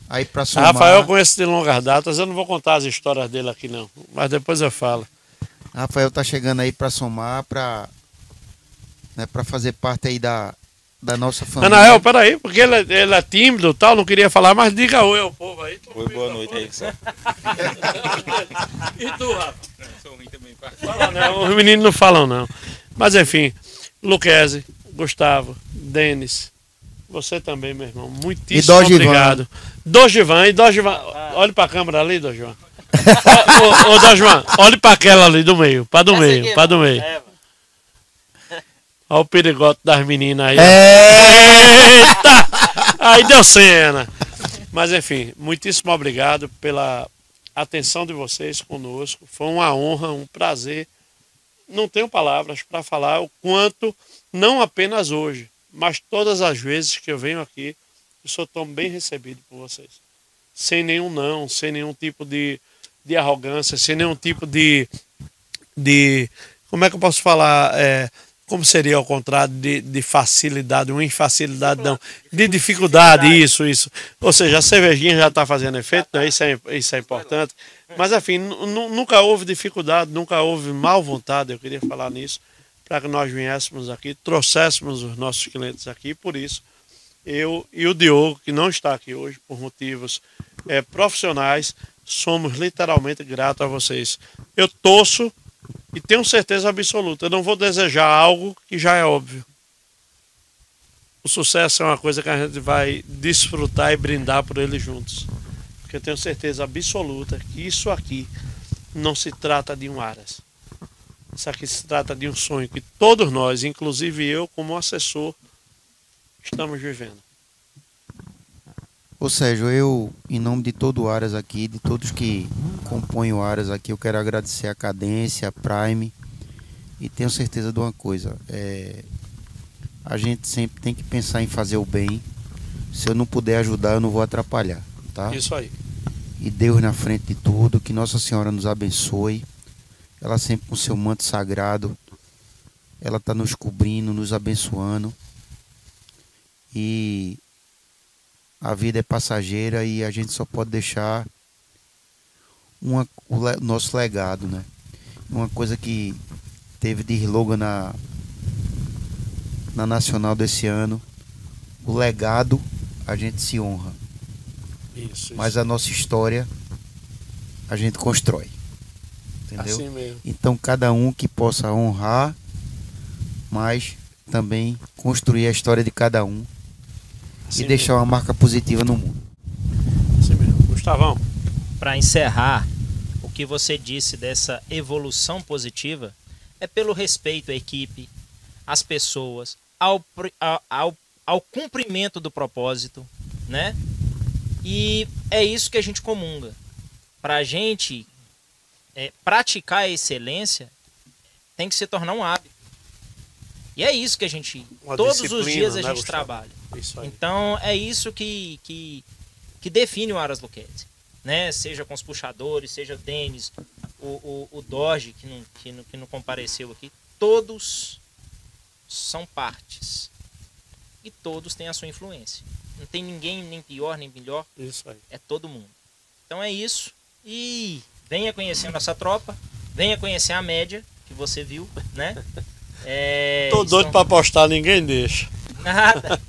[SPEAKER 3] aí para somar.
[SPEAKER 2] Rafael eu conheço de longas datas, eu não vou contar as histórias dele aqui não, mas depois eu falo.
[SPEAKER 3] Rafael tá chegando aí para somar, para fazer parte aí da nossa família.
[SPEAKER 2] Anael, peraí, porque ele é tímido e tal, não queria falar, mas diga oi ao povo aí.
[SPEAKER 7] Oi, boa noite aí, pessoal.
[SPEAKER 2] E tu, Rafa? Sou ruim também. Fala não, os meninos não falam não. Mas enfim, Luquezzi, Gustavo, Denis, você também, meu irmão, muitíssimo obrigado. Dogivan, olha pra câmera ali, Dogivan. Ô, Dogivan, olhe pra aquela ali do meio, pra do meio. Olha o perigote das meninas aí. Eita! Aí deu cena. Mas enfim, muitíssimo obrigado pela atenção de vocês conosco. Foi uma honra, um prazer. Não tenho palavras para falar o quanto, não apenas hoje, mas todas as vezes que eu venho aqui, eu sou tão bem recebido por vocês. Sem nenhum não, sem nenhum tipo de arrogância, sem nenhum tipo de... Como é que eu posso falar? Como seria ao contrário de facilidade, uma infacilidade, não, de dificuldade, isso. Ou seja, a cervejinha já está fazendo efeito, né? Isso é importante. Mas, enfim, nunca houve dificuldade, nunca houve mal vontade, eu queria falar nisso, para que nós viéssemos aqui, trouxéssemos os nossos clientes aqui. Por isso, eu e o Diogo, que não está aqui hoje por motivos profissionais, somos literalmente gratos a vocês. Eu torço e tenho certeza absoluta, eu não vou desejar algo que já é óbvio. O sucesso é uma coisa que a gente vai desfrutar e brindar por ele juntos. Porque eu tenho certeza absoluta que isso aqui não se trata de um Aras. Isso aqui se trata de um sonho que todos nós, inclusive eu como assessor, estamos vivendo.
[SPEAKER 3] Ô Sérgio, eu, em nome de todo o Aras aqui, de todos que compõem o Aras aqui, eu quero agradecer a Cadência, a Prime, e tenho certeza de uma coisa, a gente sempre tem que pensar em fazer o bem. Se eu não puder ajudar, eu não vou atrapalhar, tá?
[SPEAKER 2] Isso aí.
[SPEAKER 3] E Deus na frente de tudo, que Nossa Senhora nos abençoe, ela sempre com seu manto sagrado, ela está nos cobrindo, nos abençoando, e a vida é passageira e a gente só pode deixar o nosso legado, né? Uma coisa que teve de slogan na Nacional desse ano: o legado a gente se honra, mas a nossa história a gente constrói, entendeu?
[SPEAKER 2] Assim mesmo.
[SPEAKER 3] Então cada um que possa honrar, mas também construir a história de cada um. Assim e deixar uma marca positiva no mundo.
[SPEAKER 2] Assim mesmo. Gustavão.
[SPEAKER 5] para encerrar o que você disse dessa evolução positiva, é pelo respeito à equipe, às pessoas, ao cumprimento do propósito, né? E é isso que a gente comunga. Para a gente praticar a excelência, tem que se tornar um hábito. E é isso que a gente, todos os dias a gente trabalha. Então é isso que define o Aras Lucchesi, né? Seja com os puxadores, seja o Denis, o Doge, que não compareceu aqui, todos são partes. E todos têm a sua influência. Não tem ninguém nem pior, nem melhor.
[SPEAKER 2] Isso aí.
[SPEAKER 5] É todo mundo. Então é isso. E venha conhecer a nossa tropa, venha conhecer a média, que você viu, né?
[SPEAKER 2] Tô doido pra postar, ninguém deixa.
[SPEAKER 5] Nada.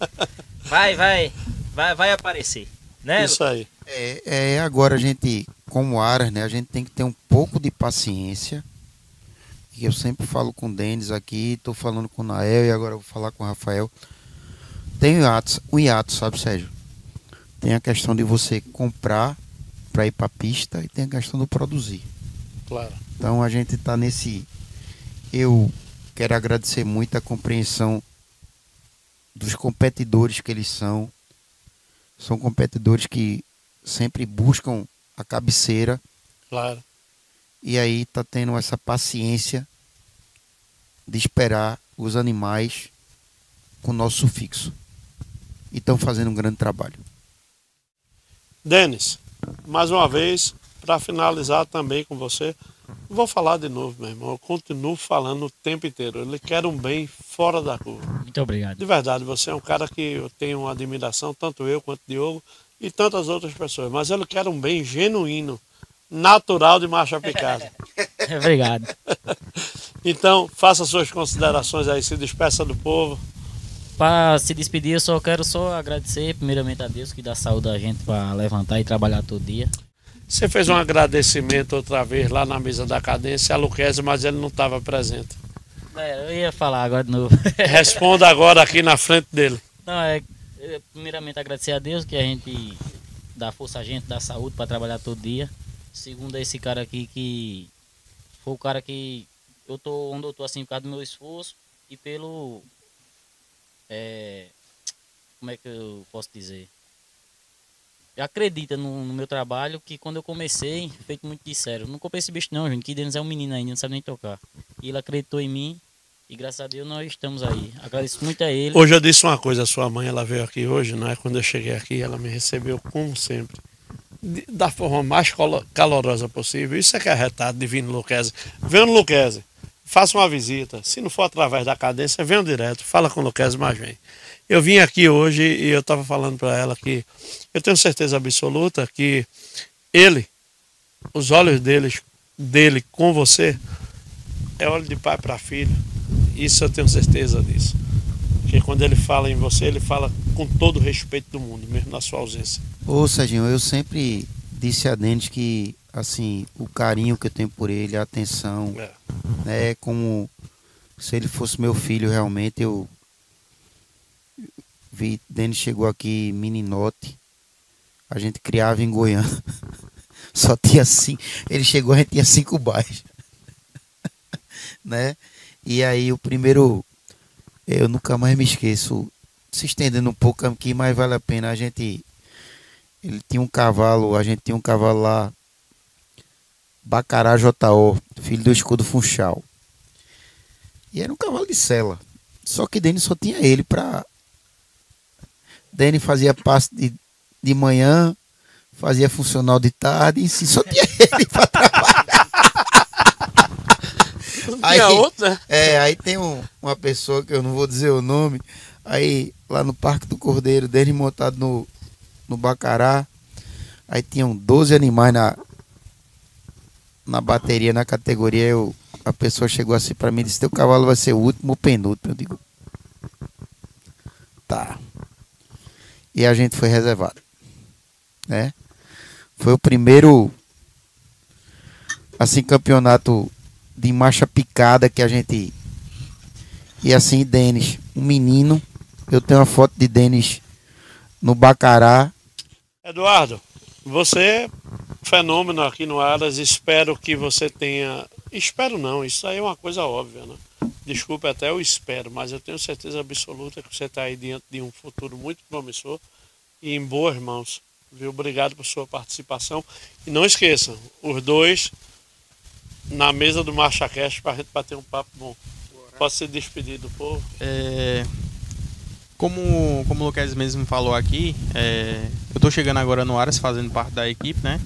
[SPEAKER 5] Vai aparecer, né?
[SPEAKER 2] Isso aí.
[SPEAKER 3] Agora a gente, como Aras, né, a gente tem que ter um pouco de paciência. E eu sempre falo com o Denis aqui, tô falando com o Nael e agora eu vou falar com o Rafael. Tem o hiato, sabe, Sérgio? Tem a questão de você comprar para ir para a pista e tem a questão do produzir.
[SPEAKER 2] Claro.
[SPEAKER 3] Então a gente está nesse... Eu quero agradecer muito a compreensão dos competidores que eles são. São competidores que sempre buscam a cabeceira.
[SPEAKER 2] Claro.
[SPEAKER 3] E aí tá tendo essa paciência de esperar os animais com o nosso sufixo. E estão fazendo um grande trabalho.
[SPEAKER 2] Denis, mais uma vez, para finalizar também com você, vou falar de novo, meu irmão. Eu continuo falando o tempo inteiro. Eu lhe quero um bem fora da curva.
[SPEAKER 6] Muito obrigado.
[SPEAKER 2] De verdade, você é um cara que eu tenho uma admiração, tanto eu quanto o Diogo e tantas outras pessoas. Mas eu lhe quero um bem genuíno, natural de marcha picada.
[SPEAKER 6] Obrigado.
[SPEAKER 2] Então, faça suas considerações aí, se despeça do povo.
[SPEAKER 6] Para se despedir, eu só quero agradecer primeiramente a Deus que dá saúde a gente para levantar e trabalhar todo dia.
[SPEAKER 2] Você fez um agradecimento outra vez lá na mesa da cadência a Lucchesi, mas ele não estava presente.
[SPEAKER 6] Eu ia falar agora de novo.
[SPEAKER 2] Responda agora aqui na frente dele.
[SPEAKER 6] Não, primeiramente agradecer a Deus que a gente dá força a gente, dá saúde para trabalhar todo dia. Segundo, esse cara aqui que foi o cara que eu tô onde eu tô assim por causa do meu esforço e pelo... como é que eu posso dizer? Acredita no meu trabalho, que quando eu comecei, feito muito de sério, não comprei esse bicho não, gente, que Denis é um menino ainda, não sabe nem tocar. E ele acreditou em mim e graças a Deus nós estamos aí. Agradeço muito a ele.
[SPEAKER 2] Hoje eu disse uma coisa, a sua mãe, ela veio aqui hoje, né? Quando eu cheguei aqui, ela me recebeu como sempre, da forma mais calorosa possível. Isso é que é retado, Divino Lucchesi. Venha no Lucchesi, faça uma visita. Se não for através da cadência, venha direto, fala com o Lucchesi, mas vem. Eu vim aqui hoje e eu estava falando para ela que eu tenho certeza absoluta que ele, os olhos dele com você, é olho de pai para filho. Isso eu tenho certeza disso. Porque quando ele fala em você, ele fala com todo o respeito do mundo, mesmo na sua ausência.
[SPEAKER 3] Ô, Serginho, eu sempre disse a Denis que, assim, o carinho que eu tenho por ele, a atenção, é como se ele fosse meu filho realmente. Eu vi, Denis chegou aqui meninote, a gente criava em Goiânia, só tinha 5, ele chegou, a gente tinha 5 bairros, né? E aí o primeiro, eu nunca mais me esqueço, se estendendo um pouco aqui, mas vale a pena, ele tinha um cavalo, a gente tinha um cavalo lá, Bacará J.O., filho do Escudo Funchal, e era um cavalo de sela, só que Denis só tinha ele pra... Denis fazia passe de manhã, fazia funcional de tarde, e sim, só tinha ele para trabalhar. Aí,
[SPEAKER 2] outra?
[SPEAKER 3] Aí tem uma pessoa que eu não vou dizer o nome, aí lá no Parque do Cordeiro, Denis montado no Bacará, aí tinham 12 animais na bateria, na categoria, a pessoa chegou assim para mim e disse, teu cavalo vai ser o último ou penúltimo. Eu digo, tá. E a gente foi reservado, né? Foi o primeiro, assim, campeonato de marcha picada que a gente... E assim, Denis, um menino, eu tenho uma foto de Denis no Bacará.
[SPEAKER 2] Eduardo, você fenômeno aqui no Aras. Espero que você tenha... Espero não, isso aí é uma coisa óbvia, né? Desculpe até eu espero, mas eu tenho certeza absoluta que você está aí diante de um futuro muito promissor e em boas mãos, viu? Obrigado por sua participação. E não esqueçam, os dois na mesa do MarchaCast para a gente bater um papo bom. Pode se despedir do povo?
[SPEAKER 4] Como o Lucas mesmo falou aqui, eu tô chegando agora no Aras fazendo parte da equipe, né?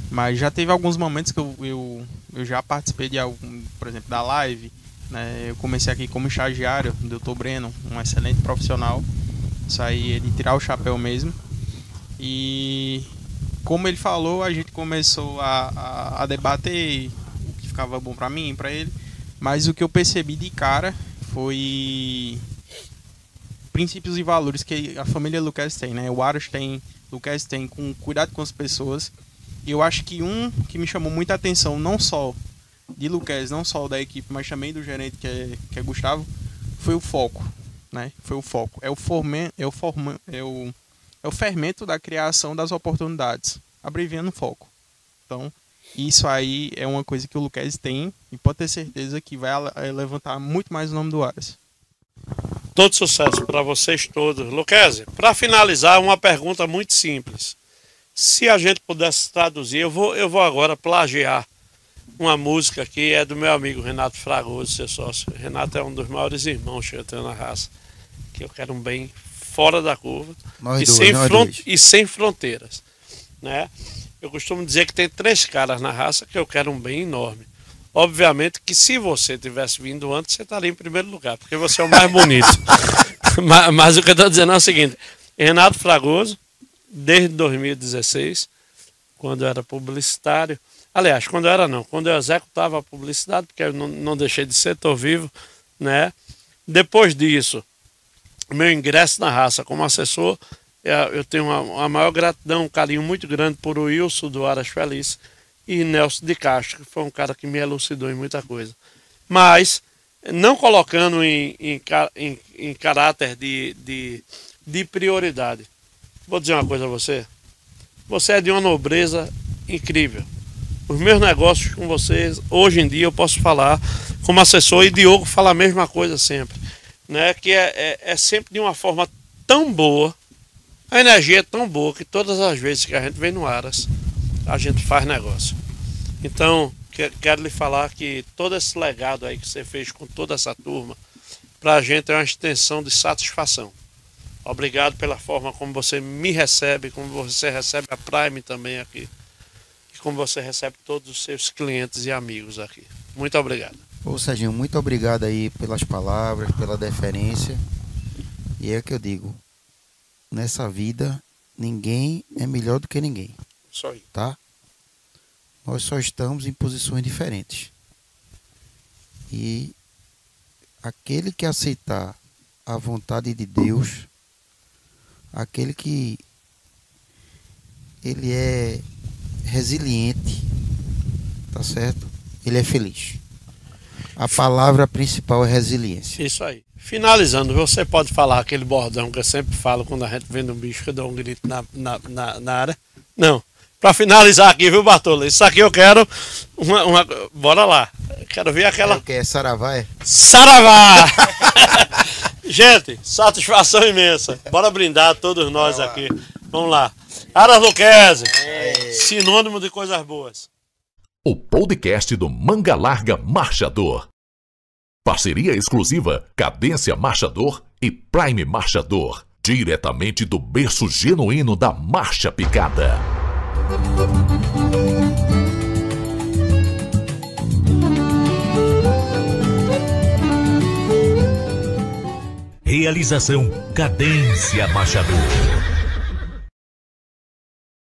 [SPEAKER 4] Mas já teve alguns momentos que eu já participei de algum, por exemplo, da live, né? Eu comecei aqui como estagiário do Dr. Breno, um excelente profissional. Isso aí é de tirar o chapéu mesmo. E como ele falou, a gente começou a debater o que ficava bom pra mim, pra ele. Mas o que eu percebi de cara foi princípios e valores que a família Lucas tem, né? O Aras tem, Lucas tem, com cuidado com as pessoas. E eu acho que um que me chamou muita atenção, não só de Lucas, não só da equipe, mas também do gerente, que é Gustavo, foi o foco, né? Foi o foco. É o fermento da criação das oportunidades, abreviando foco. Então, isso aí é uma coisa que o Lucas tem e pode ter certeza que vai levantar muito mais o nome do Aras.
[SPEAKER 2] Todo sucesso para vocês todos. Lucas, para finalizar, uma pergunta muito simples. Se a gente pudesse traduzir, eu vou agora plagiar uma música que é do meu amigo Renato Fragoso, seu sócio. Renato é um dos maiores irmãos que eu tenho na raça, que eu quero um bem fora da curva e sem fronteiras, né? Eu costumo dizer que tem 3 caras na raça que eu quero um bem enorme. Obviamente que se você tivesse vindo antes, você estaria em primeiro lugar, porque você é o mais bonito. mas o que eu estou dizendo é o seguinte: Renato Fragoso, desde 2016, quando eu era publicitário, aliás, quando eu executava a publicidade, porque eu não deixei de ser, estou vivo, né? Depois disso, meu ingresso na raça como assessor, eu tenho uma maior gratidão, um carinho muito grande por Wilson do Aras Feliz e Nelson de Castro, que foi um cara que me elucidou em muita coisa. Mas, não colocando em caráter de prioridade, vou dizer uma coisa a você. Você é de uma nobreza incrível. Os meus negócios com vocês, hoje em dia, eu posso falar como assessor, e Diogo fala a mesma coisa sempre, né? Que é sempre de uma forma tão boa, a energia é tão boa, que todas as vezes que a gente vem no Aras, a gente faz negócio. Então, quero lhe falar que todo esse legado aí que você fez com toda essa turma, pra gente é uma extensão de satisfação. Obrigado pela forma como você me recebe, como você recebe a Prime também aqui, e como você recebe todos os seus clientes e amigos aqui. Muito obrigado.
[SPEAKER 3] Ô Serginho, muito obrigado aí pelas palavras, pela deferência. E é o que eu digo, nessa vida, ninguém é melhor do que ninguém.
[SPEAKER 2] Só aí.
[SPEAKER 3] Tá? Nós só estamos em posições diferentes. E aquele que aceitar a vontade de Deus, aquele que ele é resiliente, tá certo? Ele é feliz. A palavra principal é resiliência.
[SPEAKER 2] Isso aí. Finalizando, você pode falar aquele bordão que eu sempre falo quando a gente vê um bicho que eu dou um grito na área? Não. Para finalizar aqui, viu, Bartolo? Isso aqui eu quero bora lá. Quero ver aquela...
[SPEAKER 3] É o que? É Saravá? É?
[SPEAKER 2] Saravá! Gente, satisfação imensa. Bora brindar todos nós aqui. Vamos lá. Aras Lucchese, sinônimo de coisas boas.
[SPEAKER 1] O podcast do Manga Larga Marchador. Parceria exclusiva Cadência Marchador e Prime Marchador. Diretamente do berço genuíno da marcha picada. Realização Cadência Marchador.